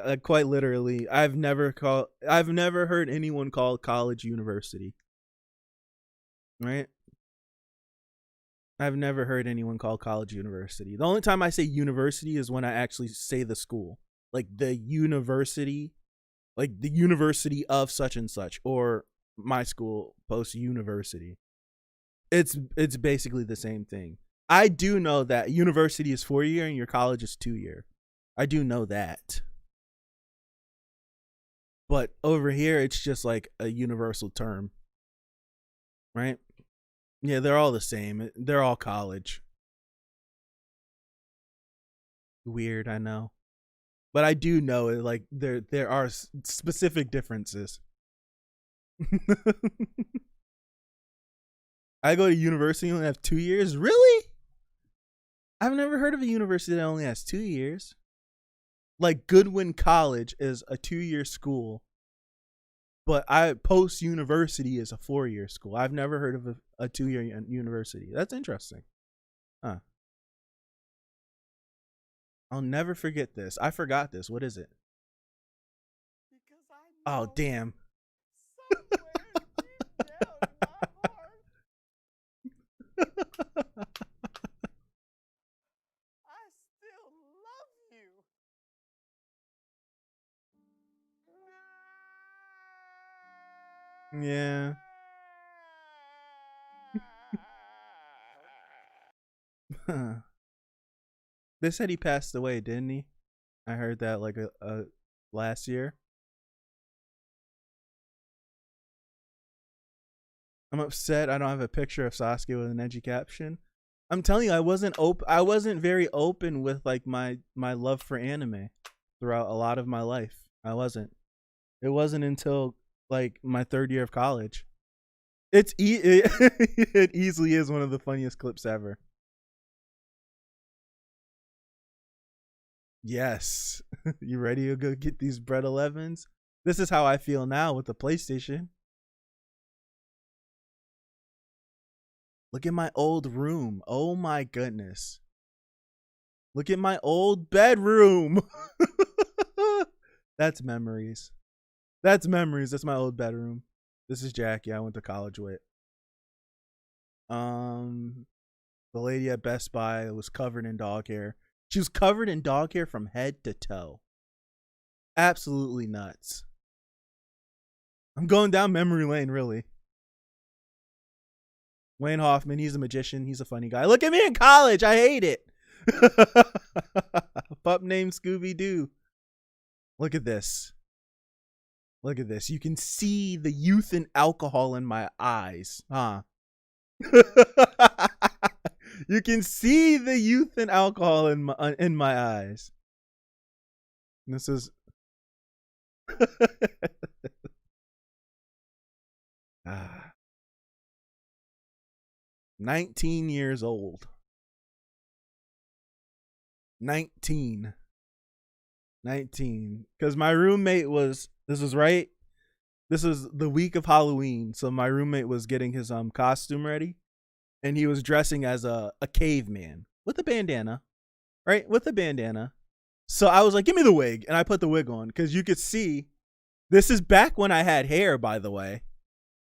literally. I've never heard anyone call college university. Right? I've never heard anyone call college university. The only time I say university is when I actually say the school. Like the university of such and such, or my school post university. It's basically the same thing. I do know that university is 4 year and your college is 2 year. I do know that. But over here it's just like a universal term. Right? Yeah, they're all the same. They're all college. Weird, I know. But I do know it, like there are specific differences. I go to university and only have 2 years? Really? I've never heard of a university that only has 2 years. Like Goodwin College is a 2-year school, but post university is a 4-year school. I've never heard of a 2-year university. That's interesting. Huh. I'll never forget this. I forgot this. What is it? Oh, damn. Yeah. They said he passed away, didn't he? I heard that like a last year. I'm upset I don't have a picture of Sasuke with an edgy caption. I'm telling you, I wasn't very open with like my love for anime throughout a lot of my life. I wasn't. It wasn't until like my 3rd year of college. It easily is one of the funniest clips ever. Yes. You ready to go get these bread 11s? This is how I feel now with the PlayStation. Look at my old room. Oh my goodness. Look at my old bedroom. That's memories. That's memories. That's my old bedroom. This is Jackie. I went to college with. The lady at Best Buy was covered in dog hair. She was covered in dog hair from head to toe. Absolutely nuts. I'm going down memory lane, really. Wayne Hoffman, he's a magician. He's a funny guy. Look at me in college. I hate it. Pup named Scooby-Doo. Look at this. Look at this. You can see the youth and alcohol in my eyes, huh? You can see the youth and alcohol in my eyes. This is 19 years old. 19. Because my roommate was, this was the week of Halloween. So my roommate was getting his costume ready. And he was dressing as a caveman with a bandana. Right? With a bandana. So I was like, give me the wig. And I put the wig on. Because you could see, this is back when I had hair, by the way.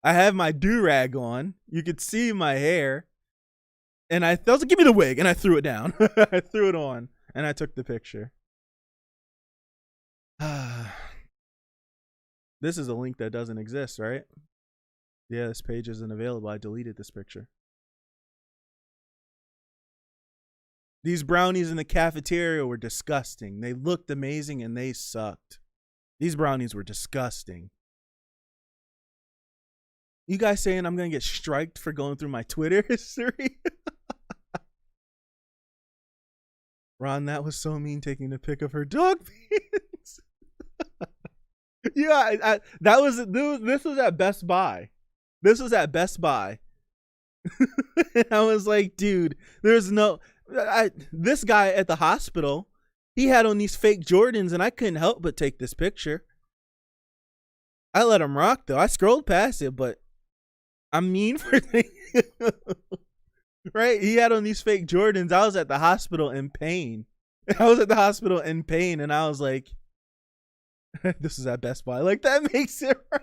I have my do-rag on. You could see my hair. And I was like, give me the wig. And I threw it down. I threw it on. And I took the picture. This is a link that doesn't exist, right? Yeah, this page isn't available. I deleted this picture. These brownies in the cafeteria were disgusting. They looked amazing and they sucked. These brownies were disgusting. You guys saying I'm going to get striked for going through my Twitter history? Ron, that was so mean, taking a pic of her dog pants. Yeah, this was at Best Buy. This was at Best Buy. And I was like, dude, there's no... this guy at the hospital, he had on these fake Jordans, and I couldn't help but take this picture. I let him rock, though. I scrolled past it, but I'm mean for right? He had on these fake Jordans. I was at the hospital in pain. And I was like, this is at Best Buy. Like, that makes it right.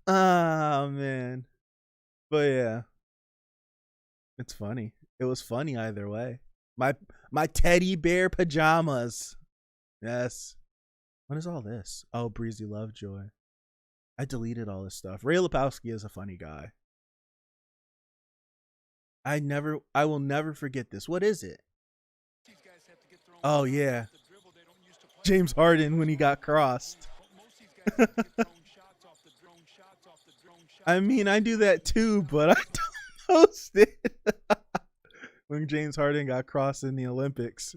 Oh, man. But yeah. It's funny. It was funny either way. My teddy bear pajamas. Yes. What is all this? Oh, Breezy Lovejoy. I deleted all this stuff. Ray Lepowski is a funny guy. I will never forget this. What is it? Oh, yeah. James Harden when he got crossed. I mean, I do that too, but I don't post it. When James Harden got crossed in the Olympics.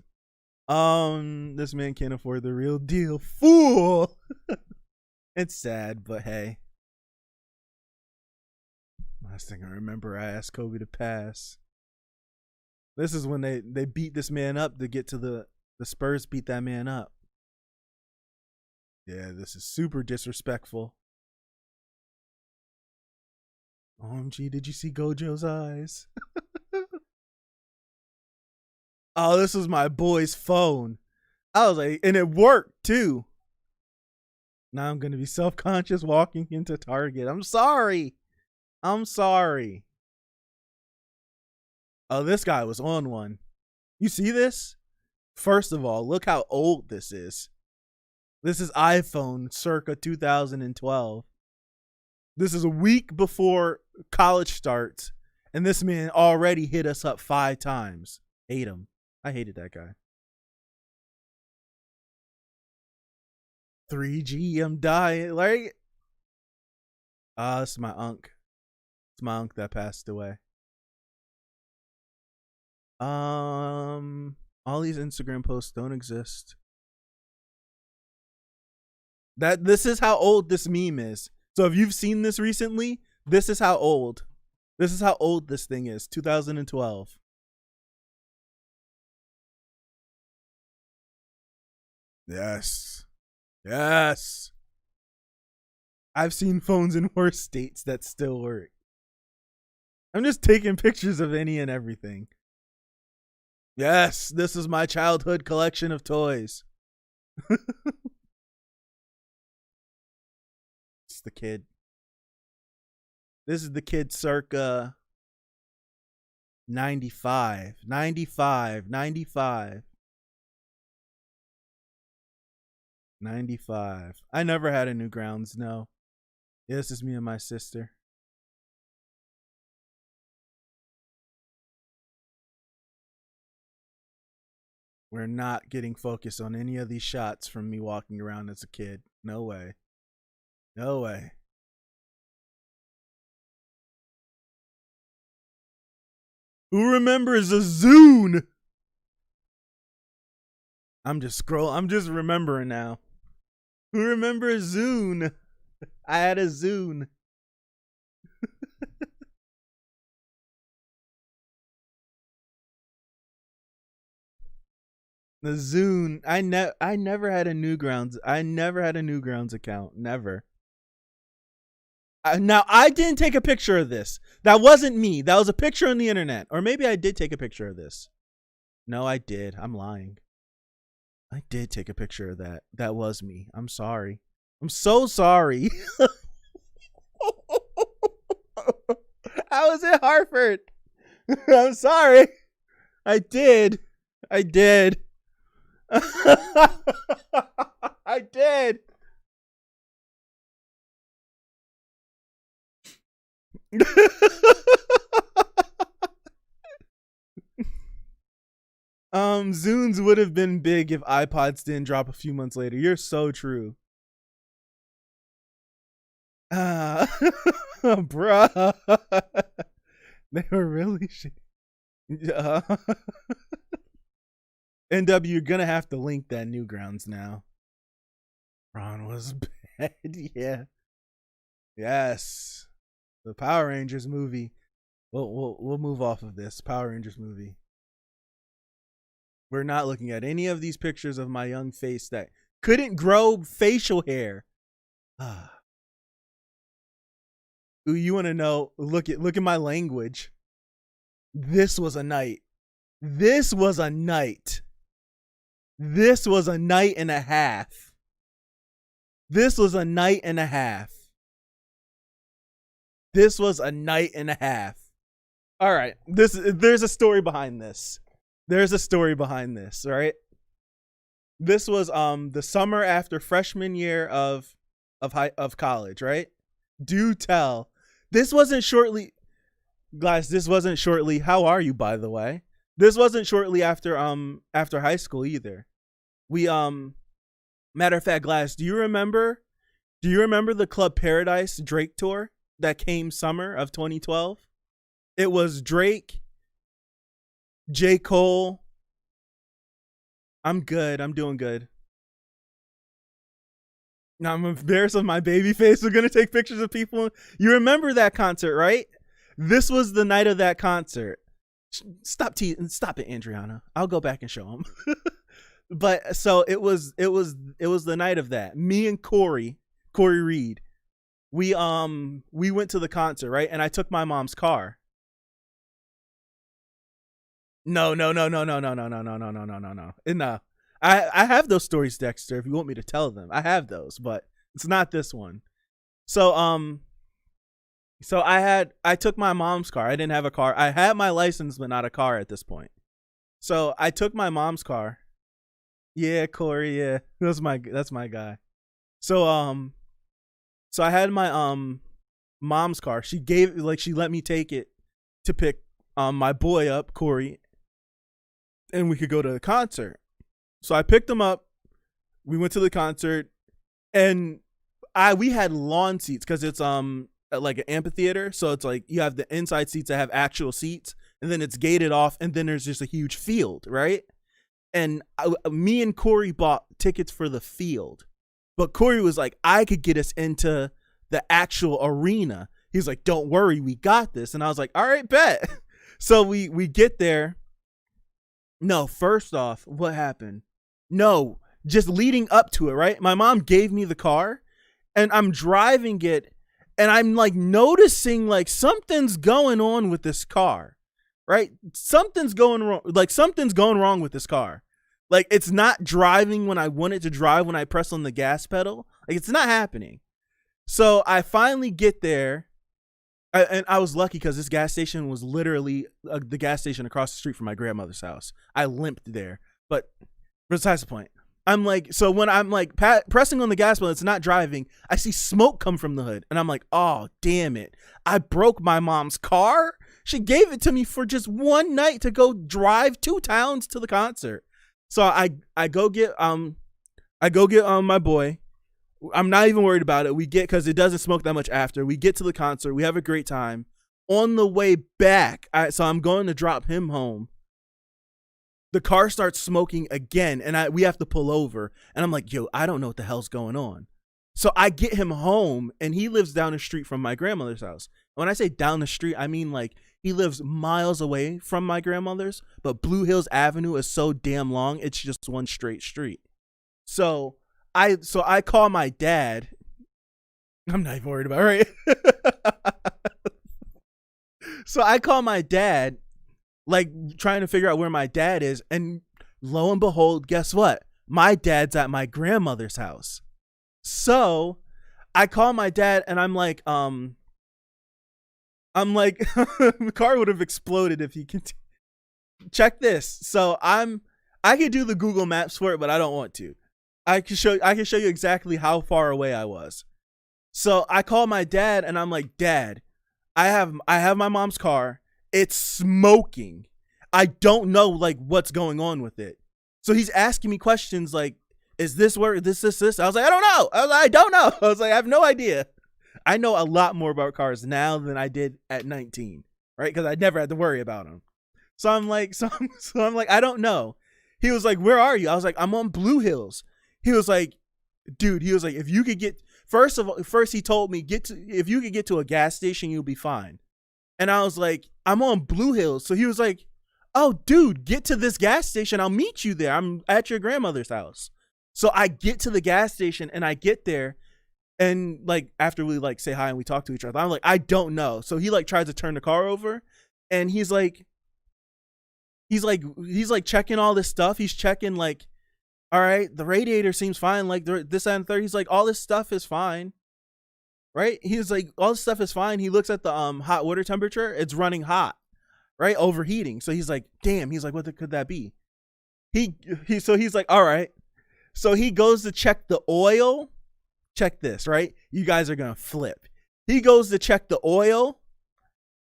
This man can't afford the real deal. Fool! It's sad, but hey. Last thing I remember, I asked Kobe to pass. This is when they beat this man up to get to the Spurs beat that man up. Yeah, this is super disrespectful. OMG, did you see Gojo's eyes? Oh, this was my boy's phone. I was like, and it worked too. Now I'm going to be self-conscious walking into Target. I'm sorry. Oh, this guy was on one. You see this? First of all, look how old this is. This is iPhone circa 2012. This is a week before college starts, and this man already hit us up 5 times. Hate him. I hated that guy. 3G, I'm dying. Like, it's my unc. It's my unc that passed away. All these Instagram posts don't exist. This is how old this meme is. So if you've seen this recently, this is how old. This is how old this thing is. 2012. Yes. Yes. I've seen phones in worse states that still work. I'm just taking pictures of any and everything. Yes, this is my childhood collection of toys. It's the kid. This is the kid circa 95, 95, 95, 95. I never had a Newgrounds, no. Yeah, this is me and my sister. We're not getting focused on any of these shots from me walking around as a kid. No way. No way. Who remembers a Zune? I'm just remembering now. Who remembers Zune? I had a Zune. The Zune. I never had a Newgrounds. I never had a Newgrounds account. Never. Now, I didn't take a picture of this. That wasn't me. That was a picture on the internet. Or maybe I did take a picture of this. No, I did. I'm lying. I did take a picture of that. That was me. I'm sorry. I'm so sorry. I was in Hartford. I'm sorry. I did. I did. I did. Zunes would have been big if iPods didn't drop a few months later. You're so true. Bruh. They were really shit. NW, you're gonna have to link that Newgrounds now. Ron was bad. Yeah. Yes. The Power Rangers movie. We'll move off of this Power Rangers movie. We're not looking at any of these pictures of my young face that couldn't grow facial hair. Ooh, you want to know? Look at my language. This was a night. This was a night. This was a night and a half. This was a night and a half. This was a night and a half. All right. There's a story behind this. There's a story behind this, right? This was the summer after freshman year of college, right? Do tell. This wasn't shortly, guys, this wasn't shortly. How are you, by the way? This wasn't shortly after high school either. We matter of fact, Glass, do you remember the Club Paradise Drake tour that came summer of 2012? It was Drake, J. Cole. I'm good. I'm doing good. Now I'm embarrassed of my baby face. We're gonna take pictures of people. You remember that concert, right? This was the night of that concert. Stop it, Andriana. I'll go back and show him. But so it was the night of that. Me and Corey Reed, we went to the concert, right? And I took my mom's car. No. I have those stories, Dexter, if you want me to tell them. I have those, but it's not this one. So I took my mom's car. I didn't have a car. I had my license, but not a car at this point. So I took my mom's car. Yeah, Corey, yeah. That's my guy. So I had my mom's car. She let me take it to pick my boy up, Corey, and we could go to the concert. So I picked him up. We went to the concert, and we had lawn seats because it's like an amphitheater. So it's like you have the inside seats that have actual seats, and then it's gated off, and then there's just a huge field, right? And me and Corey bought tickets for the field, but Corey was like, I could get us into the actual arena. He's like, don't worry, we got this. And I was like, all right, bet. So we get there. No, first off, what happened? No, just leading up to it, right? My mom gave me the car, and I'm driving it, and I'm like noticing like something's going on with this car, right? Something's going wrong. Like something's going wrong with this car. Like, it's not driving when I want it to drive when I press on the gas pedal. Like, it's not happening. So I finally get there. And I was lucky because this gas station was literally the gas station across the street from my grandmother's house. I limped there. But besides the point, I'm like, so when I'm like pressing on the gas pedal, it's not driving. I see smoke come from the hood. And I'm like, oh, damn it. I broke my mom's car. She gave it to me for just one night to go drive 2 towns to the concert. So I go get my boy. I'm not even worried about it. We get, because it doesn't smoke that much after. We get to the concert. We have a great time. On the way back, so I'm going to drop him home. The car starts smoking again, and we have to pull over. And I'm like, yo, I don't know what the hell's going on. So I get him home, and he lives down the street from my grandmother's house. When I say down the street, I mean like he lives miles away from my grandmother's, but Blue Hills Avenue is so damn long, it's just one straight street. So I call my dad. I'm not even worried about it, right? So I call my dad, like trying to figure out where my dad is, and lo and behold, guess what? My dad's at my grandmother's house. So I call my dad and I'm like, the car would have exploded if he could. Check this. So I could do the Google Maps for it, but I don't want to. I can show you exactly how far away I was. So I call my dad and I'm like, Dad, I have my mom's car. It's smoking. I don't know like what's going on with it. So he's asking me questions like, is this where this? I was like, I don't know. I don't know. I was like, I have no idea. I know a lot more about cars now than I did at 19, right? Because I never had to worry about them. So I'm like, I don't know. He was like, where are you? I was like, I'm on Blue Hills. He was like, dude, if you could get, first he told me, if you could get to a gas station, you'll be fine. And I was like, I'm on Blue Hills. So he was like, oh, dude, get to this gas station. I'll meet you there. I'm at your grandmother's house. So I get to the gas station and I get there. And like, after we like say hi and we talk to each other, I'm like, I don't know. So he like tries to turn the car over and he's like checking all this stuff. He's checking like, all right, the radiator seems fine. Like this and third, he's like, all this stuff is fine. Right? He's like, all this stuff is fine. He looks at the hot water temperature. It's running hot, right? Overheating. So he's like, damn. He's like, what could that be? So he's like, all right. So he goes to check the oil. Check this, right? You guys are going to flip. He goes to check the oil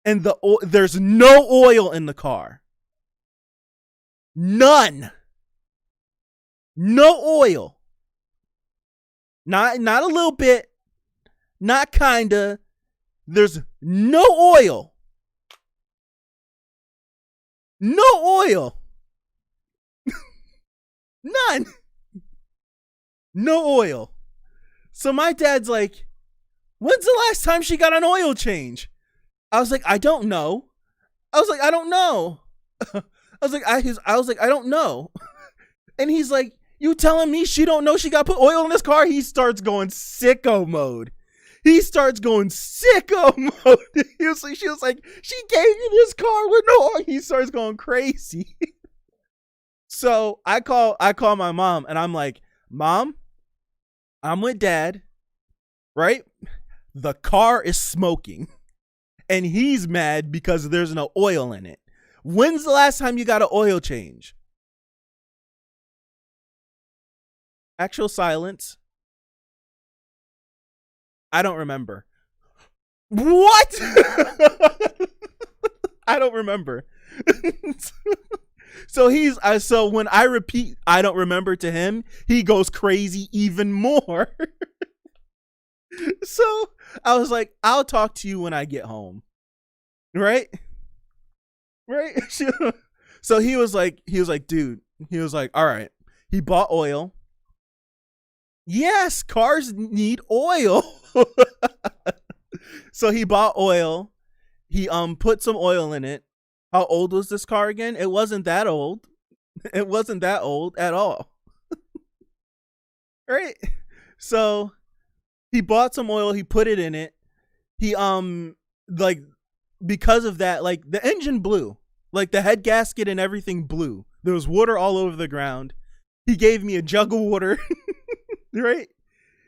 and there's no oil in the car. None. No oil. Not a little bit. Not kinda. There's no oil. No oil. None. No oil. So my dad's like, when's the last time she got an oil change? I was like, I don't know. I was like, I don't know. I was like, I don't know. And he's like, you telling me she don't know she got put oil in this car? He starts going sicko mode. She was like, she gave you this car with no oil. He starts going crazy. So I call my mom and I'm like, Mom, I'm with Dad, right? The car is smoking and he's mad because there's no oil in it. When's the last time you got an oil change? Actual silence. I don't remember. What? I don't remember. So when I repeat I don't remember to him, he goes crazy even more. So I was like, I'll talk to you when I get home. Right? So he was like, dude, he was like, all right. He bought oil. Yes, cars need oil. So he bought oil. He put some oil in it. How old was this car again? It wasn't that old. It wasn't that old at all. Right? So he bought some oil, he put it in it. He like because of that, like the engine blew. Like the head gasket and everything blew. There was water all over the ground. He gave me a jug of water, right?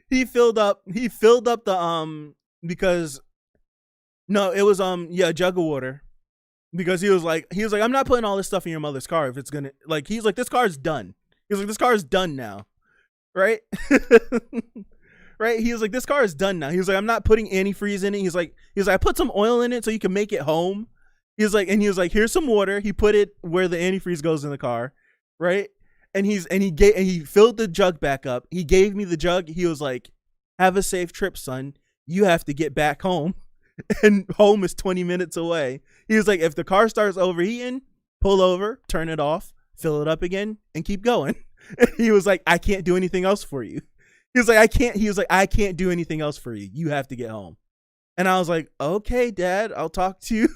He filled up the because no, it was a jug of water. Because he was like, I'm not putting all this stuff in your mother's car if it's gonna, like, he's like, this car's done. He's like, this car is done now, right? Right? He was like, this car is done now. He was like, I'm not putting antifreeze in it. He's like, I put some oil in it so you can make it home. He was like, here's some water. He put it where the antifreeze goes in the car, right? And he filled the jug back up. He gave me the jug. He was like, have a safe trip, son. You have to get back home. And home is 20 minutes away. He was like, if the car starts overheating, pull over, turn it off, fill it up again, and keep going. And he was like, I can't do anything else for you. He was like, I can't do anything else for you. You have to get home. And I was like, okay, Dad, I'll talk to you.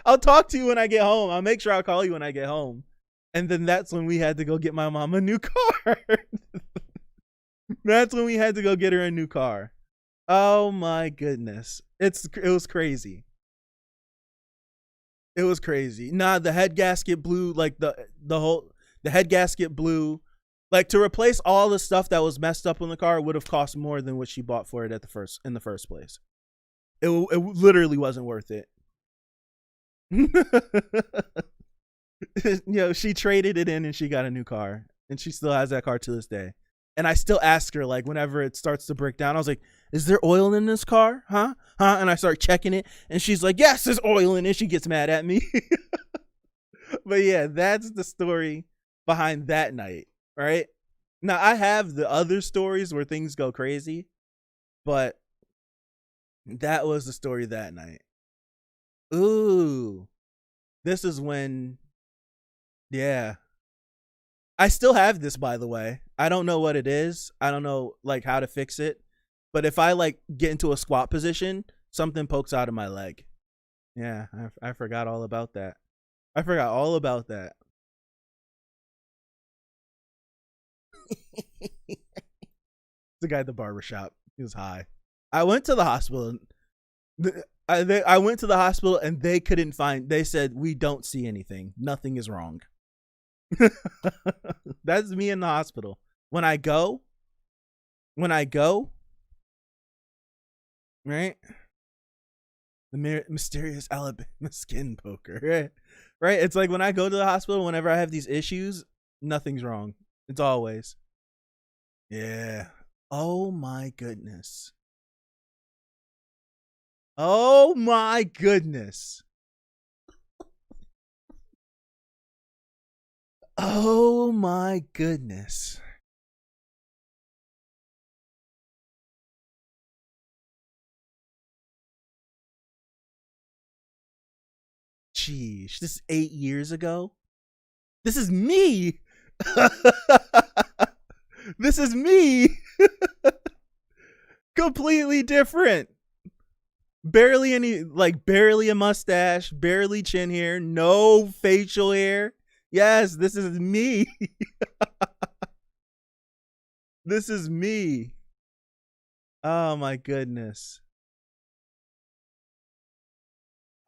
I'll talk to you when I get home. I'll make sure I'll call you when I get home. And then that's when we had to go get my mom a new car. That's when we had to go get her a new car. Oh my goodness. It was crazy. It was crazy. Nah, the head gasket blew, like the head gasket blew. Like, to replace all the stuff that was messed up in the car would have cost more than what she bought for it in the first place. It literally wasn't worth it. She traded it in and she got a new car, and she still has that car to this day. And I still ask her, like, whenever it starts to break down, I was like, is there oil in this car? Huh? And I start checking it, and she's like, yes, there's oil in it. She gets mad at me. But yeah, that's the story behind that night, right? Now, I have the other stories where things go crazy, but that was the story that night. Ooh, this is when, yeah. I still have this, by the way. I don't know what it is. I don't know, like, how to fix it. But if I, like, get into a squat position, something pokes out of my leg. Yeah, I forgot all about that. I forgot all about that. The guy at the barbershop, he was high. I went to the hospital. I went to the hospital and they said, we don't see anything. Nothing is wrong. That's me in the hospital. When I go, right? The mysterious Alabama skin poker, right? It's like when I go to the hospital, whenever I have these issues, nothing's wrong. It's always. Yeah. Oh my goodness. Oh my goodness. Oh my goodness. Sheesh, this is 8 years ago. This is me. This is me. Completely different. Barely a mustache, barely chin hair, no facial hair. Yes, this is me. This is me. Oh my goodness.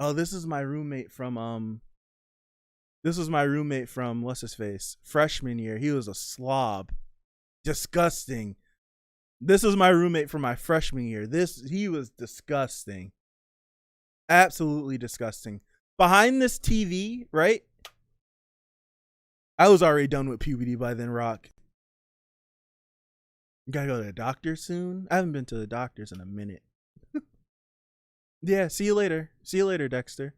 Oh, this is my roommate from what's his face? Freshman year. He was a slob. Disgusting. This is my roommate from my freshman year. He was disgusting. Absolutely disgusting. Behind this TV, right? I was already done with puberty by then, Rock. You gotta go to the doctor soon? I haven't been to the doctors in a minute. Yeah, see you later. See you later, Dexter.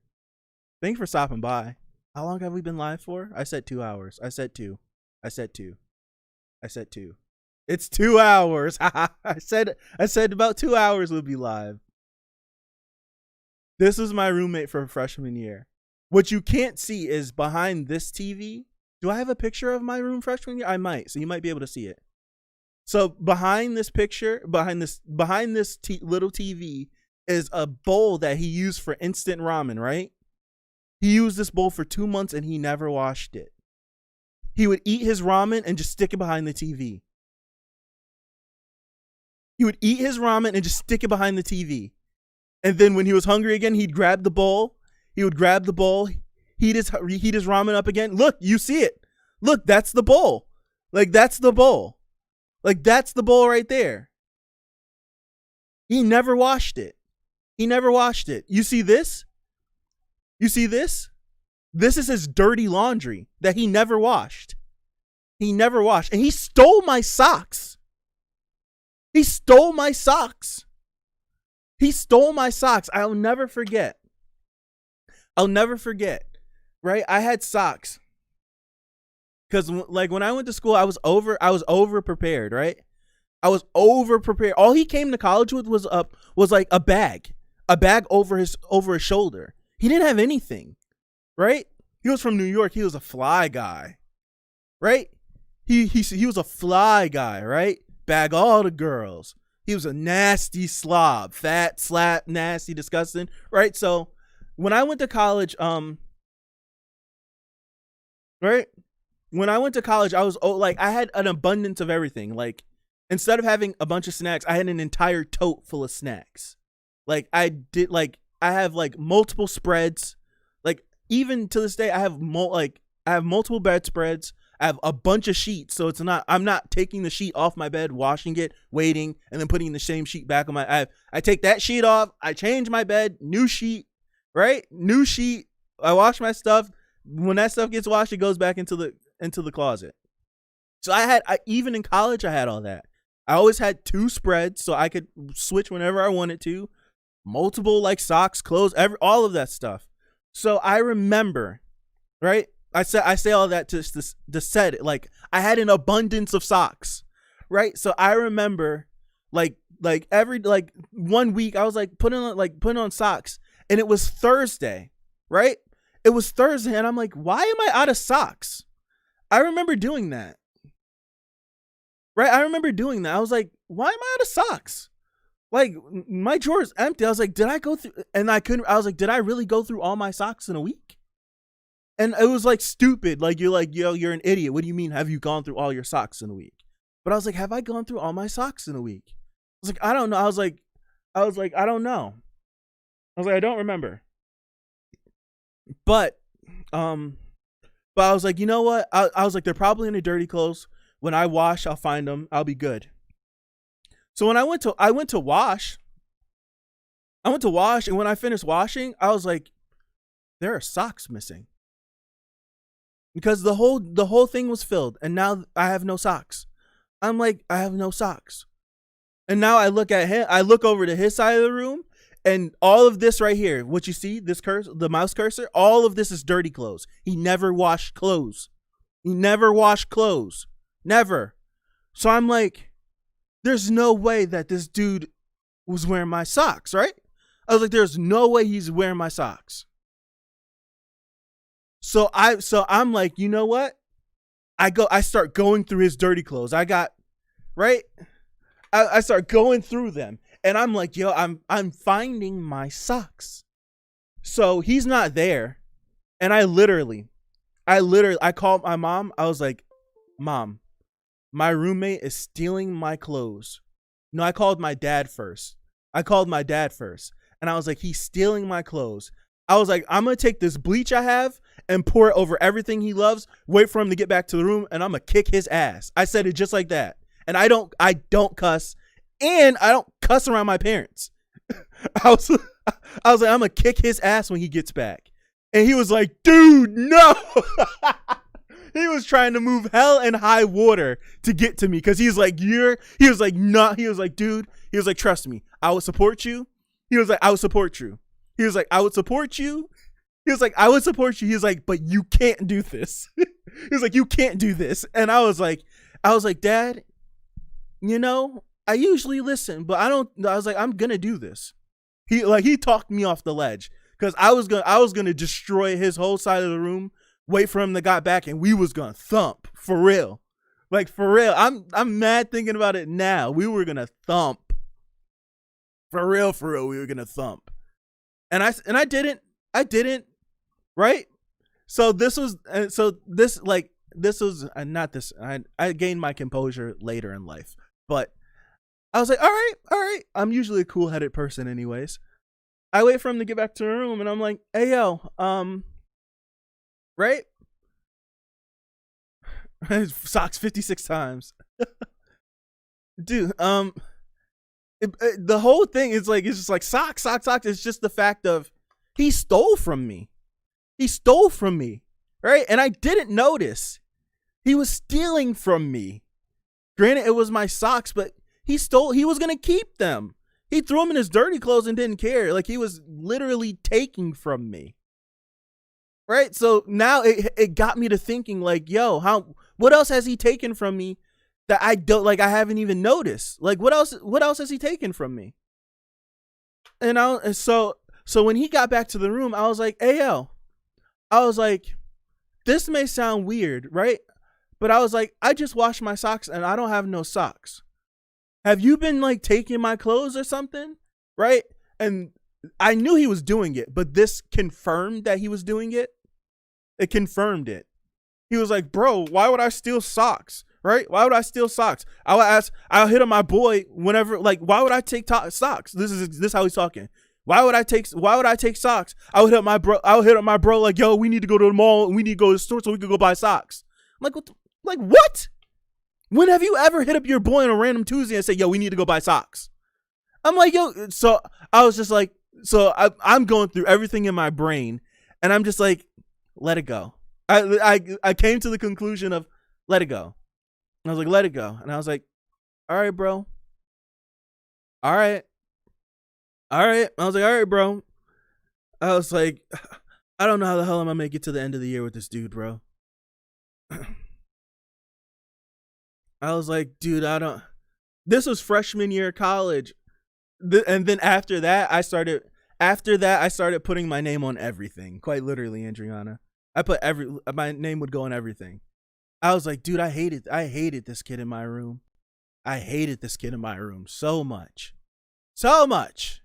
Thanks for stopping by. How long have we been live for? I said 2 hours. I said 2. I said 2. I said 2. It's 2 hours. I said about 2 hours would be live. This was my roommate for freshman year. What you can't see is behind this TV. Do I have a picture of my room freshman year? I might, so you might be able to see it. So behind this picture, behind this little TV is a bowl that he used for instant ramen, right? He used this bowl for 2 months and he never washed it. He would eat his ramen and just stick it behind the TV. He would eat his ramen and just stick it behind the TV. And then when he was hungry again, he'd grab the bowl. He would grab the bowl, heat his ramen up again. Look, you see it. Look, that's the bowl. Like, that's the bowl. Like, that's the bowl right there. He never washed it. He never washed it. You see this? You see this? This is his dirty laundry that he never washed. He never washed. And he stole my socks. He stole my socks. He stole my socks. I'll never forget. I'll never forget. Right? I had socks. Because like when I went to school, I was over prepared, right? I was over prepared. All he came to college with was like a bag over his shoulder. He didn't have anything, right? He was from New York. He was a fly guy, right? He was a fly guy, right? Bag all the girls. He was a nasty slob, fat, slap, nasty, disgusting, right? So when I went to college, right? When I went to college, I was like, I had an abundance of everything. Like, instead of having a bunch of snacks, I had an entire tote full of snacks. Like, I have like multiple spreads. Like, even to this day, I have multiple bedspreads. I have a bunch of sheets, so I'm not taking the sheet off my bed, washing it, waiting, and then putting the same sheet back on my. I take that sheet off. I change my bed, new sheet, right? New sheet. I wash my stuff. When that stuff gets washed, it goes back into the closet. So even in college, I had all that. I always had 2 spreads, so I could switch whenever I wanted to. Multiple like socks, clothes, all of that stuff. So I remember, right? I say all that to set it. Like, I had an abundance of socks, right? So I remember, like every 1 week, I was like putting on socks, and it was Thursday, right? It was Thursday, and I'm like, why am I out of socks? I remember doing that, right? I remember doing that. I was like, why am I out of socks? Like, my drawer is empty. I was like, did I go through? And I was like, did I really go through all my socks in a week? And it was like stupid. Like, you're like, yo, you're an idiot. What do you mean? Have you gone through all your socks in a week? But I was like, have I gone through all my socks in a week? I was like, I don't know. I was like, I don't know. I was like, I don't remember. But I was like, you know what? I was like, they're probably in the dirty clothes. When I wash, I'll find them. I'll be good. So when I went to wash, and when I finished washing, I was like, there are socks missing. Because the whole thing was filled, and now I have no socks. I'm like, I have no socks. And now I look at him, I look over to his side of the room, and all of this right here, what you see, this cursor, the mouse cursor, all of this is dirty clothes. He never washed clothes. Never. So I'm like, there's no way that this dude was wearing my socks, right? I was like, there's no way he's wearing my socks. So I'm like, you know what? I start going through his dirty clothes. I start going through them, and I'm like, yo, I'm finding my socks. So he's not there. And I called my mom. I was like, Mom, my roommate is stealing my clothes. No, I called my dad first. And I was like, he's stealing my clothes. I was like, I'm going to take this bleach I have and pour it over everything he loves, wait for him to get back to the room, and I'm going to kick his ass. I said it just like that. And I don't cuss, and I don't cuss around my parents. I was like, I'm going to kick his ass when he gets back. And he was like, dude, no. He was trying to move hell and high water to get to me, because he was like, dude, he was like, trust me, I will support you. He was like, I would support you. He was like, I would support you. He was like, I would support you. He was like, but you can't do this. He was like, you can't do this. And I was like, Dad, you know, I usually listen, but I was like, I'm going to do this. He talked me off the ledge, because I was going to destroy his whole side of the room, wait for him to get back, and we was going to thump for real. Like, for real. I'm mad thinking about it now. We were going to thump. For real, we were going to thump. And I didn't, right? So this was not this. I gained my composure later in life, but I was like, all right. I'm usually a cool-headed person anyways. I wait for him to get back to the room, and I'm like, hey, yo, right? Socks 56 times. Dude, the whole thing is like, it's just like socks. It's just the fact of he stole from me. Right? And I didn't notice. He was stealing from me. Granted, it was my socks, but he was going to keep them. He threw them in his dirty clothes and didn't care. Like, he was literally taking from me. Right? So now it got me to thinking, like, yo, what else has he taken from me that I haven't even noticed? Like, what else has he taken from me? And so when he got back to the room, I was like, hey, yo, this may sound weird, right? But I was like, I just washed my socks and I don't have no socks. Have you been like taking my clothes or something? Right? And I knew he was doing it, but this confirmed that he was doing it. It confirmed it. He was like, bro, why would I steal socks? Right? Why would I steal socks? I'll hit on my boy whenever, like, why would I take socks? This is how he's talking. Why would I take socks? I would hit my bro like, yo, we need to go to the mall. We need to go to the store so we could go buy socks. I'm like, what? When have you ever hit up your boy on a random Tuesday and say, yo, we need to go buy socks? I'm like, yo, so I was just like, so I'm going through everything in my brain and I'm just like, let it go. I came to the conclusion of let it go. And I was like, let it go. And I was like, all right, bro. All right. I was like, all right, bro. I was like, I don't know how the hell I'm going to make it to the end of the year with this dude, bro. I was like, dude, this was freshman year of college. And then after that, I started putting my name on everything. Quite literally, Adriana. My name would go on everything. I was like, dude, I hated this kid in my room. I hated this kid in my room so much. So much.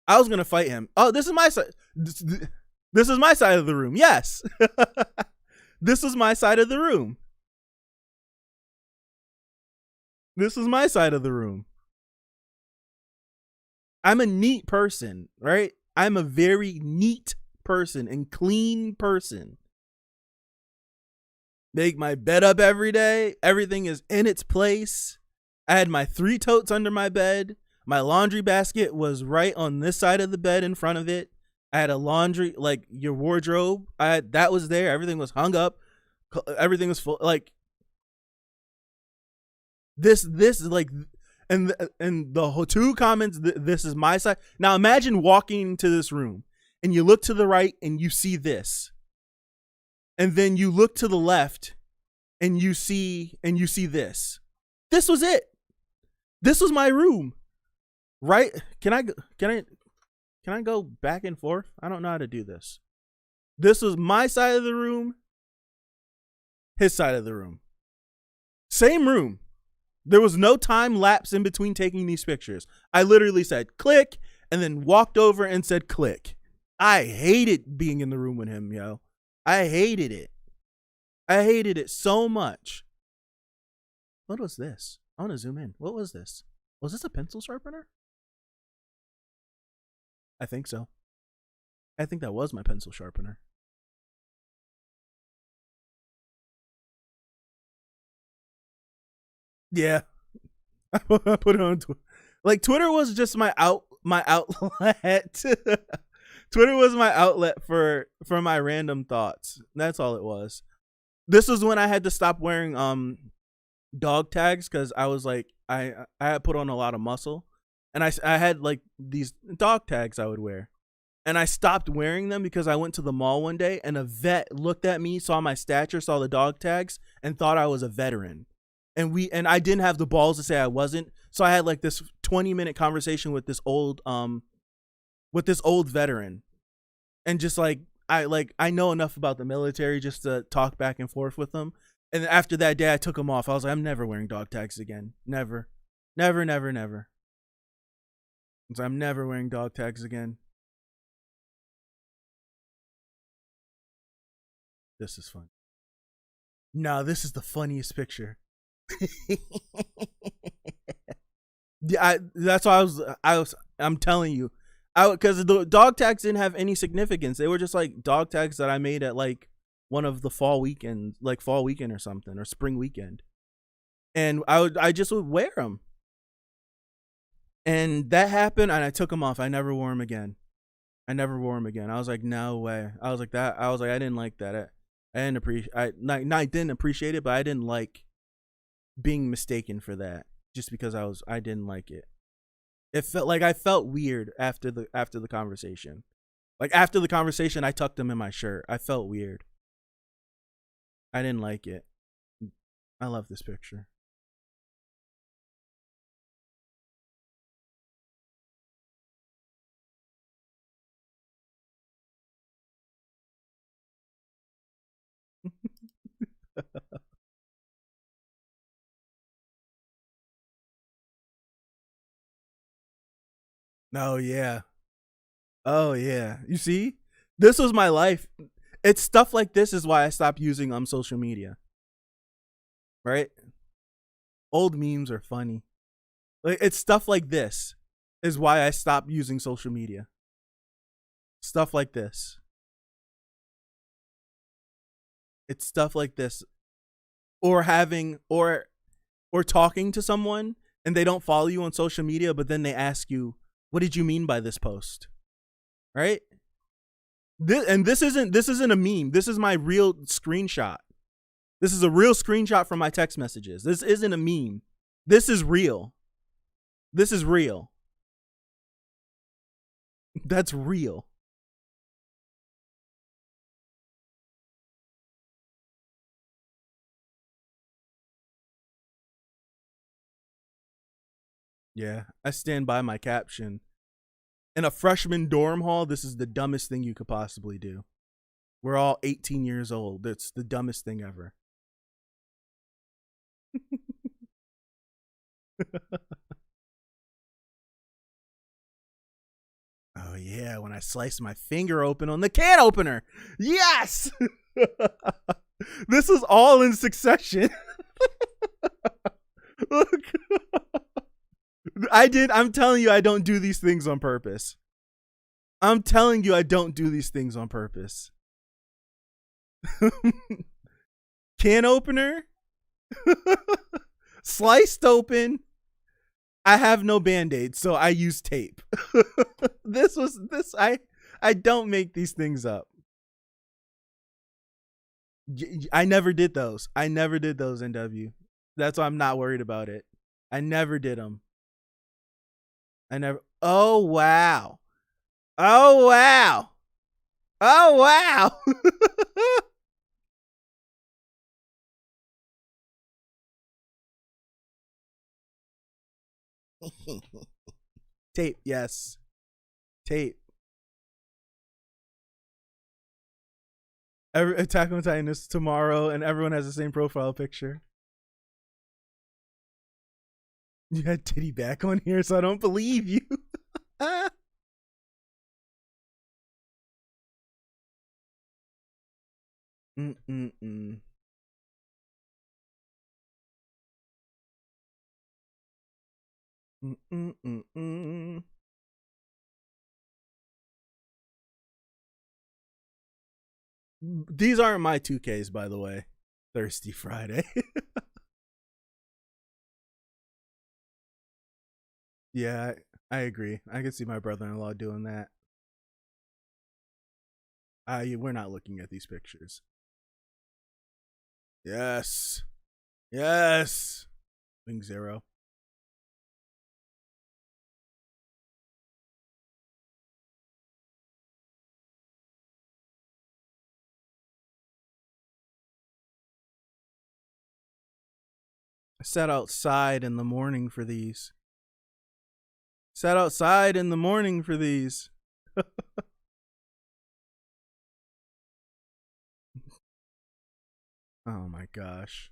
I was going to fight him. Oh, this is my side. This is my side of the room. Yes. This is my side of the room. This is my side of the room. I'm a neat person, right? I'm a very neat person and clean person. Make my bed up every day. Everything is in its place. I had my 3 totes under my bed. My laundry basket was right on this side of the bed in front of it. I had a laundry, like your wardrobe. That was there. Everything was hung up. Everything was full. Like this is like, and the 2 comments. This is my side. Now imagine walking into this room and you look to the right and you see this, and then you look to the left and you see this. This was it. This was my room. Right? Can I go back and forth? I don't know how to do this. This was my side of the room. His side of the room. Same room. There was no time lapse in between taking these pictures. I literally said click and then walked over and said click. I hated being in the room with him, yo. I hated it. I hated it so much. What was this? I want to zoom in. What was this? Was this a pencil sharpener? I think so. I think that was my pencil sharpener. Yeah. I put it on Twitter. Like, Twitter was just my outlet. Twitter was my outlet for my random thoughts. That's all it was. This was when I had to stop wearing dog tags because I was like, I had put on a lot of muscle. And I had like these dog tags I would wear. And I stopped wearing them because I went to the mall one day and a vet looked at me, saw my stature, saw the dog tags, and thought I was a veteran. And I didn't have the balls to say I wasn't. So I had like this 20-minute conversation with this old veteran. And just like I know enough about the military just to talk back and forth with them. And after that day I took them off. I was like, I'm never wearing dog tags again. Never. Never, never, never. So I'm never wearing dog tags again. This is fun. No, this is the funniest picture. Yeah, that's why I'm telling you, because the dog tags didn't have any significance. They were just like dog tags that I made at like one of the fall weekends, like fall weekend or something, or spring weekend, and I just would wear them, and that happened, and I took them off. I never wore them again. I never wore them again. I was like, no way. I was like that. I was like, I didn't like that. I didn't appreciate. I didn't appreciate it, but I didn't like being mistaken for that just because I didn't like it. It felt like I felt weird after the conversation. Like after the conversation, I tucked them in my shirt. I felt weird. I didn't like it. I love this picture. Oh yeah. Oh yeah. You see? This was my life. It's stuff like this is why I stopped using social media. Right? Old memes are funny. Like it's stuff like this is why I stopped using social media. Stuff like this. It's stuff like this. Or having or talking to someone and they don't follow you on social media, but then they ask you, what did you mean by this post? Right? This isn't a meme. This is my real screenshot. This is a real screenshot from my text messages. This isn't a meme. This is real. This is real. That's real. Yeah, I stand by my caption. In a freshman dorm hall, this is the dumbest thing you could possibly do. We're all 18 years old. It's the dumbest thing ever. Oh yeah, when I sliced my finger open on the can opener. Yes! This was all in succession. Look. I'm telling you, I don't do these things on purpose. I'm telling you, I don't do these things on purpose. Can opener. Sliced open. I have no Band-Aid, so I use tape. I don't make these things up. I never did those. I never did those, NW. That's why I'm not worried about it. I never did them. I never. Oh, wow. Oh, wow. Oh, wow. Tape, yes. Tape. Attack on Titan is tomorrow, and everyone has the same profile picture. You had titty back on here, so I don't believe you. Mm-mm-mm. Mm-mm-mm-mm. These aren't my 2Ks, by the way. Thirsty Friday. Yeah, I agree. I can see my brother-in-law doing that. We're not looking at these pictures. Yes. Yes. Wing Zero. I sat outside in the morning for these. Sat outside in the morning for these. Oh my gosh.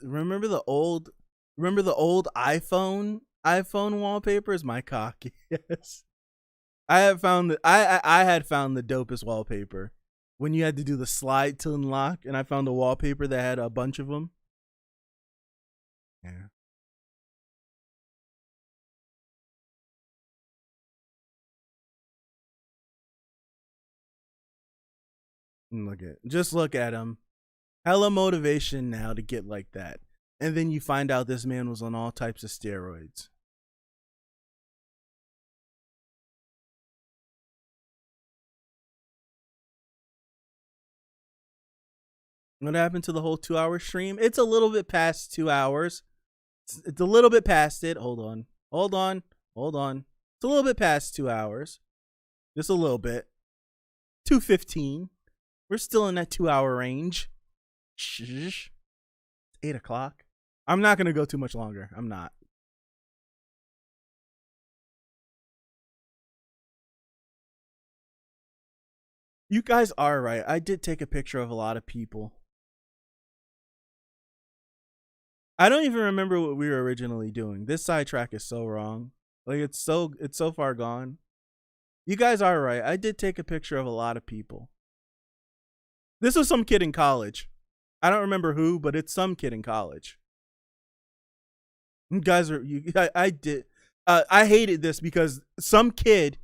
Remember the old iPhone wallpapers? My cock. Yes. I had found I had found the dopest wallpaper when you had to do the slide to unlock, and I found a wallpaper that had a bunch of them. Yeah. Just look at him. Hella motivation now to get like that. And then you find out this man was on all types of steroids. What happened to the whole 2-hour stream? It's a little bit past 2 hours. It's a little bit past it. Hold on. It's a little bit past 2 hours. Just a little bit. 2:15. We're still in that 2-hour range. Shh. It's 8 o'clock. I'm not going to go too much longer. I'm not. You guys are right. I did take a picture of a lot of people. I don't even remember what we were originally doing. This sidetrack is so wrong. Like it's so far gone. You guys are right. I did take a picture of a lot of people. This was some kid in college. I don't remember who, but it's some kid in college. You guys are I hated this because some kid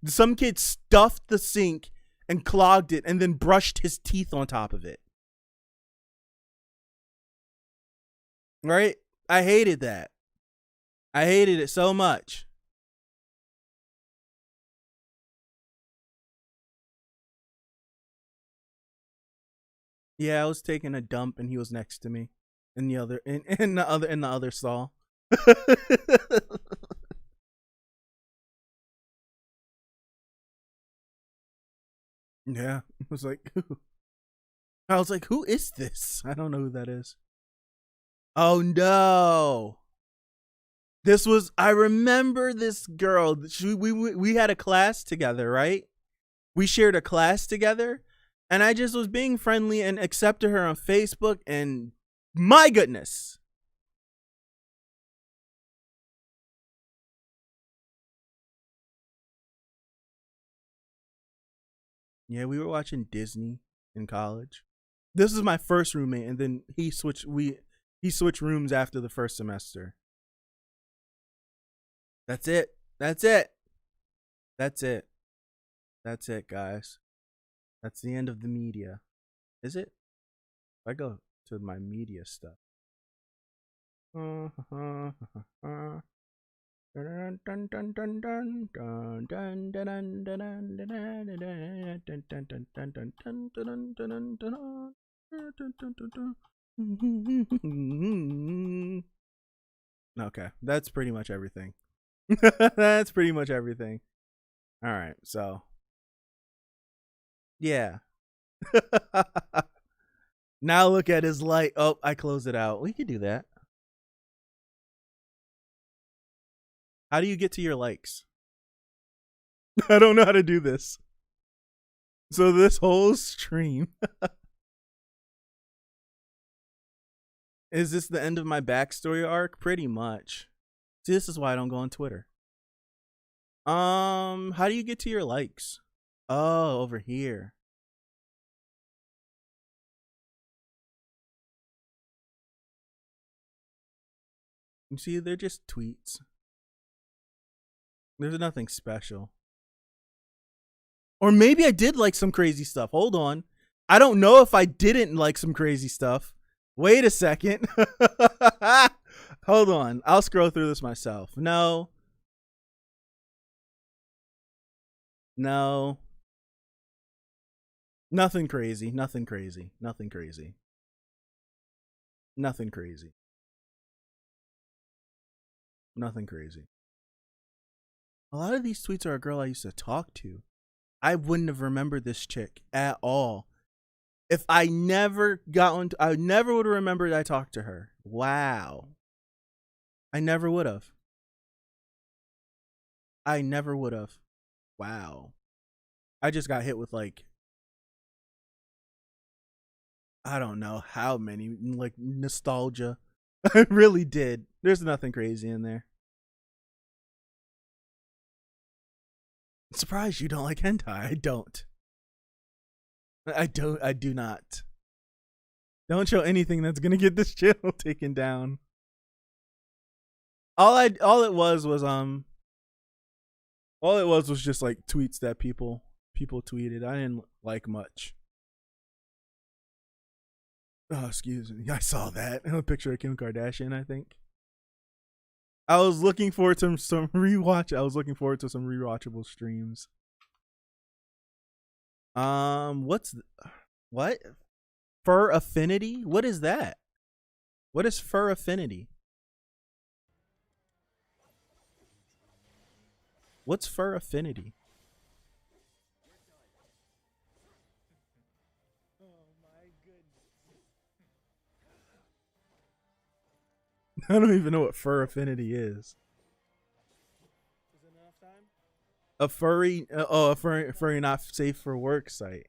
stuffed the sink and clogged it and then brushed his teeth on top of it. Right? I hated that. I hated it so much. Yeah, I was taking a dump and he was next to me in the other stall. Yeah, I was like, who is this? I don't know who that is. Oh no. I remember this girl. We had a class together, right? We shared a class together. And I just was being friendly and accepted her on Facebook. And my goodness. Yeah, we were watching Disney in college. This is my first roommate. And then he switched rooms after the first semester. That's it. That's it, guys. That's the end of the media. Is it? If I go to my media stuff. Okay, that's pretty much everything. That's pretty much everything. All right, so yeah. Now look at his light. Oh, I closed it out. We could do that. How do you get to your likes? I don't know how to do this. So this whole stream. Is this the end of my backstory arc? Pretty much. See, this is why I don't go on Twitter. How do you get to your likes? Oh, over here. You see, they're just tweets. There's nothing special. Or maybe I did like some crazy stuff. Hold on. I don't know if I didn't like some crazy stuff. Wait a second. Hold on. I'll scroll through this myself. No. Nothing crazy. A lot of these tweets are a girl I used to talk to. I wouldn't have remembered this chick at all. If I never I never would have remembered I talked to her. Wow. I never would have. Wow. I just got hit with like, I don't know how many, like nostalgia. I really did. There's nothing crazy in there. I'm surprised you don't like hentai. I don't. I do not. Don't show anything that's gonna get this channel taken down. All it was just like tweets that people tweeted. I didn't like much. Oh, excuse me. I saw that. A picture of Kim Kardashian, I think. I was looking forward to some rewatch. I was looking forward to some rewatchable streams. What? Fur affinity? What is that? What is fur affinity? What's fur affinity? Oh my goodness. I don't even know what fur affinity is. Is it enough time? A furry not safe for work site.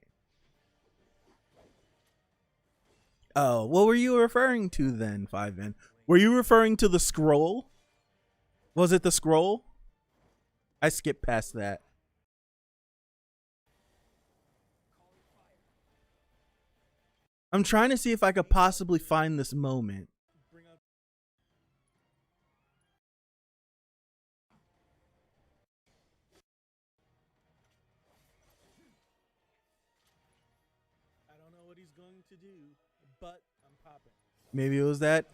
Oh, what were you referring to then, 5N? Were you referring to the scroll? Was it the scroll? I skipped past that. I'm trying to see if I could possibly find this moment. I don't know what he's going to do, but I'm popping. Maybe it was that.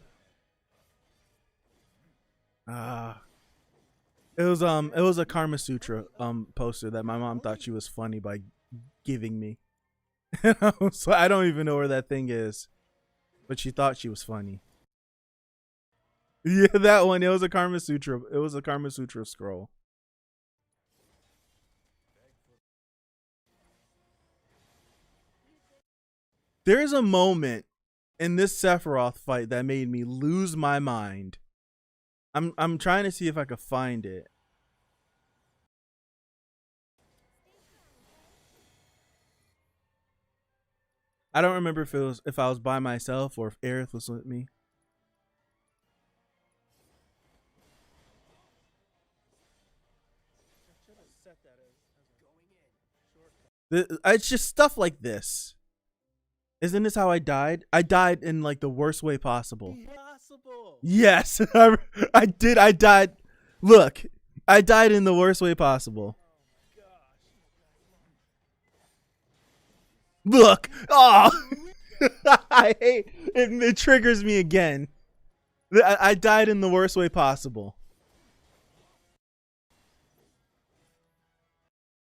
It was a Karma Sutra poster that my mom thought she was funny by giving me. So I don't even know where that thing is, but she thought she was funny. Yeah, that one. It was a Karma Sutra. It was a Karma Sutra scroll. There's a moment in this Sephiroth fight that made me lose my mind. I'm trying to see if I could find it. I don't remember if I was by myself or if Aerith was with me. It's just stuff like this. Isn't this how I died? I died in like the worst way possible. Yes, I did. I died. Look, I died in the worst way possible. Look. Oh, I hate it. It triggers me again. I died in the worst way possible.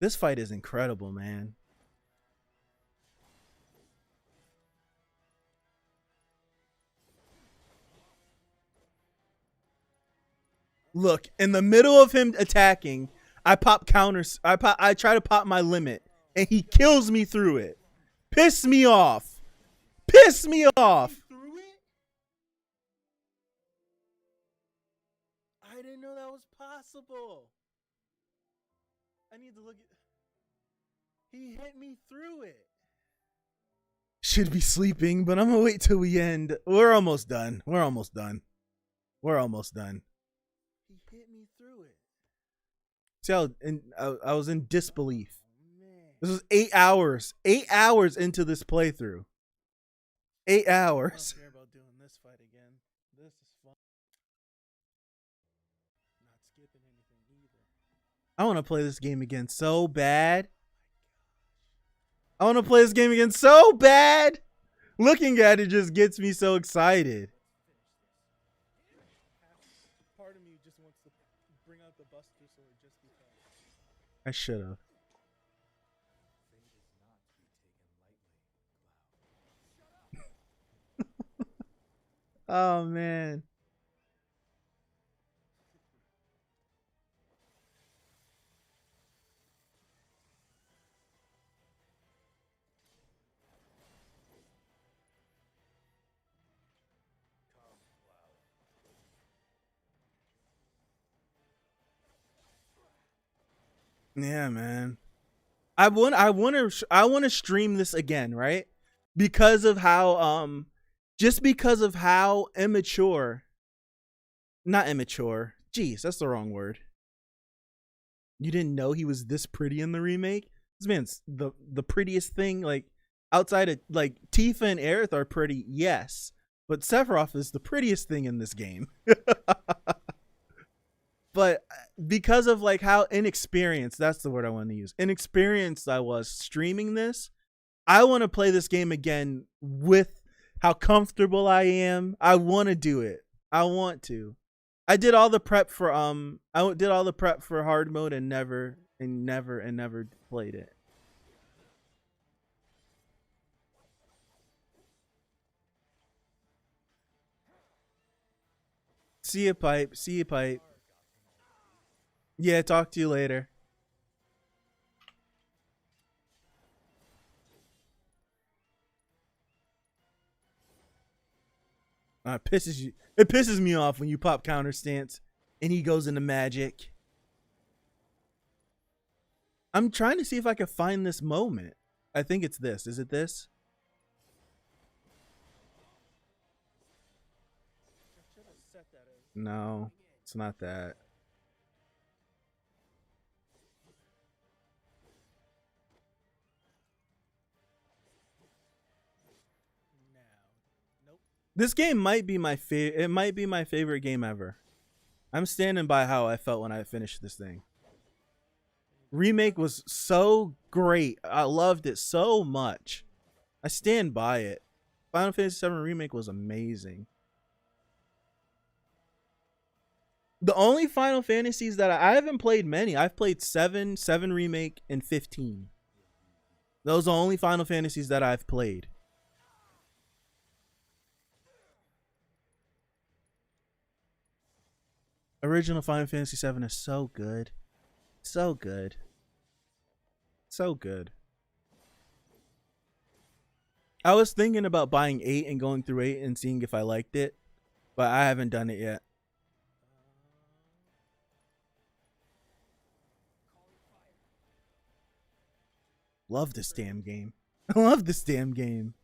This fight is incredible, man. Look, in the middle of him attacking, I pop counters. I try to pop my limit, and he kills me through it. Piss me off. Piss me off. I didn't know that was possible. I need to look at. He hit me through it. Should be sleeping, but I'm gonna wait till we end. We're almost done. We're almost done. We're almost done. He hit me through it. See how I was in disbelief. This was 8 hours. 8 hours into this playthrough. 8 hours. I don't care about doing this fight again. This is fun. Not skipping anything either. I want to play this game again so bad. I want to play this game again so bad. Looking at it just gets me so excited. Part of me just wants to bring out the Buster Sword just because. I should have. Oh man. Yeah, man. I want to stream this again, right? Because of how just because of how immature. Not immature. Jeez, that's the wrong word. You didn't know he was this pretty in the remake? This man's the prettiest thing, like outside of like Tifa and Aerith are pretty, yes. But Sephiroth is the prettiest thing in this game. But because of like how inexperienced, that's the word I want to use. Inexperienced I was streaming this. I want to play this game again with how comfortable I am. I want to do it. I want to. I did all the prep for hard mode and never played it. See you, Pipe. See you, Pipe. Yeah, talk to you later. It pisses me off when you pop counter stance and he goes into magic. I'm trying to see if I can find this moment. I think it's this. Is it this? No, it's not that. This game might be my favorite. It might be my favorite game ever. I'm standing by how I felt when I finished this thing. Remake was so great. I loved it so much. I stand by it. Final Fantasy VII Remake was amazing. The only Final Fantasies that I haven't played many. I've played 7 Remake, and 15. Those are the only Final Fantasies that I've played. Original Final Fantasy VII is so good. So good. So good. I was thinking about buying 8 and going through 8 and seeing if I liked it, but I haven't done it yet. Love this damn game. I love this damn game.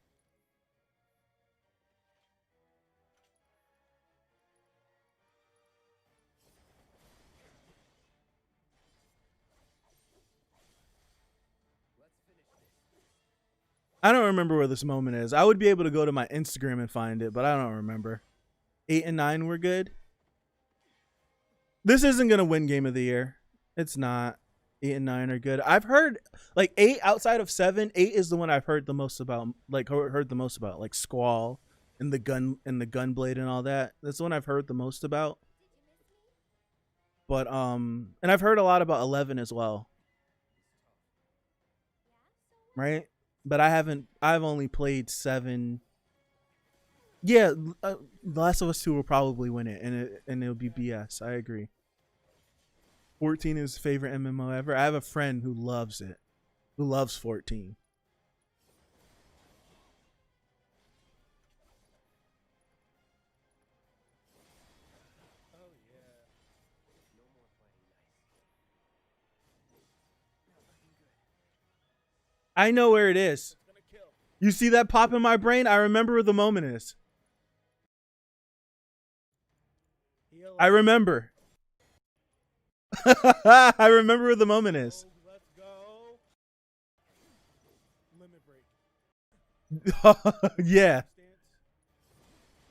I don't remember where this moment is. I would be able to go to my Instagram and find it, but I don't remember. 8 and 9 were good. This isn't going to win Game of the Year. It's not. 8 and 9 are good. I've heard like 8 outside of 7. 8 is the one I've heard the most about. Like heard the most about, like Squall and the Gunblade and all that. That's the one I've heard the most about. But and I've heard a lot about 11 as well. Right? But I've only played 7. Yeah, The Last of Us 2 will probably win it, and it'll be BS. I agree. 14 is his favorite MMO ever. I have a friend who loves it, who loves 14. Oh yeah. I know where it is. You see that pop in my brain? I remember where the moment is. I remember. I remember where the moment is. Let's go. Limit break. Yeah.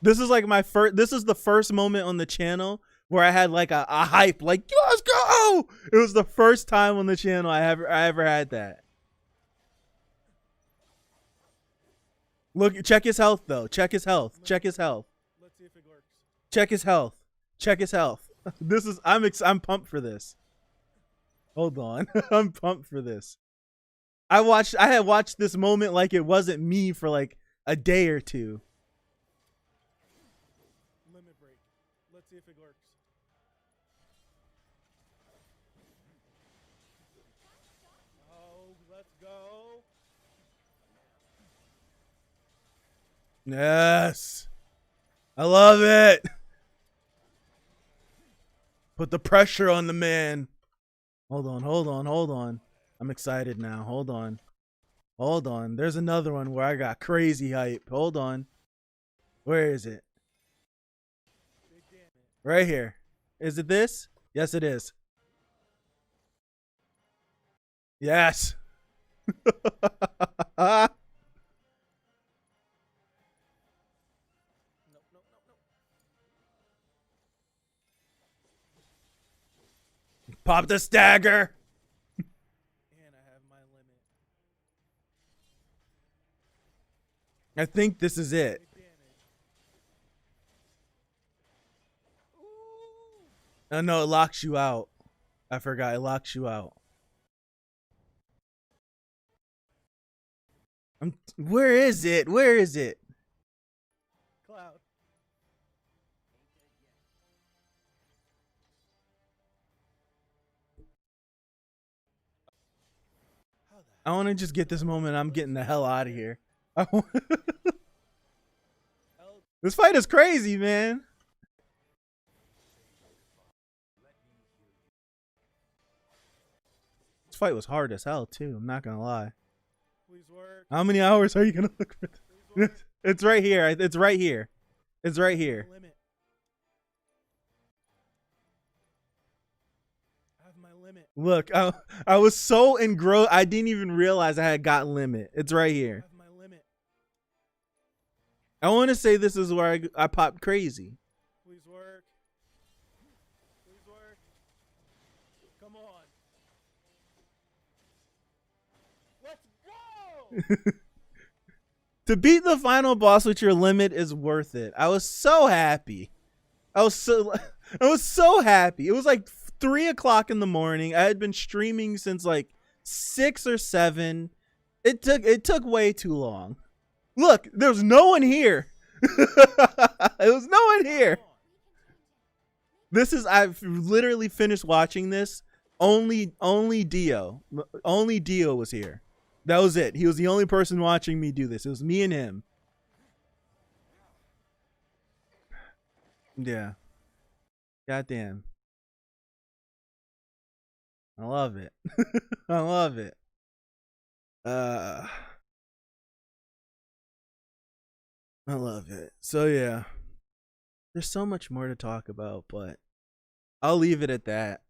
This is like my first. This is the first moment on the channel where I had like a hype, like let's go. It was the first time on the channel I ever had that. Look, check his health though. Check his health. Check his health. Let's see if it works. Check his health. Check his health. This is I'm pumped for this. Hold on. I'm pumped for this. I had watched this moment like it wasn't me for like a day or two. Limit break. Let's see if it works. Oh, let's go. Yes. I love it. Put the pressure on the man. Hold on. I'm excited now. Hold on. There's another one where I got crazy hype. Hold on. Where is it? Right here. Is it this? Yes, it is. Yes. Pop the stagger. And I have my limit. I think this is it. Oh no, it locks you out. I forgot, it locks you out. Where is it? Where is it? Cloud. I want to just get this moment. I'm getting the hell out of here. This fight is crazy, man. This fight was hard as hell too. I'm not gonna lie. Please work. How many hours are you gonna look for? It's right here. It's right here. It's right here. Look, I was so engrossed. I didn't even realize I had got limit. It's right here. I want to say this is where I popped crazy. Please work. Please work. Come on. Let's go. To beat the final boss with your limit is worth it. I was so happy. I was so happy. It was like 3 o'clock in the morning. I had been streaming since like 6 or 7. It took way too long. Look, there's no one here. There was no one here. I've literally finished watching this. Only Dio was here. That was it. He was the only person watching me do this. It was me and him. Yeah. Goddamn. I love it. I love it. I love it. So yeah. There's so much more to talk about, but I'll leave it at that.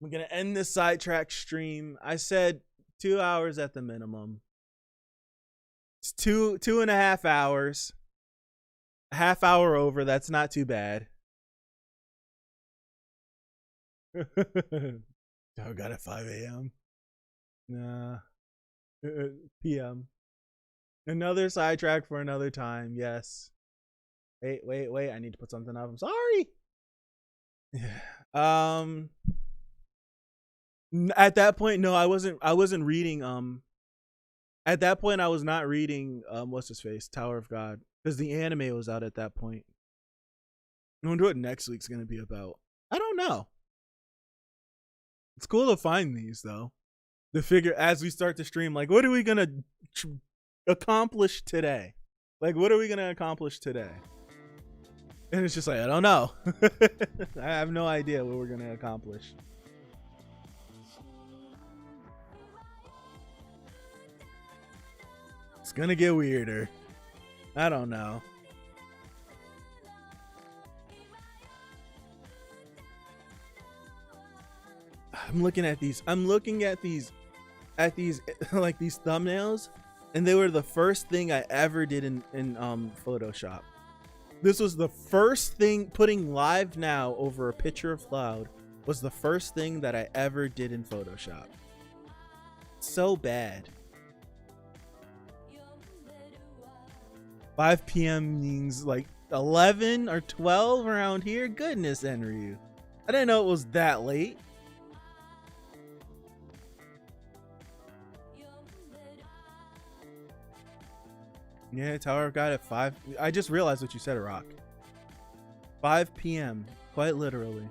I'm gonna end this Sidetrack stream. I said 2 hours at the minimum. It's 2.5 hours. A half hour over. That's not too bad. I got at 5 a.m. Nah. PM. Another Sidetrack for another time. Yes. Wait. I need to put something up. I'm sorry. At that point, no, I wasn't reading. At that point, I was not reading. What's his face? Tower of God, because the anime was out at that point. I wonder what next week's gonna be about. I don't know. It's cool to find these though. To figure as we start to stream, like, what are we gonna accomplish today? Like, what are we gonna accomplish today? And it's just like, I don't know. I have no idea what we're gonna accomplish. It's gonna get weirder. I don't know. I'm looking at these like these thumbnails, and they were the first thing I ever did in Photoshop. This was the first thing. Putting live now over a picture of Cloud was the first thing that I ever did in Photoshop. So bad. 5 p.m. means like 11 or 12 around here. Goodness, Enryu. I didn't know it was that late. Yeah, Tower of God at 5. I just realized what you said, Rock. 5 p.m. Quite literally.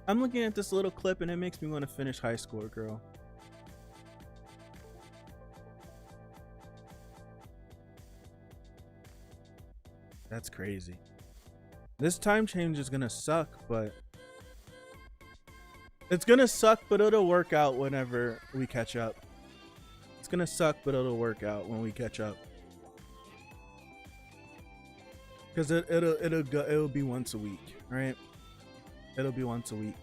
I'm looking at this little clip and it makes me want to finish High Score Girl. That's crazy. This time change is gonna suck, but it's gonna suck, but it'll work out whenever we catch up. It's gonna suck, but it'll work out when we catch up. Because it'll be once a week, right? It'll be once a week.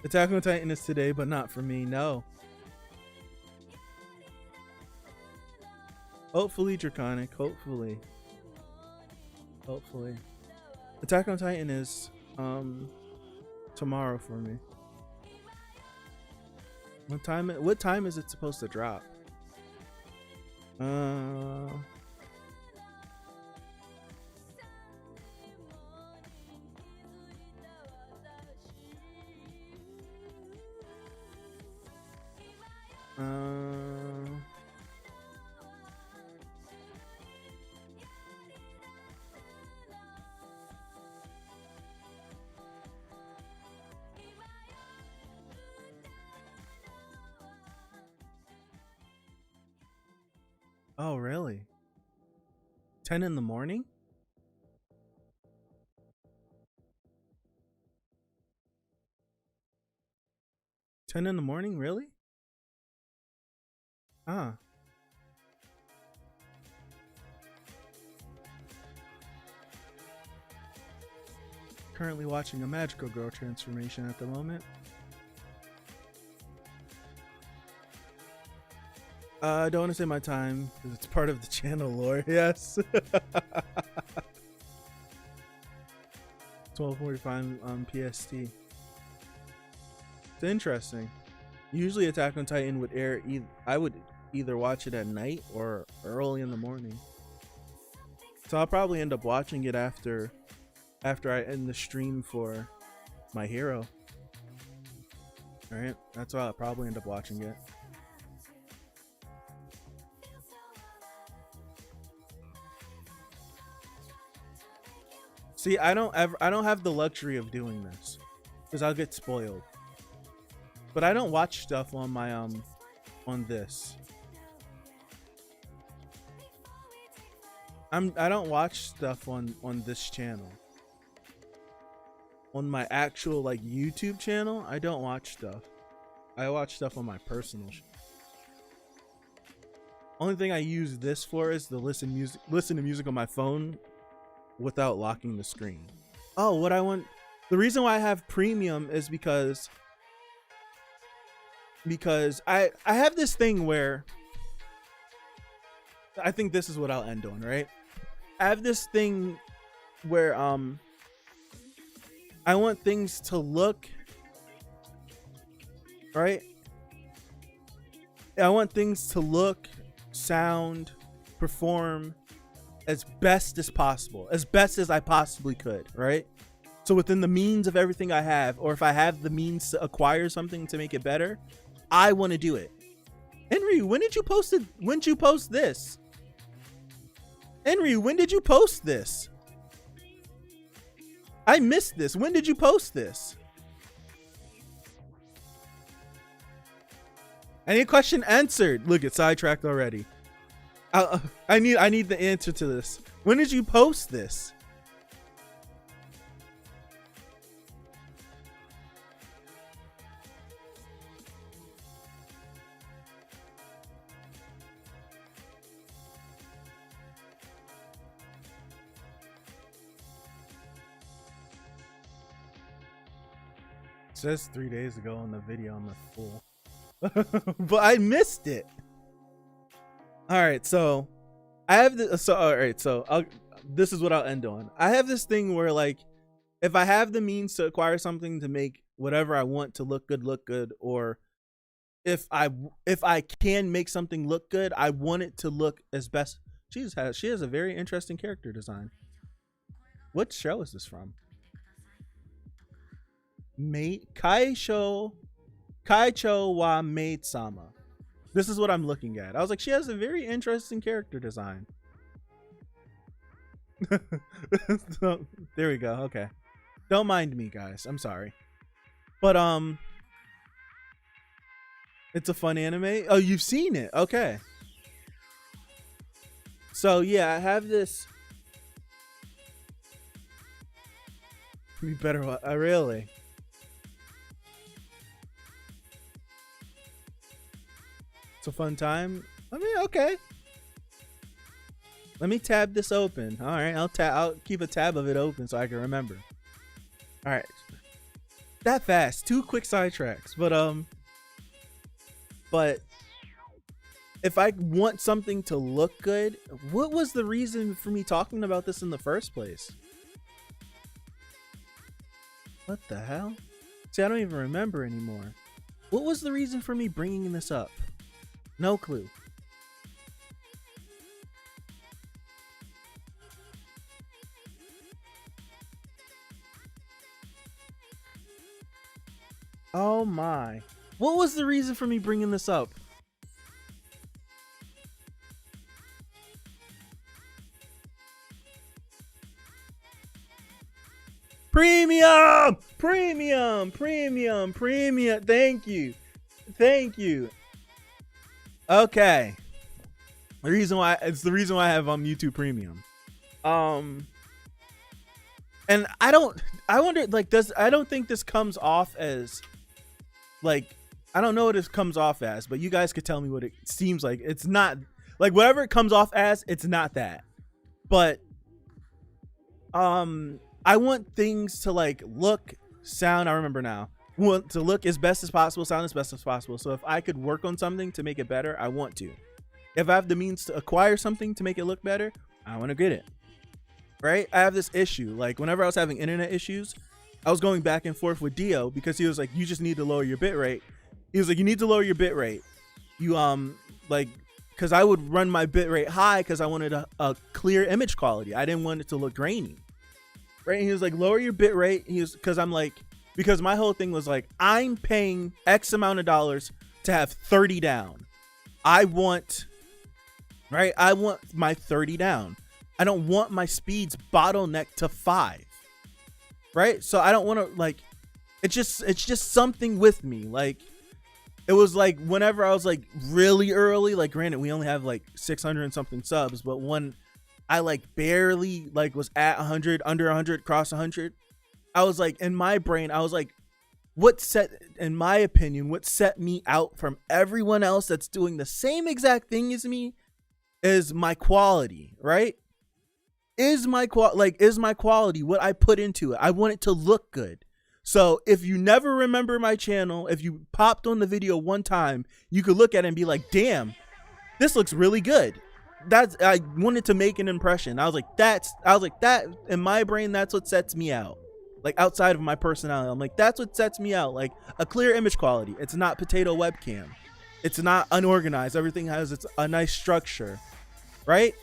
Attack on Titan is today, but not for me. No. Hopefully Draconic. Hopefully. Attack on Titan is tomorrow for me. What time is it supposed to drop? Oh, really? 10 in the morning? 10 in the morning, really? Ah. Currently watching a magical girl transformation at the moment. I don't want to say my time because it's part of the channel lore. Yes. 12:45 on PST. It's interesting. Usually Attack on Titan would air I would either watch it at night or early in the morning. So I'll probably end up watching it after I end the stream for My Hero. All right, that's why I'll probably end up watching it. See, I don't have the luxury of doing this because I'll get spoiled. But I don't watch stuff on my on this. I don't watch stuff on this channel. On my actual like YouTube channel, I don't watch stuff. I watch stuff on my personal. Only thing I use this for is to listen to music on my phone without locking the screen. Oh, what I want. The reason why I have premium is because I have this thing where I think this is what I'll end on, right? I have this thing where I want things to look right. I want things to look, sound, perform as best as possible, as best as I possibly could, right? So within the means of everything I have, or if I have the means to acquire something to make it better, I want to do it. Henry, when did you post it? When did you post this? Henry, when did you post this? I missed this. When did you post this? Any question answered? Look, it's sidetracked already. I need the answer to this. When did you post this? It says 3 days ago on the video. I'm a fool. But I missed it. All right, so I have this. So all right, so this is what I'll end on. I have this thing where, like, if I have the means to acquire something to make whatever I want to look good, or if I can make something look good, I want it to look as best. She has a very interesting character design. What show is this from? Kaicho wa Maid-sama. This is what I'm looking at. I was like, she has a very interesting character design. So, there we go. Okay. Don't mind me, guys. I'm sorry. But it's a fun anime. Oh, you've seen it. Okay. So yeah, I have this. We better. Really. It's a fun time. I mean, okay. Let me tab this open. All right, I'll keep a tab of it open so I can remember. All right. That fast. 2 quick sidetracks, but if I want something to look good, what was the reason for me talking about this in the first place? What the hell? See, I don't even remember anymore. What was the reason for me bringing this up? No clue. Oh my. What was the reason for me bringing this up? Premium! Premium! Premium! Premium! Thank you. Thank you. Okay. The reason why it's the reason why I have YouTube Premium. And I wonder, like, I don't think this comes off as, like, I don't know what it comes off as, but you guys could tell me what it seems like. It's not, like, whatever it comes off as, it's not that. But, I want things to, like, look, sound, I remember now, want to look as best as possible, sound as best as possible. So if I could work on something to make it better, I want to. If I have the means to acquire something to make it look better, I want to get it. Right? I have this issue. Like, whenever I was having internet issues, I was going back and forth with Dio because he was like, you just need to lower your bit rate. He was like, you need to lower your bit rate. You, like, because I would run my bit rate high because I wanted a clear image quality. I didn't want it to look grainy. Right? And he was like, lower your bit rate. He was, because I'm like, because my whole thing was like, I'm paying X amount of dollars to have 30 down. I want, right? I want my 30 down. I don't want my speeds bottleneck to 5. Right? So I don't want to, like, it's just something with me. Like, it was like whenever I was like really early, like, granted, we only have like 600 and something subs, but when I like barely like was at 100, under 100, cross 100, I was like, in my brain, I was like, in my opinion, what set me out from everyone else that's doing the same exact thing as me is my quality, right? Is my quality what I put into it? I want it to look good. So if you never remember my channel, if you popped on the video one time, you could look at it and be like, damn, this looks really good. I wanted to make an impression. I was like, that in my brain, that's what sets me out. Like, outside of my personality, I'm like, that's what sets me out. Like, a clear image quality. It's not potato webcam. It's not unorganized. Everything has a nice structure, right?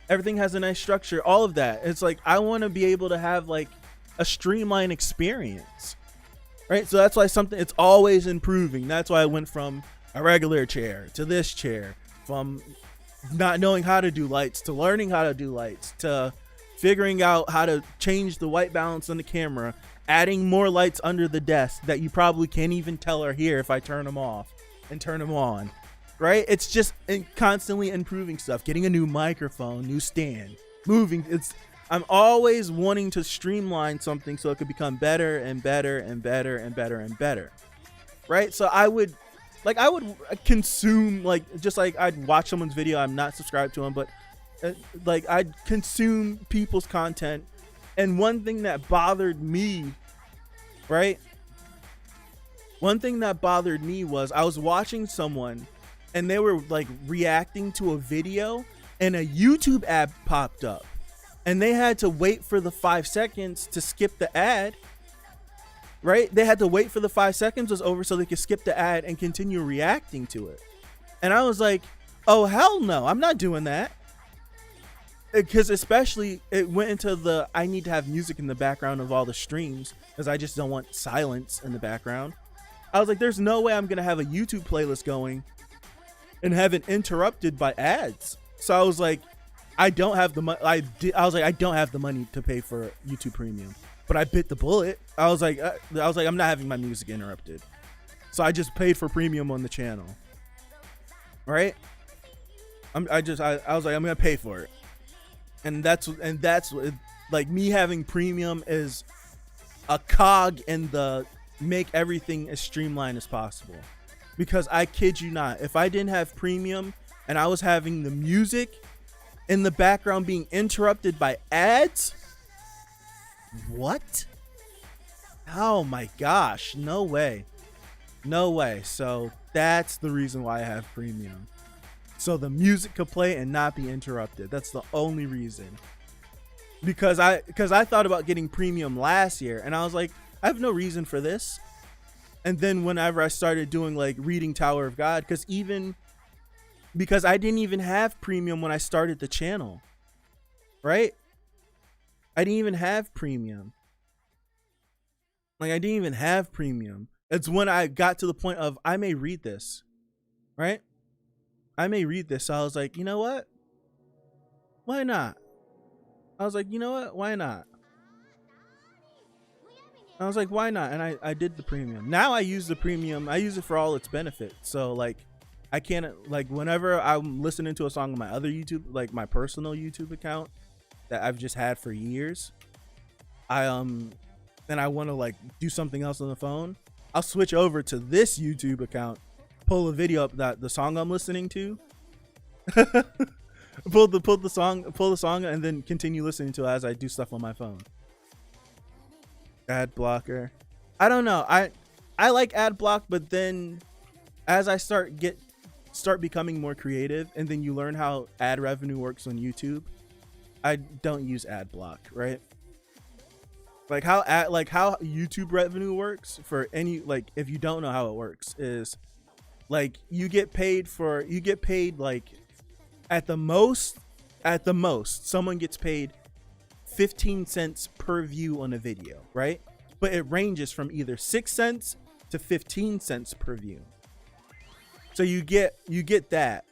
Everything has a nice structure. All of that. It's like, I want to be able to have like a streamlined experience, right? So that's why it's always improving. That's why I went from a regular chair to this chair, from not knowing how to do lights to learning how to do lights, to figuring out how to change the white balance on the camera, adding more lights under the desk that you probably can't even tell are here if I turn them off and turn them on. Right? It's just constantly improving stuff, getting a new microphone, new stand, moving. I'm always wanting to streamline something so it could become better and better and better and better and better. Right? So I would consume, like, just like I'd watch someone's video. I'm not subscribed to them, but like, I'd consume people's content. And one thing that bothered me, right? One thing that bothered me was I was watching someone and they were like reacting to a video and a YouTube ad popped up and they had to wait for the 5 seconds to skip the ad, right? They had to wait for the 5 seconds was over so they could skip the ad and continue reacting to it. And I was like, oh, hell no, I'm not doing that. Because especially it went into I need to have music in the background of all the streams because I just don't want silence in the background. I was like, there's no way I'm going to have a YouTube playlist going and have it interrupted by ads. So I was like, I don't have the money. I don't have the money to pay for YouTube Premium, but I bit the bullet. I was like, I'm not having my music interrupted. So I just paid for Premium on the channel. Right? I was like, I'm going to pay for it. And that's what, like, me having Premium is a cog in the make everything as streamlined as possible. Because I kid you not, if I didn't have Premium and I was having the music in the background being interrupted by ads, what? Oh my gosh, no way. No way. So that's the reason why I have premium. So the music could play and not be interrupted. That's the only reason. Because I thought about getting premium last year and I was like, I have no reason for this. And then whenever I started doing like reading Tower of God, because I didn't even have premium when I started the channel, right? I didn't even have premium. Like I didn't even have premium. It's when I got to the point of I may read this, right? I may read this. So I was like, you know what? Why not? I was like, you know what? Why not? I was like, why not? And I did the premium. Now I use the premium. I use it for all its benefits. So like, I can't, like whenever I'm listening to a song on my other YouTube, like my personal YouTube account that I've just had for years, and I want to like do something else on the phone, I'll switch over to this YouTube account, pull a video up that the song I'm listening to, pull the song, and then continue listening to it as I do stuff on my phone. Ad blocker. I don't know. I like ad block, but then as I start becoming more creative, and then you learn how ad revenue works on YouTube, I don't use ad block, right? Like how YouTube revenue works for any, like if you don't know how it works, is like you get paid like at the most someone gets paid 15 cents per view on a video, right? But it ranges from either 6 cents to 15 cents per view. So you get that,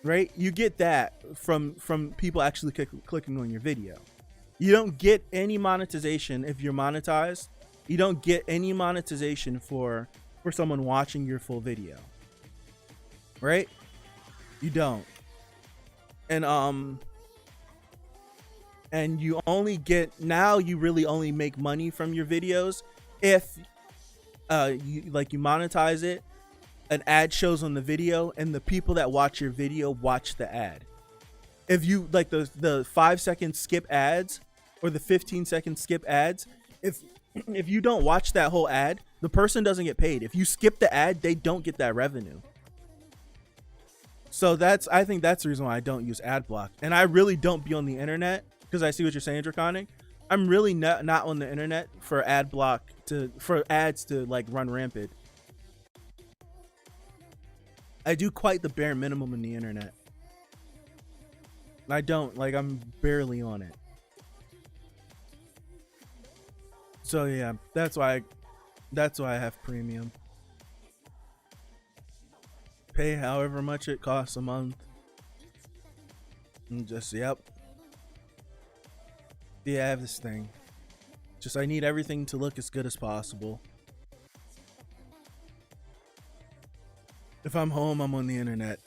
right? You get that from people actually clicking on your video. You don't get any monetization if you're monetized. You don't get any monetization for someone watching your full video, right? You don't. And you only get, now you really only make money from your videos if you monetize it, an ad shows on the video, and the people that watch your video watch the ad. If you like the 5-second skip ads or the 15-second skip ads, if you don't watch that whole ad, the person doesn't get paid. If you skip the ad, they don't get that revenue. So I think that's the reason why I don't use ad block. And I really don't be on the internet, because I see what you're saying, Draconic. I'm really not on the internet for ad block for ads to like run rampant. I do quite the bare minimum on the internet. I don't, like, I'm barely on it. So yeah, that's why I have premium. Pay however much it costs a month. And just, yep. Yeah, I have this thing. Just, I need everything to look as good as possible. If I'm home, I'm on the internet.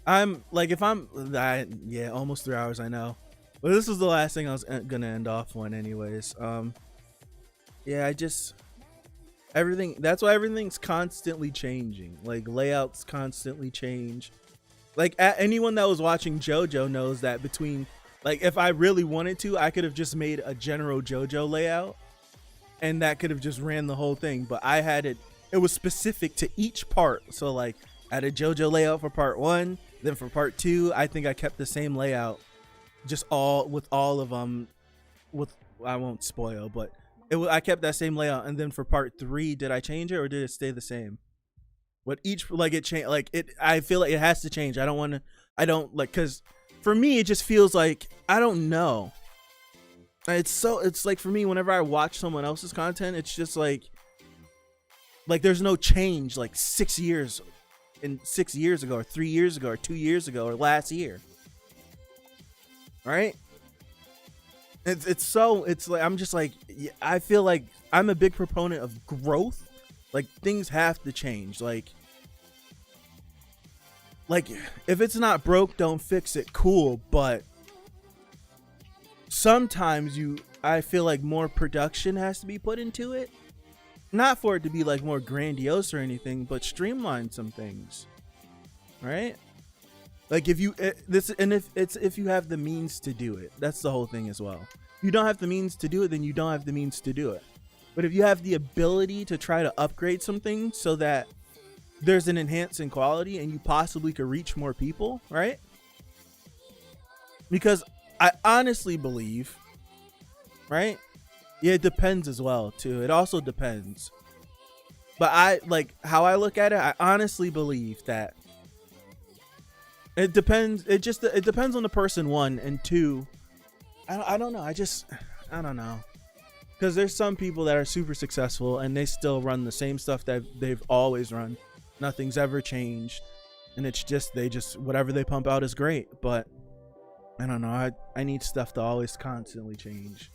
I'm like, yeah, almost 3 hours, I know. But this is the last thing I was gonna end off on anyways. Yeah, that's why everything's constantly changing. Like, layouts constantly change. Like, anyone that was watching JoJo knows that between, like, if I really wanted to, I could have just made a general JoJo layout, and that could have just ran the whole thing. But I had it was specific to each part. So like, I had a JoJo layout for part 1, then for part 2, I think I kept the same layout, just all of them. I won't spoil, but I kept that same layout. And then for part 3, did I change it or did it stay the same? But each, like, it changed. Like, I feel like it has to change. Because for me, it just feels like, I don't know. It's like, for me, whenever I watch someone else's content, it's just like there's no change, like 6 years ago, or 3 years ago, or 2 years ago, or last year. Right? It's like, I'm just like, I feel like I'm a big proponent of growth. Like, things have to change. Like if it's not broke, don't fix it. Cool. But sometimes I feel like more production has to be put into it. Not for it to be like more grandiose or anything, but streamline some things. Right? Like, if you have the means to do it. That's the whole thing as well. You don't have the means to do it, then you don't have the means to do it. But if you have the ability to try to upgrade something so that there's an enhance in quality and you possibly could reach more people, right? Because I honestly believe, right? Yeah, it depends as well too. It also depends. But I like how I look at it. I honestly believe that it depends. It depends on the person, one, and two. I don't know. I don't know. Because there's some people that are super successful and they still run the same stuff that they've always run. Nothing's ever changed. And it's just, whatever they pump out is great. But I don't know. I need stuff to always constantly change.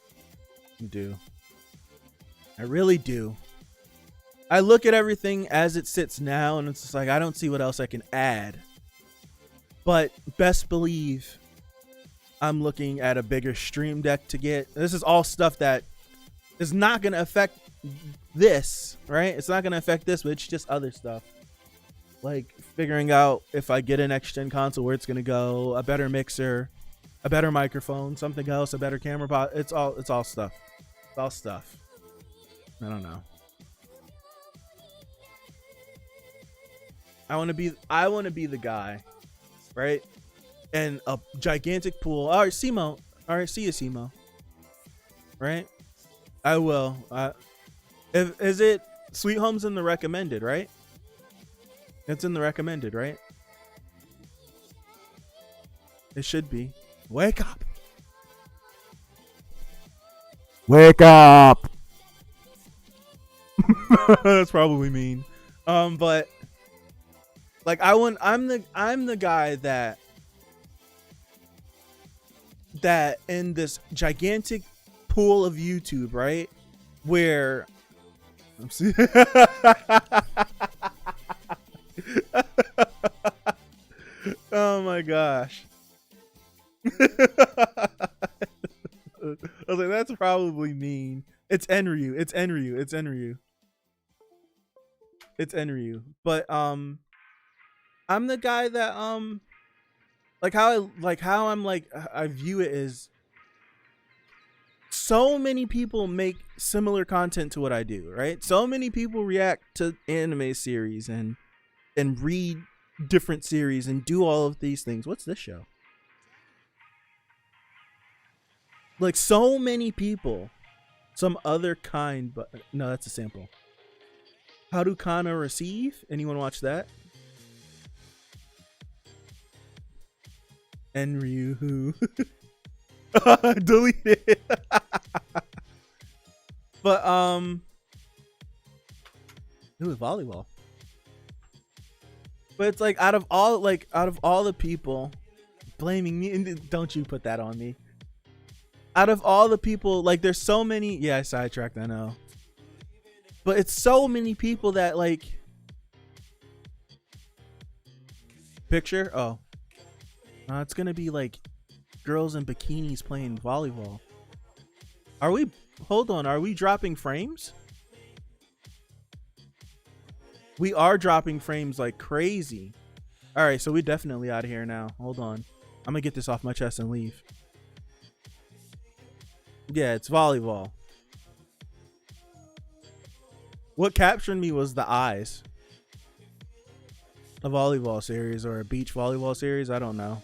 I do. I really do. I look at everything as it sits now and it's just like, I don't see what else I can add. But best believe I'm looking at a bigger stream deck to get. This is all stuff that is not going to affect this, right? It's not going to affect this, but it's just other stuff. Like figuring out if I get a next gen console, where it's going to go, a better mixer, a better microphone, something else, a better camera pot. It's all stuff. It's all stuff. I don't know. I want to be the guy, right? And a gigantic pool. All right, Simo. All right, see you, Simo. Right? I will. Is it Sweet Home's in the recommended, right? It's in the recommended, right? It should be. Wake up. Wake up. That's probably mean. But like I'm the guy that in this gigantic pool of YouTube, right? Where I'm see oh my gosh. I was like, that's probably mean. It's Enryu. It's Enryu. It's Enryu. It's Enryu. But I'm the guy that I view it as so many people make similar content to what I do, right? So many people react to anime series and read different series and do all of these things. What's this show? Like so many people, some other kind, but no, that's a sample. How do Kana receive? Anyone watch that? Enryu who? Delete it. But it was volleyball. But it's like out of all the people blaming me, and don't you put that on me. Out of all the people, like there's so many. Yeah, I sidetracked, I know. But it's so many people that like picture. Oh, it's gonna be like girls in bikinis playing volleyball. Are we? Hold on. Are we dropping frames? We are dropping frames like crazy. All right, so we're definitely out of here now. Hold on. I'm gonna get this off my chest and leave. Yeah, it's volleyball. What captured me was the eyes. A volleyball series or a beach volleyball series. I don't know.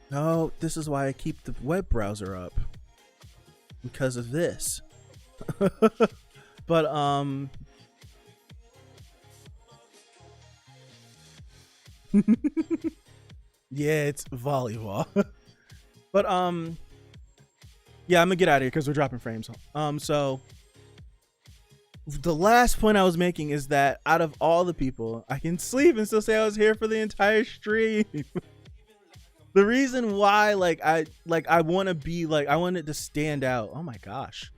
No, this is why I keep the web browser up. Because of this. But yeah, it's volleyball. But yeah, I'm gonna get out of here because we're dropping frames. So the last point I was making is that out of all the people, I can sleep and still say I was here for the entire stream. The reason why I want to be like, I want it to stand out. Oh my gosh.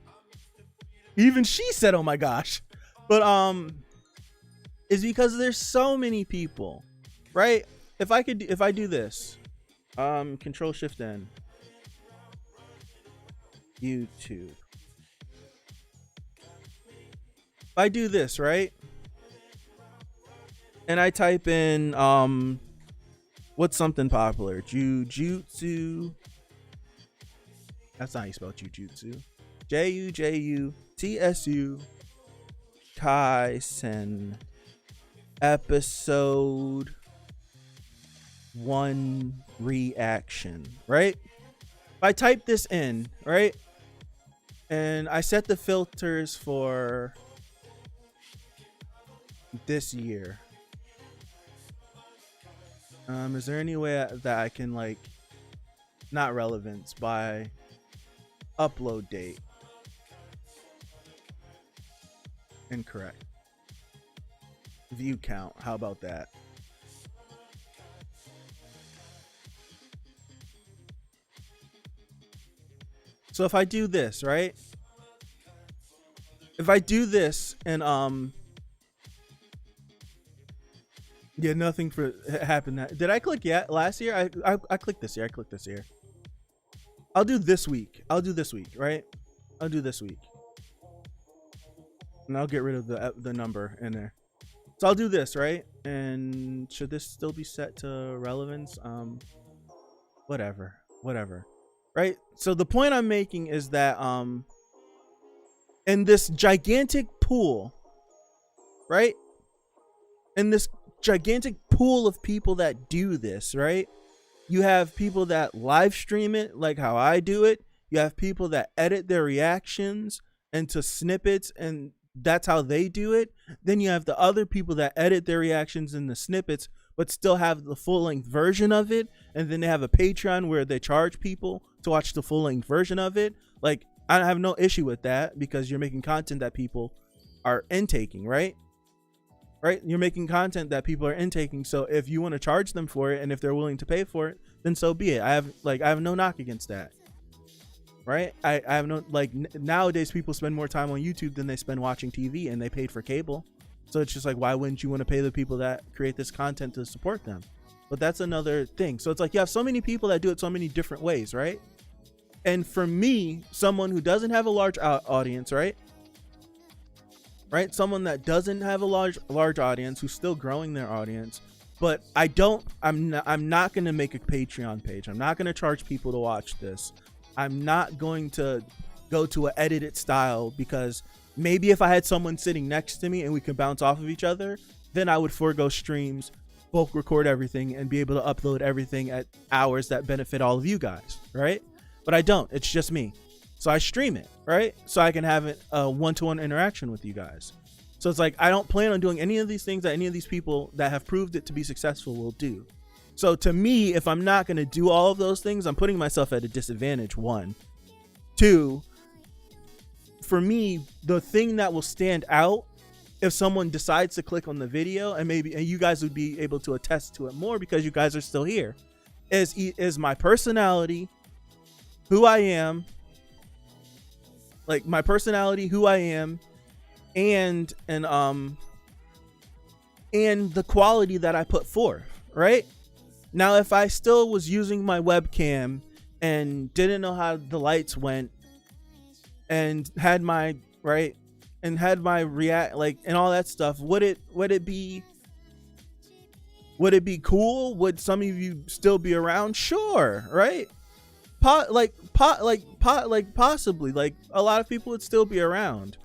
Even she said, oh my gosh. But is because there's so many people, right? If I do this, Control Shift N, YouTube. If I do this, right? And I type in what's something popular? Jujutsu. That's not how you spell jujutsu. JUJUTSU Kaisen episode 1 reaction, right? If I type this in, right, and I set the filters for this year, is there any way that I can, like, not relevance, by upload date? Incorrect. View count, how about that? So if I do this, right? If I do this and yeah, nothing for happened. Did I click yet last year? I clicked this year. I clicked this year. I'll do this week. I'll do this week, right? I'll do this week. And I'll get rid of the number in there. So I'll do this, right? And should this still be set to relevance? Whatever. Right? So the point I'm making is that in this gigantic pool, right? In this gigantic pool of people that do this, right? You have people that live stream it like how I do it. You have people that edit their reactions into snippets, and that's how they do it. Then you have the other people that edit their reactions into snippets but still have the full-length version of it, and then they have a Patreon where they charge people to watch the full-length version of it. Like, I have no issue with that because you're making content that people are intaking, right? Right? You're making content that people are intaking. So if you want to charge them for it, and if they're willing to pay for it, then so be it. I have no knock against that. Right? I have no, like, nowadays people spend more time on YouTube than they spend watching TV, and they paid for cable. So it's just like, why wouldn't you want to pay the people that create this content to support them? But that's another thing. So it's like, you have so many people that do it so many different ways, right? And for me, someone who doesn't have a large audience, right? Someone that doesn't have a large audience, who's still growing their audience, but I'm not going to make a Patreon page. I'm not going to charge people to watch this. I'm not going to go to an edited style, because maybe if I had someone sitting next to me and we could bounce off of each other, then I would forego streams, bulk record everything, and be able to upload everything at hours that benefit all of you guys, right? But I don't. It's just me. So I stream it, right? So I can have a one-to-one interaction with you guys. So it's like, I don't plan on doing any of these things that any of these people that have proved it to be successful will do. So to me, if I'm not going to do all of those things, I'm putting myself at a disadvantage, one. Two, for me, the thing that will stand out if someone decides to click on the video, and you guys would be able to attest to it more because you guys are still here, is my personality, who I am, like my personality, who I am, and the quality that I put forth, right? Now, if I still was using my webcam and didn't know how the lights went, and had my react, like, and all that stuff, would it be cool? Would some of you still be around? Sure, right? Possibly, like, a lot of people would still be around.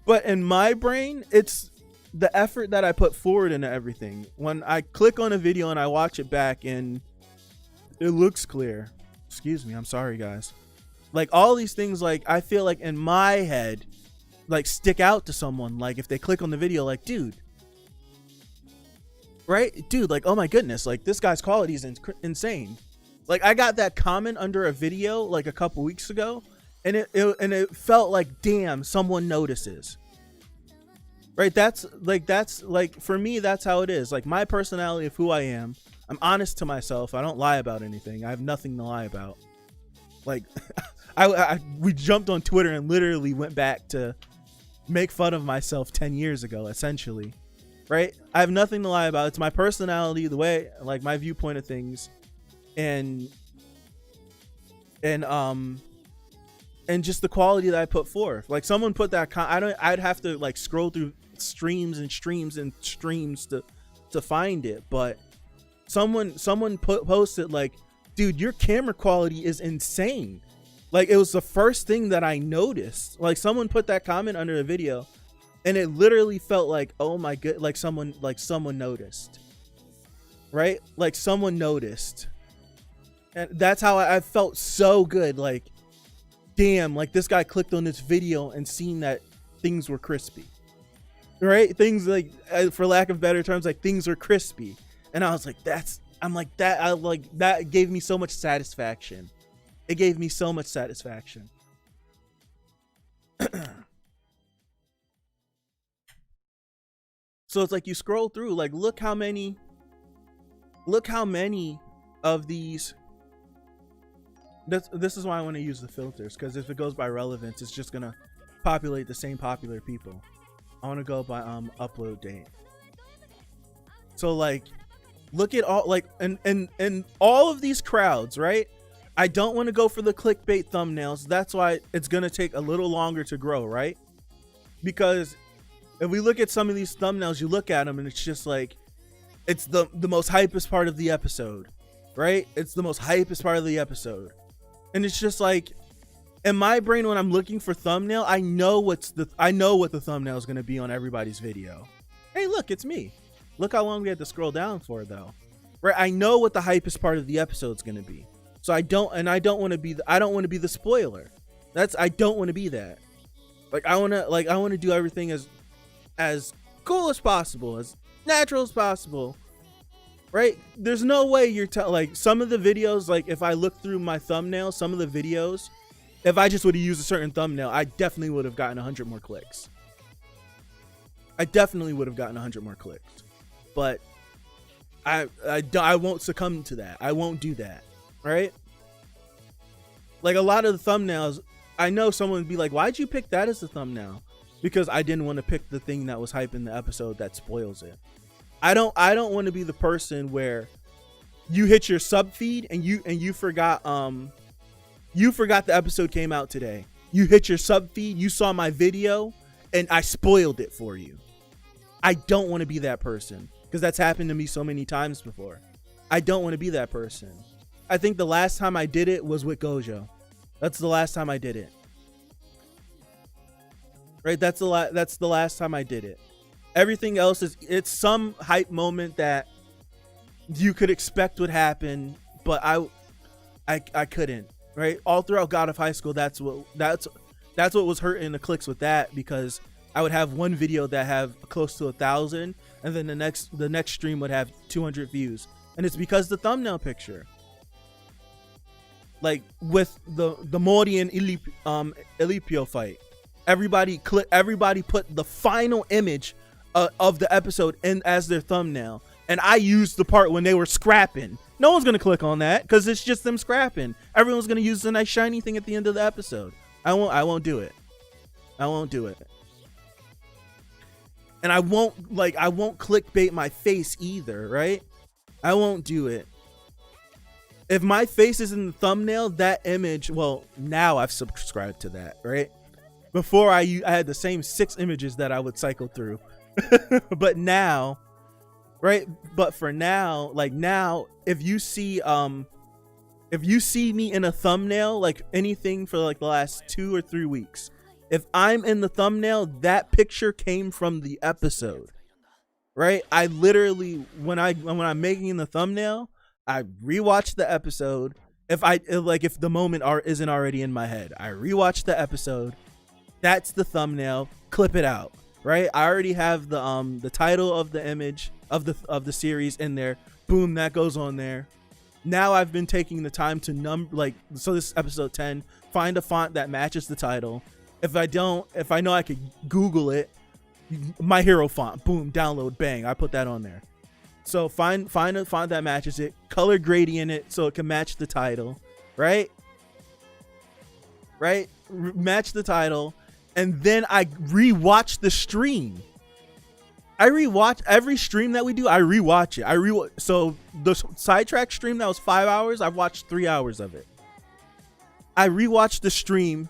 But in my brain, it's the effort that I put forward into everything. When I click on a video and I watch it back and it looks clear. Excuse me, I'm sorry, guys. Like, all these things, like, I feel like in my head, like, stick out to someone. Like, if they click on the video, like, dude, right? Dude, like, oh my goodness, like, this guy's quality is insane. Like, I got that comment under a video like a couple weeks ago, and it felt like, damn, someone notices. Right? That's like for me, that's how it is. Like, my personality of who I am, I'm honest to myself. I don't lie about anything. I have nothing to lie about. Like, we jumped on Twitter and literally went back to make fun of myself 10 years ago, essentially. Right? I have nothing to lie about. It's my personality, the way, like, my viewpoint of things, and just the quality that I put forth. Like, someone put that I'd have to, like, scroll through streams to find it, but someone posted, like, dude, your camera quality is insane. Like, it was the first thing that I noticed. Like, someone put that comment under the video, and it literally felt like, oh my god, like someone noticed, right? Like someone noticed. And that's how I felt so good. Like, damn, like this guy clicked on this video and seen that things were crispy, right? Things like, for lack of better terms, like things were crispy. And I was like, that gave me so much satisfaction. It gave me so much satisfaction. So it's like you scroll through, like, look how many of these. This is why I want to use the filters, because if it goes by relevance, it's just gonna populate the same popular people. I want to go by upload date. So like, look at all, like, and all of these crowds, right? I don't want to go for the clickbait thumbnails. That's why it's gonna take a little longer to grow, right? Because if we look at some of these thumbnails, you look at them and it's just like, it's the most hypest part of the episode, right? It's the most hypest part of the episode. And it's just like, in my brain, when I'm looking for thumbnail, I know what the thumbnail is going to be on everybody's video. Hey, look, it's me. Look how long we had to scroll down for, though. Right? I know what the hypest part of the episode is going to be. So I don't want to be the spoiler. I don't want to be that. Like, I want to do everything as cool as possible, as natural as possible. Right? There's no way you're like, some of the videos, like if I look through my thumbnail, some of the videos, if I just would have used a certain thumbnail, I definitely would have gotten 100 more clicks. But I won't succumb to that. I won't do that. Right? Like, a lot of the thumbnails, I know someone would be like, why'd you pick that as the thumbnail? Because I didn't want to pick the thing that was hype in the episode that spoils it. I don't want to be the person where you hit your sub feed and you forgot the episode came out today. You hit your sub feed, you saw my video, and I spoiled it for you. I don't want to be that person, because that's happened to me so many times before. I don't want to be that person. I think the last time I did it was with Gojo. That's the last time I did it. Right? That's the last time I did it. Everything else it's some hype moment that you could expect would happen, but I couldn't. Right? All throughout God of High School, that's what was hurting the clicks with that, because I would have one video that have close to 1,000, and then the next stream would have 200 views, and it's because the thumbnail picture. Like with the Mori and Elipio fight, everybody put the final image of the episode in as their thumbnail, and I used the part when they were scrapping. No one's gonna click on that because it's just them scrapping. Everyone's gonna use the nice shiny thing at the end of the episode. I won't do it. And I won't clickbait my face either, right? I won't do it. If my face is in the thumbnail, that image, well, now I've subscribed to that, right? Before I had the same 6 images that I would cycle through. But now, right? But for now, like now, if you see me in a thumbnail, like anything for like the last 2 or 3 weeks, if I'm in the thumbnail, that picture came from the episode, right? I literally, when I'm making the thumbnail, I rewatch the episode. If the moment isn't already in my head, I rewatch the episode. That's the thumbnail. Clip it out, right? I already have the title of the image of the series in there. Boom, that goes on there. Now I've been taking the time to so this is episode 10. Find a font that matches the title. If I know I could Google it, My Hero font. Boom, download, bang. I put that on there. So find a font that matches it, color gradient it so it can match the title, right? Match the title, and then I rewatch the stream. I rewatch every stream that we do. I rewatch it. So the Sidetrack stream that was 5 hours, I've watched 3 hours of it. I rewatched the stream,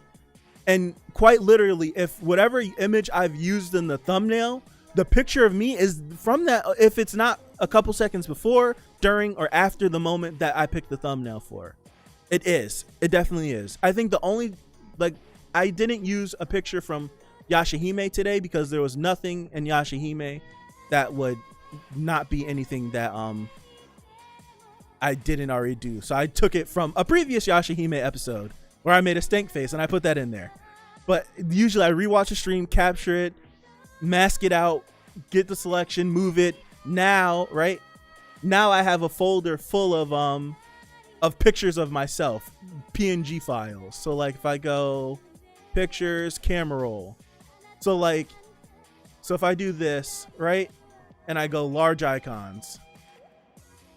and quite literally, if whatever image I've used in the thumbnail, the picture of me is from that, if it's not a couple seconds before, during, or after the moment that I picked the thumbnail for. It is. It definitely is. I think the only, like, I didn't use a picture from Yashahime today because there was nothing in Yashahime that would not be anything that I didn't already do. So I took it from a previous Yashahime episode where I made a stank face and I put that in there. But usually I rewatch a stream, capture it, mask it out, get the selection, move it. Now, right? Now I have a folder full of pictures of myself, PNG files. So like if I go pictures, camera roll. So like, so if I do this, right? And I go large icons,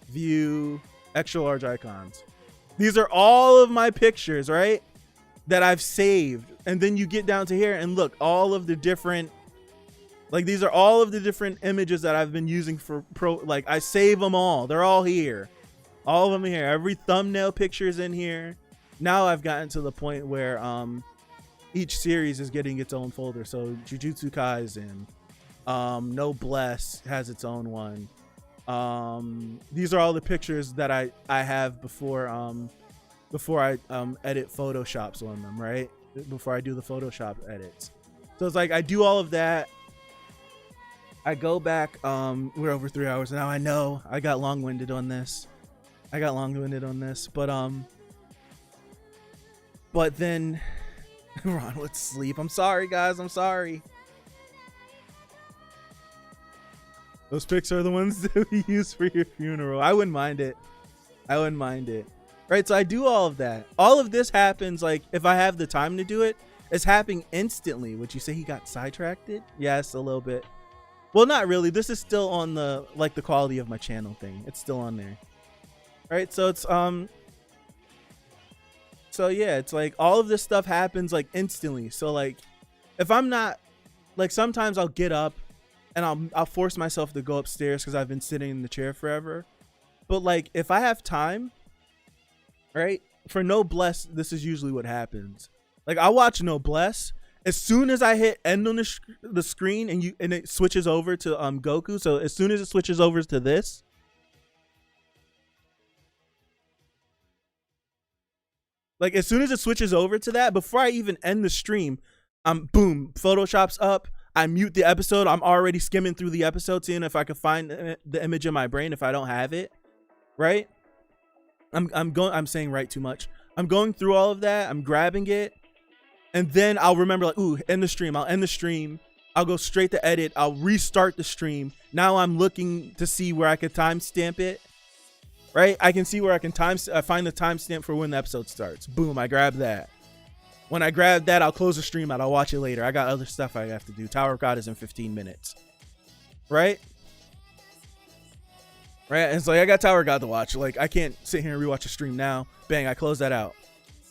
view, extra large icons. These are all of my pictures, right? That I've saved. And then you get down to here and look, all of the different, like these are all of the different images that I've been using for like I save them all. They're all here. All of them here. Every thumbnail picture is in here. Now I've gotten to the point where each series is getting its own folder. So Jujutsu Kaisen, Noblesse has its own one. These are all the pictures that I have before I edit Photoshops on them, right? Before I do the Photoshop edits. So it's like I do all of that. I go back, we're over 3 hours now. I know I got long-winded on this. But then Ron, let's sleep. I'm sorry, guys. I'm sorry. Those pics are the ones that we use for your funeral. I wouldn't mind it. Right, so I do all of that. All of this happens, like, if I have the time to do it, it's happening instantly. Would you say he got sidetracked? Yes, a little bit. Well, not really. This is still on the, like, the quality of my channel thing. It's still on there. Right, so it's, so yeah, it's like all of this stuff happens, like, instantly. So, like, if I'm not, like, sometimes I'll get up and I'll force myself to go upstairs because I've been sitting in the chair forever. But, like, if I have time, right, for Noblesse, this is usually what happens. Like, I watch Noblesse. As soon as I hit end on the screen and it switches over to Goku. So as soon as it switches over to this, like as soon as it switches over to that, before I even end the stream, boom, Photoshop's up. I mute the episode. I'm already skimming through the episode, seeing if I could find the image in my brain if I don't have it. Right? I'm saying right too much. I'm going through all of that. I'm grabbing it. And then I'll remember, like, ooh, end the stream. I'll end the stream. I'll go straight to edit. I'll restart the stream. Now I'm looking to see where I could timestamp it. Right? I can see where I can find the timestamp for when the episode starts. Boom, I grab that. When I grab that, I'll close the stream out. I'll watch it later. I got other stuff I have to do. Tower of God is in 15 minutes. Right? Right? And so I got Tower of God to watch. Like, I can't sit here and rewatch a stream now. Bang, I close that out.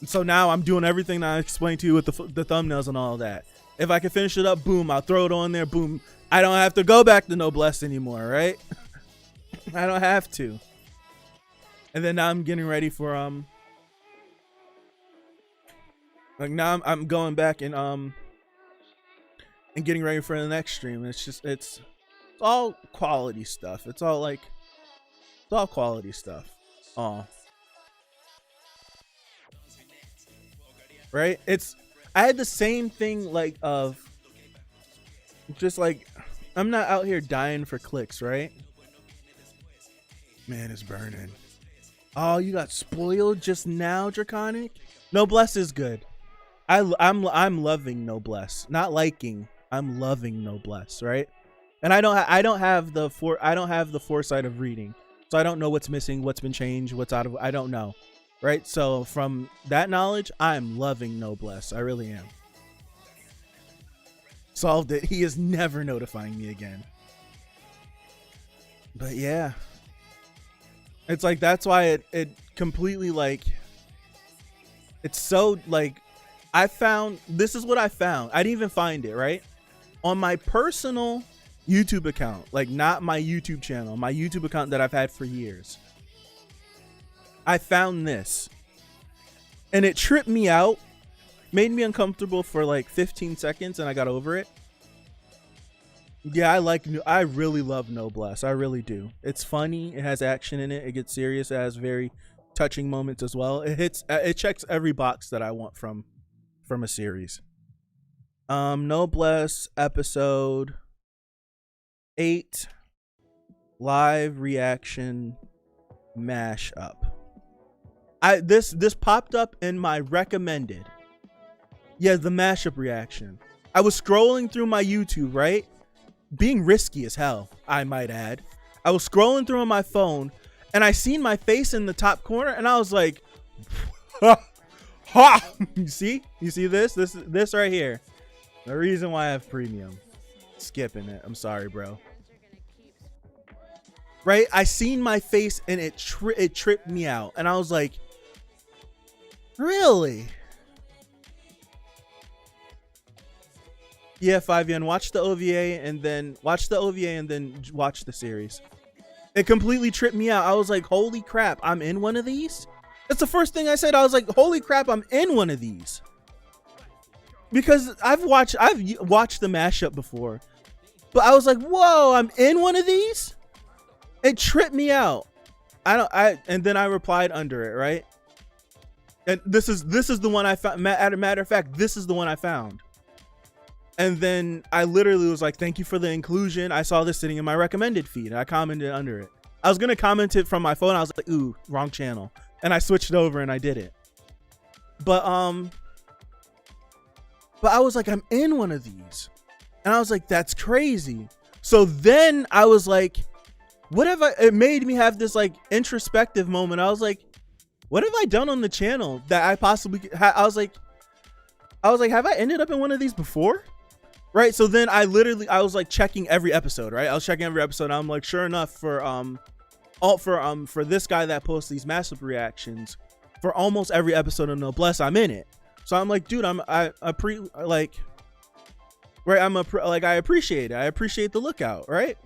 And so now I'm doing everything that I explained to you with the thumbnails and all of that. If I can finish it up, boom, I'll throw it on there. Boom. I don't have to go back to Noblesse anymore, right? I don't have to. And then now I'm getting ready for like now I'm going back and getting ready for the next stream. It's all quality stuff. It's all quality stuff. Right? I had the same thing, like, of just like, I'm not out here dying for clicks, right? Man, it's burning. Oh, you got spoiled just now, Draconic? Noblesse is good. I'm loving Noblesse. Not liking. I'm loving Noblesse, right? And I don't have the foresight of reading. So I don't know what's missing, what's been changed, I don't know. Right? So from that knowledge, I'm loving Noblesse. I really am. Solved it. He is never notifying me again. But yeah. It's like, that's why it completely, like, it's so, like, this is what I found. I didn't even find it, right? On my personal YouTube account, like, not my YouTube channel, my YouTube account that I've had for years. I found this. And it tripped me out. Made me uncomfortable for like 15 seconds and I got over it. Yeah, I really love Noblesse. I really do. It's funny. It has action in it. It gets serious. It has very touching moments as well. It checks every box that I want from a series. Noblesse episode 8, live reaction mashup. This popped up in my recommended. Yeah, the mashup reaction. I was scrolling through my YouTube, right? Being risky as hell, I might add. I was scrolling through on my phone and I seen my face in the top corner and I was like, ha! You see this right here. The reason why I have premium. Skipping it. I'm sorry, bro. Right? I seen my face and it tripped me out. And I was like, really? Yeah, 5 yen. Watch the OVA and then watch the series. It completely tripped me out. I was like, holy crap, I'm in one of these? That's the first thing I said. I was like, holy crap, I'm in one of these. Because I've watched the mashup before. But I was like, whoa, I'm in one of these? It tripped me out. And then I replied under it, right? And this is the one I found. Matter of fact, this is the one I found. And then I literally was like, thank you for the inclusion. I saw this sitting in my recommended feed. And I commented under it. I was going to comment it from my phone. I was like, ooh, wrong channel. And I switched it over and I did it. But I was like, I'm in one of these. And I was like, that's crazy. So then I was like, it made me have this like introspective moment. I was like, what have I done on the channel that I possibly, I was like, have I ended up in one of these before? Right. So then I was like checking every episode, right? I was checking every episode. I'm like, sure enough, for this guy that posts these massive reactions, for almost every episode of Noblesse, I'm in it. So I'm like, dude, I appreciate it. I appreciate the lookout, right?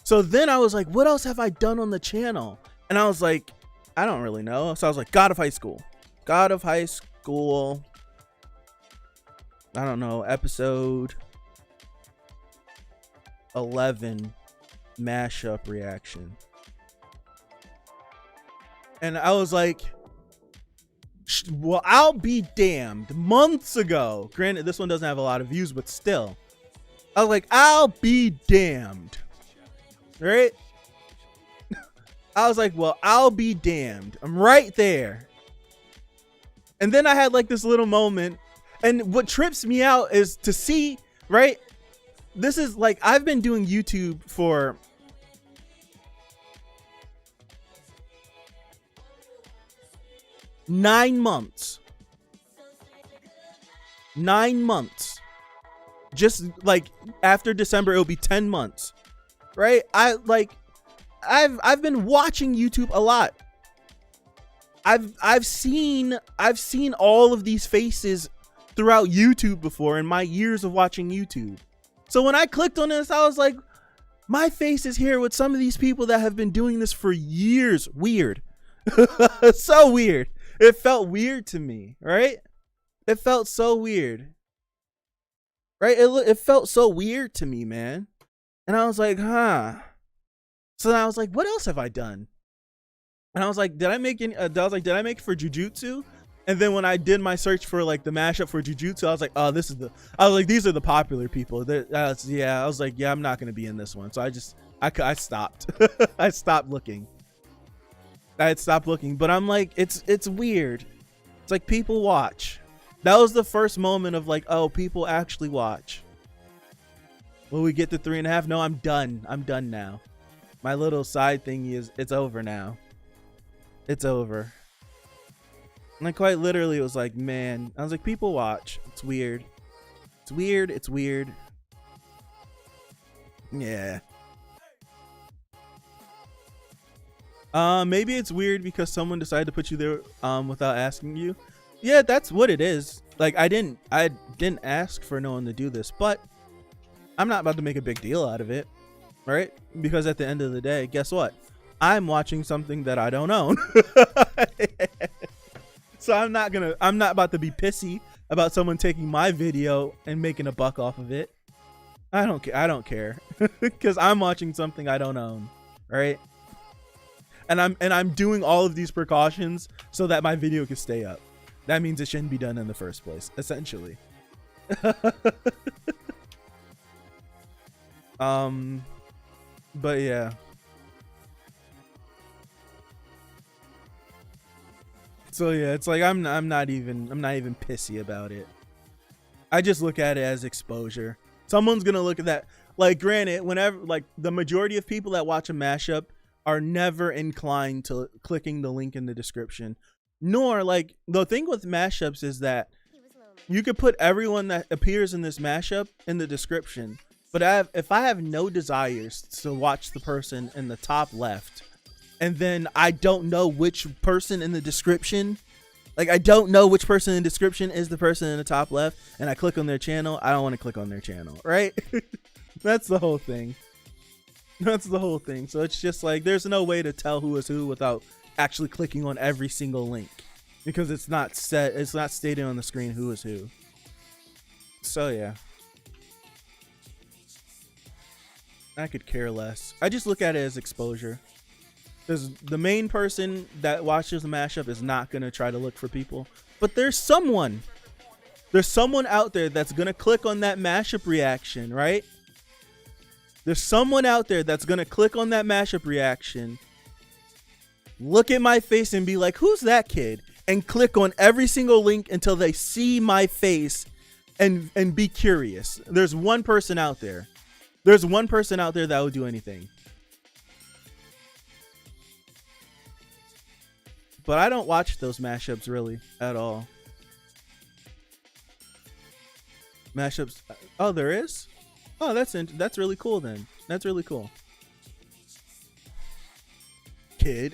So then I was like, what else have I done on the channel? And I was like, I don't really know. So I was like, God of High School. I don't know, episode 11 mashup reaction. And I was like, well, I'll be damned. Months ago, granted, this one doesn't have a lot of views, but still, I was like, I'll be damned. Right? I was like, well, I'll be damned. I'm right there. And then I had like this little moment. And what trips me out is to see, right? This is like, I've been doing YouTube for nine months. Just like after December, it'll be 10 months, right? I've been watching YouTube a lot. I've seen all of these faces throughout YouTube before in my years of watching YouTube. So when I clicked on this, I was like, my face is here with some of these people that have been doing this for years. Weird. So weird. It felt weird to me, right? It felt so weird. Right? It felt so weird to me, man. And I was like, huh. So then I was like, what else have I done? And I was like, did I make it for Jujutsu? And then when I did my search for like the mashup for Jujutsu, I was like, oh, these are the popular people. Yeah, I was like, yeah, I'm not going to be in this one. So I stopped. I stopped looking. I had stopped looking, but I'm like, it's weird. It's like people watch. That was the first moment of like, oh, people actually watch. Will we get to 3.5? No, I'm done. I'm done now. My little side thingy it's over now. It's over. And quite literally, it was like, man, I was like, people watch. It's weird. It's weird. It's weird. Yeah. Maybe it's weird because someone decided to put you there without asking you. Yeah, that's what it is. Like, I didn't ask for no one to do this, but I'm not about to make a big deal out of it, right? Because at the end of the day, guess what? I'm watching something that I don't own. So I'm not about to be pissy about someone taking my video and making a buck off of it. I don't care because I'm watching something I don't own, right? And I'm doing all of these precautions so that my video can stay up. That means it shouldn't be done in the first place, essentially. But yeah. So yeah, it's like I'm not even pissy about it. I just look at it as exposure. Someone's gonna look at that. Like, granted, whenever, like, the majority of people that watch a mashup are never inclined to clicking the link in the description. Nor, like, the thing with mashups is that you could put everyone that appears in this mashup in the description. But if I have no desires to watch the person in the top left, and then I don't know which person in the description, like, I don't know which person in the description is the person in the top left, and I click on their channel, I don't want to click on their channel, right? That's the whole thing. That's the whole thing. So it's just like, there's no way to tell who is who without actually clicking on every single link, because it's not stated on the screen who is who. So yeah, I could care less. I just look at it as exposure. Because the main person that watches the mashup is not going to try to look for people. But there's someone out there that's going to click on that mashup reaction, right? There's someone out there that's going to click on that mashup reaction, look at my face and be like, who's that kid? And click on every single link until they see my face and be curious. There's one person out there. There's one person out there that will do anything. But I don't watch those mashups really at all. Mashups. Oh, there is? Oh, that's really cool then. That's really cool. Kid.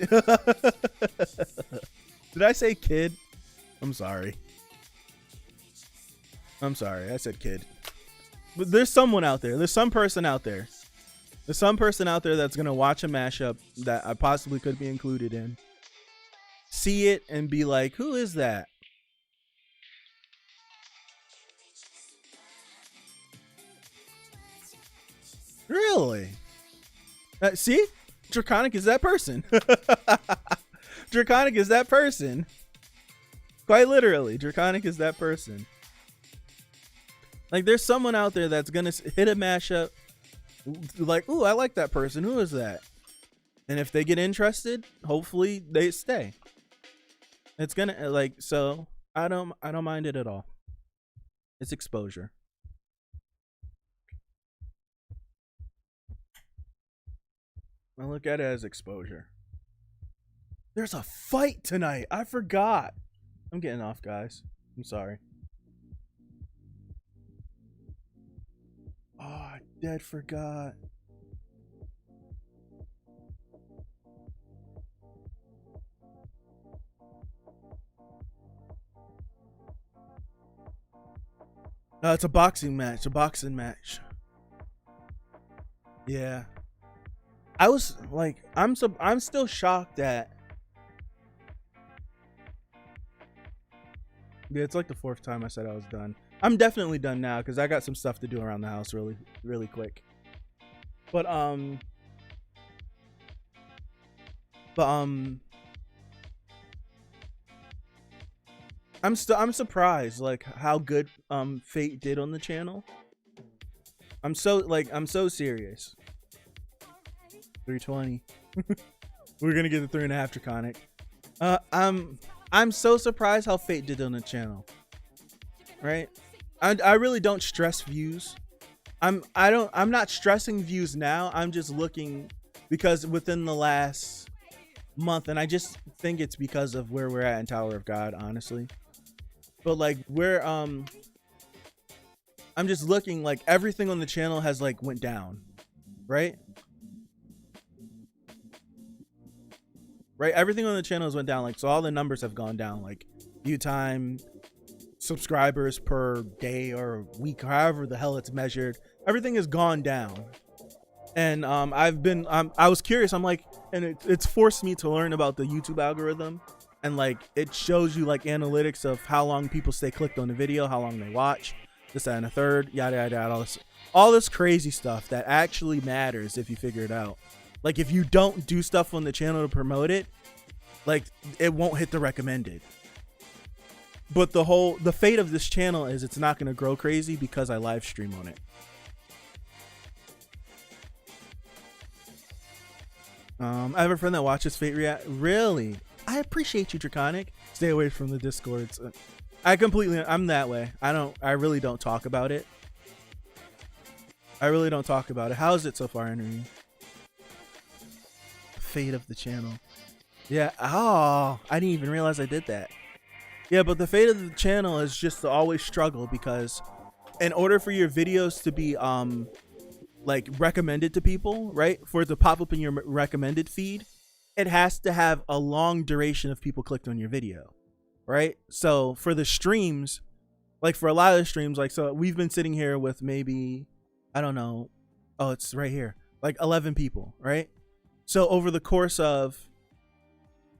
Did I say kid? I'm sorry. I'm sorry. I said kid. But there's someone out there. There's some person out there. There's some person out there that's going to watch a mashup that I possibly could be included in. See it and be like, who is that? Really? See? Draconic is that person. Draconic is that person. Quite literally, Draconic is that person. Like, there's someone out there that's gonna hit a mashup, like, ooh, I like that person. Who is that? And if they get interested, hopefully they stay. It's gonna, like, so I don't mind it at all. It's exposure. I look at it as exposure. There's a fight tonight. I forgot. I'm getting off, guys. I'm sorry. Oh, I dead forgot. No, it's a boxing match. A boxing match. Yeah. I was like, I'm still shocked at. Yeah, it's like the 4th time I said I was done. I'm definitely done now because I got some stuff to do around the house really quick. But I'm surprised like how good Fate did on the channel. I'm so serious. 320. We're gonna get the 3.5 Draconic. I'm so surprised how Fate did on the channel. Right? I really don't stress views. I'm not stressing views now. I'm just looking because within the last month, and I just think it's because of where we're at in Tower of God, honestly. But like I'm just looking, like everything on the channel has like went down, right? Right, everything on the channel has went down, like, so all the numbers have gone down, like view time, subscribers per day or week, however the hell it's measured, everything has gone down. And I was curious, I'm like, and it's forced me to learn about the YouTube algorithm, and like it shows you like analytics of how long people stay clicked on the video, how long they watch, this, that, and a third, yada yada yada, all this crazy stuff that actually matters if you figure it out. Like if you don't do stuff on the channel to promote it, like it won't hit the recommended. But the fate of this channel is it's not going to grow crazy because I live stream on it. I have a friend that watches Fate React. Really? I appreciate you, Draconic. Stay away from the Discords. I'm that way. I really don't talk about it. How is it so far, Henry? Fate of the channel. Yeah. Oh, I didn't even realize I did that. Yeah, but the fate of the channel is just to always struggle, because in order for your videos to be like recommended to people, right? For it to pop up in your recommended feed, it has to have a long duration of people clicked on your video, right? So for the streams, like for a lot of the streams, like, so we've been sitting here with maybe, I don't know. Oh, it's right here. Like 11 people, right? So over the course of,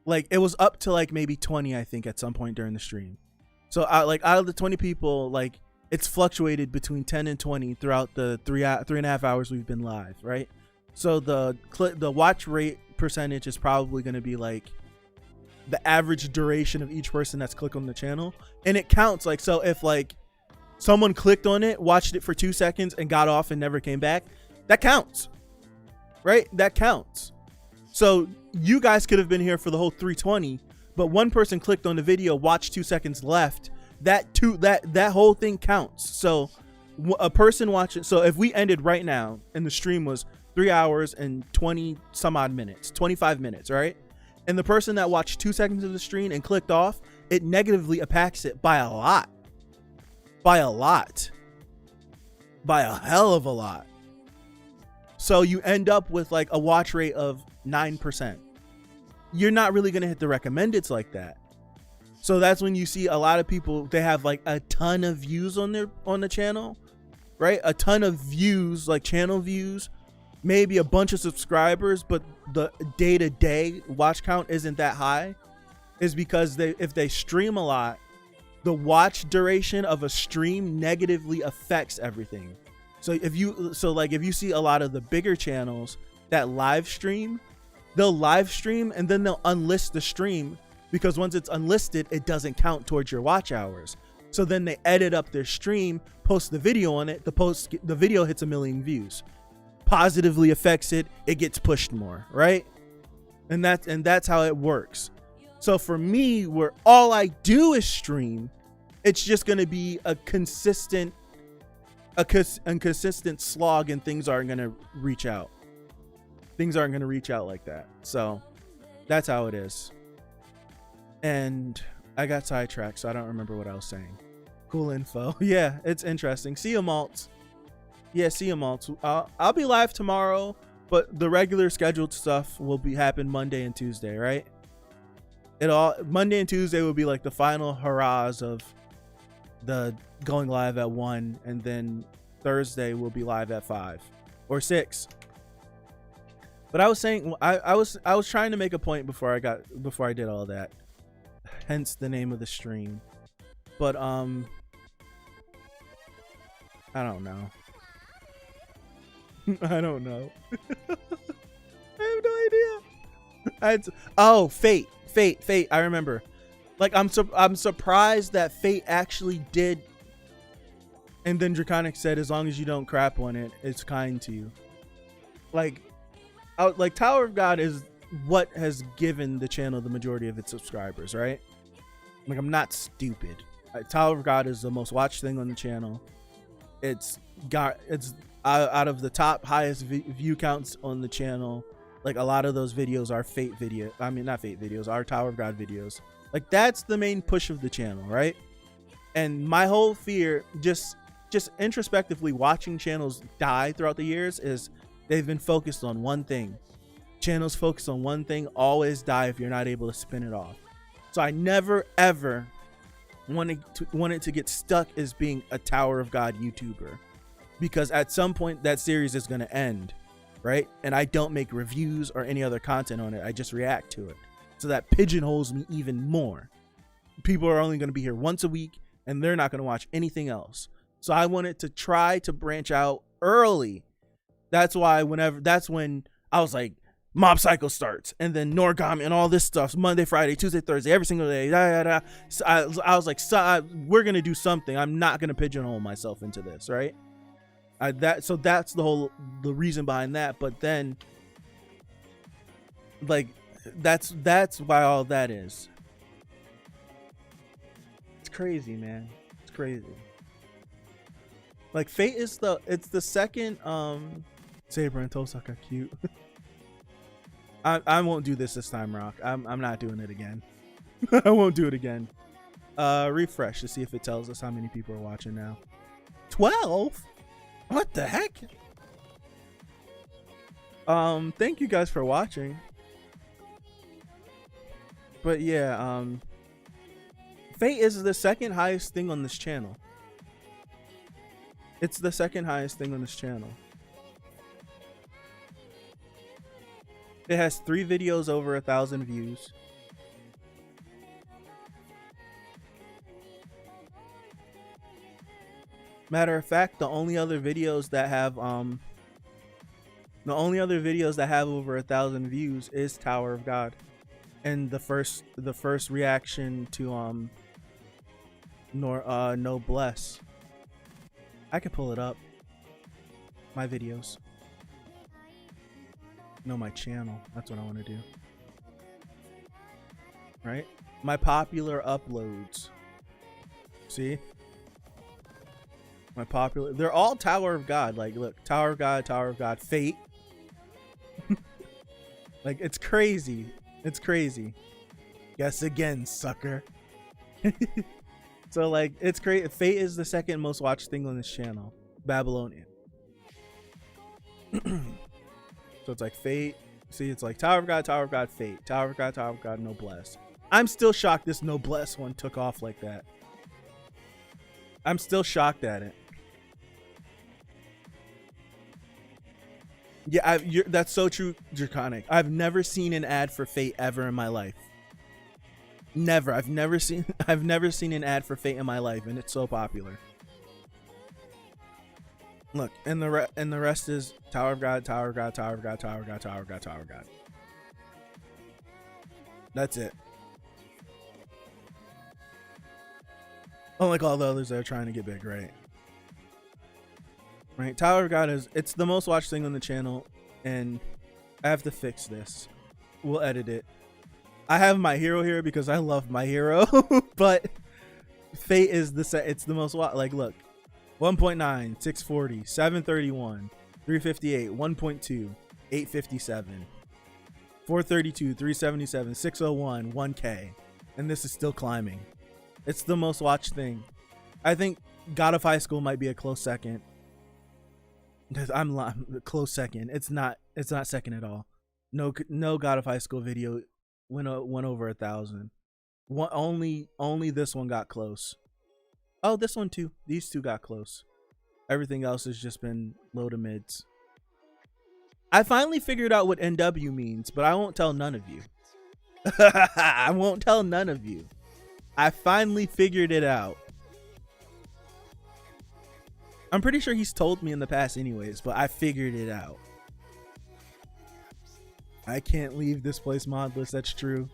like, it was up to like maybe 20, I think, at some point during the stream. So out of the 20 people, like, it's fluctuated between 10 and 20 throughout the 3.5 hours we've been live, right? So the watch rate percentage is probably going to be like the average duration of each person that's clicked on the channel, and it counts. Like, so if like someone clicked on it, watched it for 2 seconds and got off and never came back, that counts, right? That counts. So you guys could have been here for the whole 320, but one person clicked on the video, watched 2 seconds, left. That whole thing counts. So a person watching, so if we ended right now and the stream was 3 hours and 20 some odd minutes, 25 minutes, right? And the person that watched 2 seconds of the stream and clicked off, it negatively impacts it by a lot. By a lot. By a hell of a lot. So you end up with like a watch rate of 9%. You're not really going to hit the recommendeds like that. So that's when you see a lot of people, they have like a ton of views on the channel, right? A ton of views, like channel views, maybe a bunch of subscribers, but the day-to-day watch count isn't that high, is because if they stream a lot, the watch duration of a stream negatively affects everything. So if you see a lot of the bigger channels that live stream, they'll live stream and then they'll unlist the stream, because once it's unlisted, it doesn't count towards your watch hours. So then they edit up their stream, post the video on it. The video hits 1 million views, positively affects it. It gets pushed more, right? And that's how it works. So for me, where all I do is stream, it's just going to be a consistent slog, and things aren't going to reach out. Things aren't going to reach out like that. So that's how it is. And I got sidetracked, so I don't remember what I was saying. Cool info. Yeah, it's interesting. See you, Maltz. Yeah, see you, Maltz. I'll be live tomorrow, but the regular scheduled stuff will happen Monday and Tuesday, right? Monday and Tuesday will be like the final hurrahs of the going live at 1, and then Thursday will be live at 5 or 6. But I was saying, I was trying to make a point before I did all that. Hence the name of the stream. But I don't know. I don't know. I have no idea. Fate. I remember. Like, I'm surprised that Fate actually did. And then Draconic said, as long as you don't crap on it, it's kind to you. Like Tower of God is what has given the channel the majority of its subscribers, right? Like, I'm not stupid. Tower of God is the most watched thing on the channel. It's out of the top highest view counts on the channel. Like, a lot of those videos are Fate video. I mean, not Fate videos, are Tower of God videos. Like, that's the main push of the channel, right? And my whole fear, just introspectively watching channels die throughout the years, is they've been focused on one thing. Channels focused on one thing always die if you're not able to spin it off. So I never ever wanted to get stuck as being a Tower of God YouTuber, because at some point that series is going to end, right? And I don't make reviews or any other content on it. I just react to it. So that pigeonholes me even more. People are only going to be here once a week, and they're not going to watch anything else. So I wanted to try to branch out early. That's when I was like, Mob Psycho starts, and then Noragami and all this stuff, Monday, Friday, Tuesday, Thursday, every single day. So I was like, we're gonna do something. I'm not gonna pigeonhole myself into this, right? That's the reason behind that. But then, like, that's why all that is. It's crazy, man. It's crazy. Like, Fate is the second Saber and Tosaka cute. I won't do this time, Rock. I'm not doing it again. I won't do it again. Refresh to see if it tells us how many people are watching now. 12? What the heck? Thank you guys for watching. But yeah, Fate is the second highest thing on this channel. It's the second highest thing on this channel. It has 3 videos over 1,000 views. Matter of fact, the only other videos that have over 1,000 views is Tower of God, and the first reaction to No Bless. I could pull it up. My videos. No, my channel. That's what I want to do. Right? My popular uploads. See? My popular. They're all Tower of God. Like, look. Tower of God, Fate. Like, it's crazy. It's crazy. Guess again, sucker. So, like, it's great. Fate is the second most watched thing on this channel. Babylonian. So it's like Fate. See, it's like Tower of God, Fate. Tower of God, No Bless. I'm still shocked this No Bless one took off like that. I'm still shocked at it. Yeah, that's so true, Draconic. I've never seen an ad for Fate ever in my life. Never. I've never seen an ad for Fate in my life, and it's so popular. Look, and the rest is Tower of God. That's it. Unlike all the others that are trying to get big, right? Right, Tower of God it's the most watched thing on the channel, and I have to fix this. We'll edit it. I have My Hero here because I love My Hero, but Fate is it's the most watched. Like, look. 1.9, 640, 731, 358, 1.2, 857, 432, 377, 601, 1K. And this is still climbing. It's the most watched thing. I think God of High School might be a close second. I'm close second. It's not second at all. No God of High School video went over 1,000. Only this one got close. Oh, this one too. These two got close. Everything else has just been low to mids. I finally figured out what NW means, but I won't tell none of you. I won't tell none of you. I finally figured it out. I'm pretty sure he's told me in the past anyways, but I figured it out. I can't leave this place modless. That's true.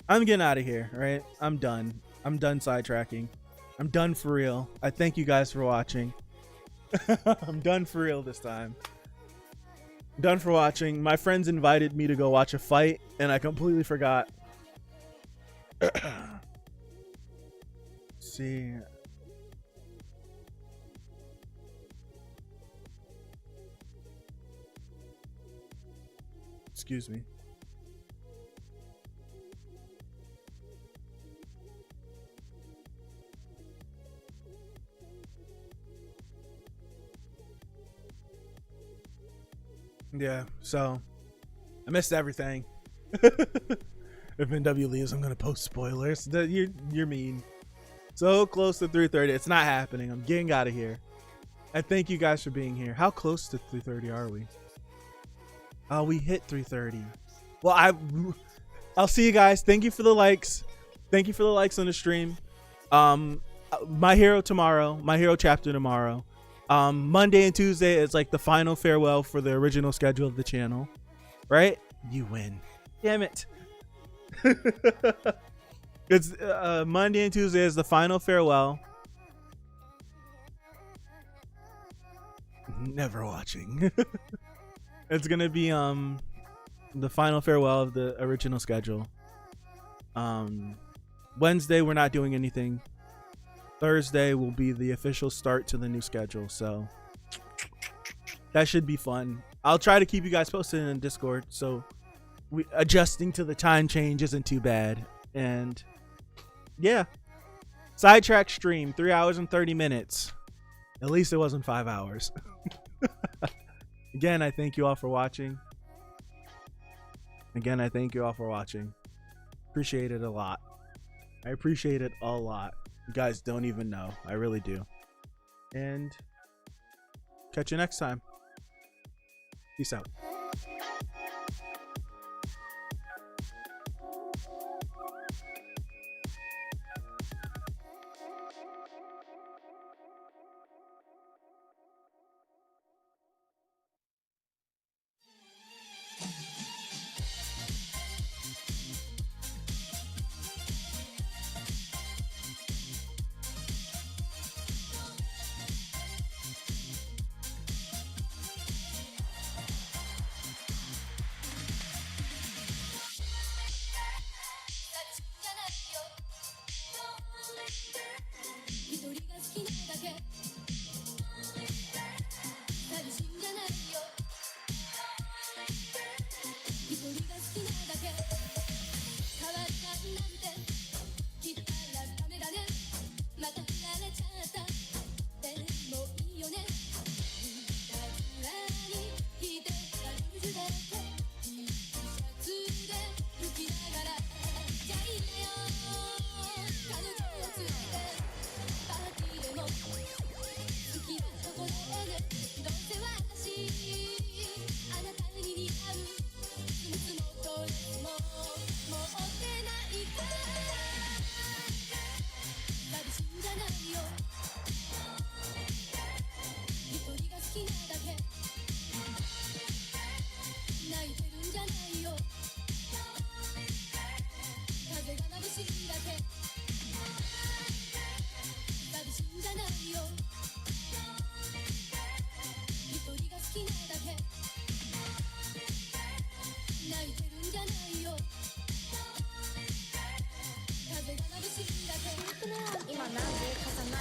I'm getting out of here, right? I'm done. I'm done sidetracking. I'm done for real. I thank you guys for watching. I'm done for real this time. Done for watching. My friends invited me to go watch a fight, and I completely forgot. See. Excuse me. Yeah, so I missed everything. If NW leaves, I'm gonna post spoilers. You're mean. So close to 3:30. It's not happening. I'm getting out of here. I thank you guys for being here. How close to 3:30 are we? Oh, we hit 3:30. Well, I'll see you guys. Thank you for the likes. Thank you for the likes on the stream. My Hero tomorrow. My Hero chapter tomorrow. Monday and Tuesday is like the final farewell for the original schedule of the channel, right? You win. Damn it. It's Monday and Tuesday is the final farewell. Never watching. It's gonna be the final farewell of the original schedule. Wednesday we're not doing anything. Thursday will be the official start to the new schedule, so that should be fun. I'll try to keep you guys posted in Discord, so adjusting to the time change isn't too bad. And yeah, Sidetrack stream 3 hours and 30 minutes. At least it wasn't 5 hours. Again, I thank you all for watching. Appreciate it a lot. I appreciate it a lot. You guys don't even know. I really do. And catch you next time. Peace out.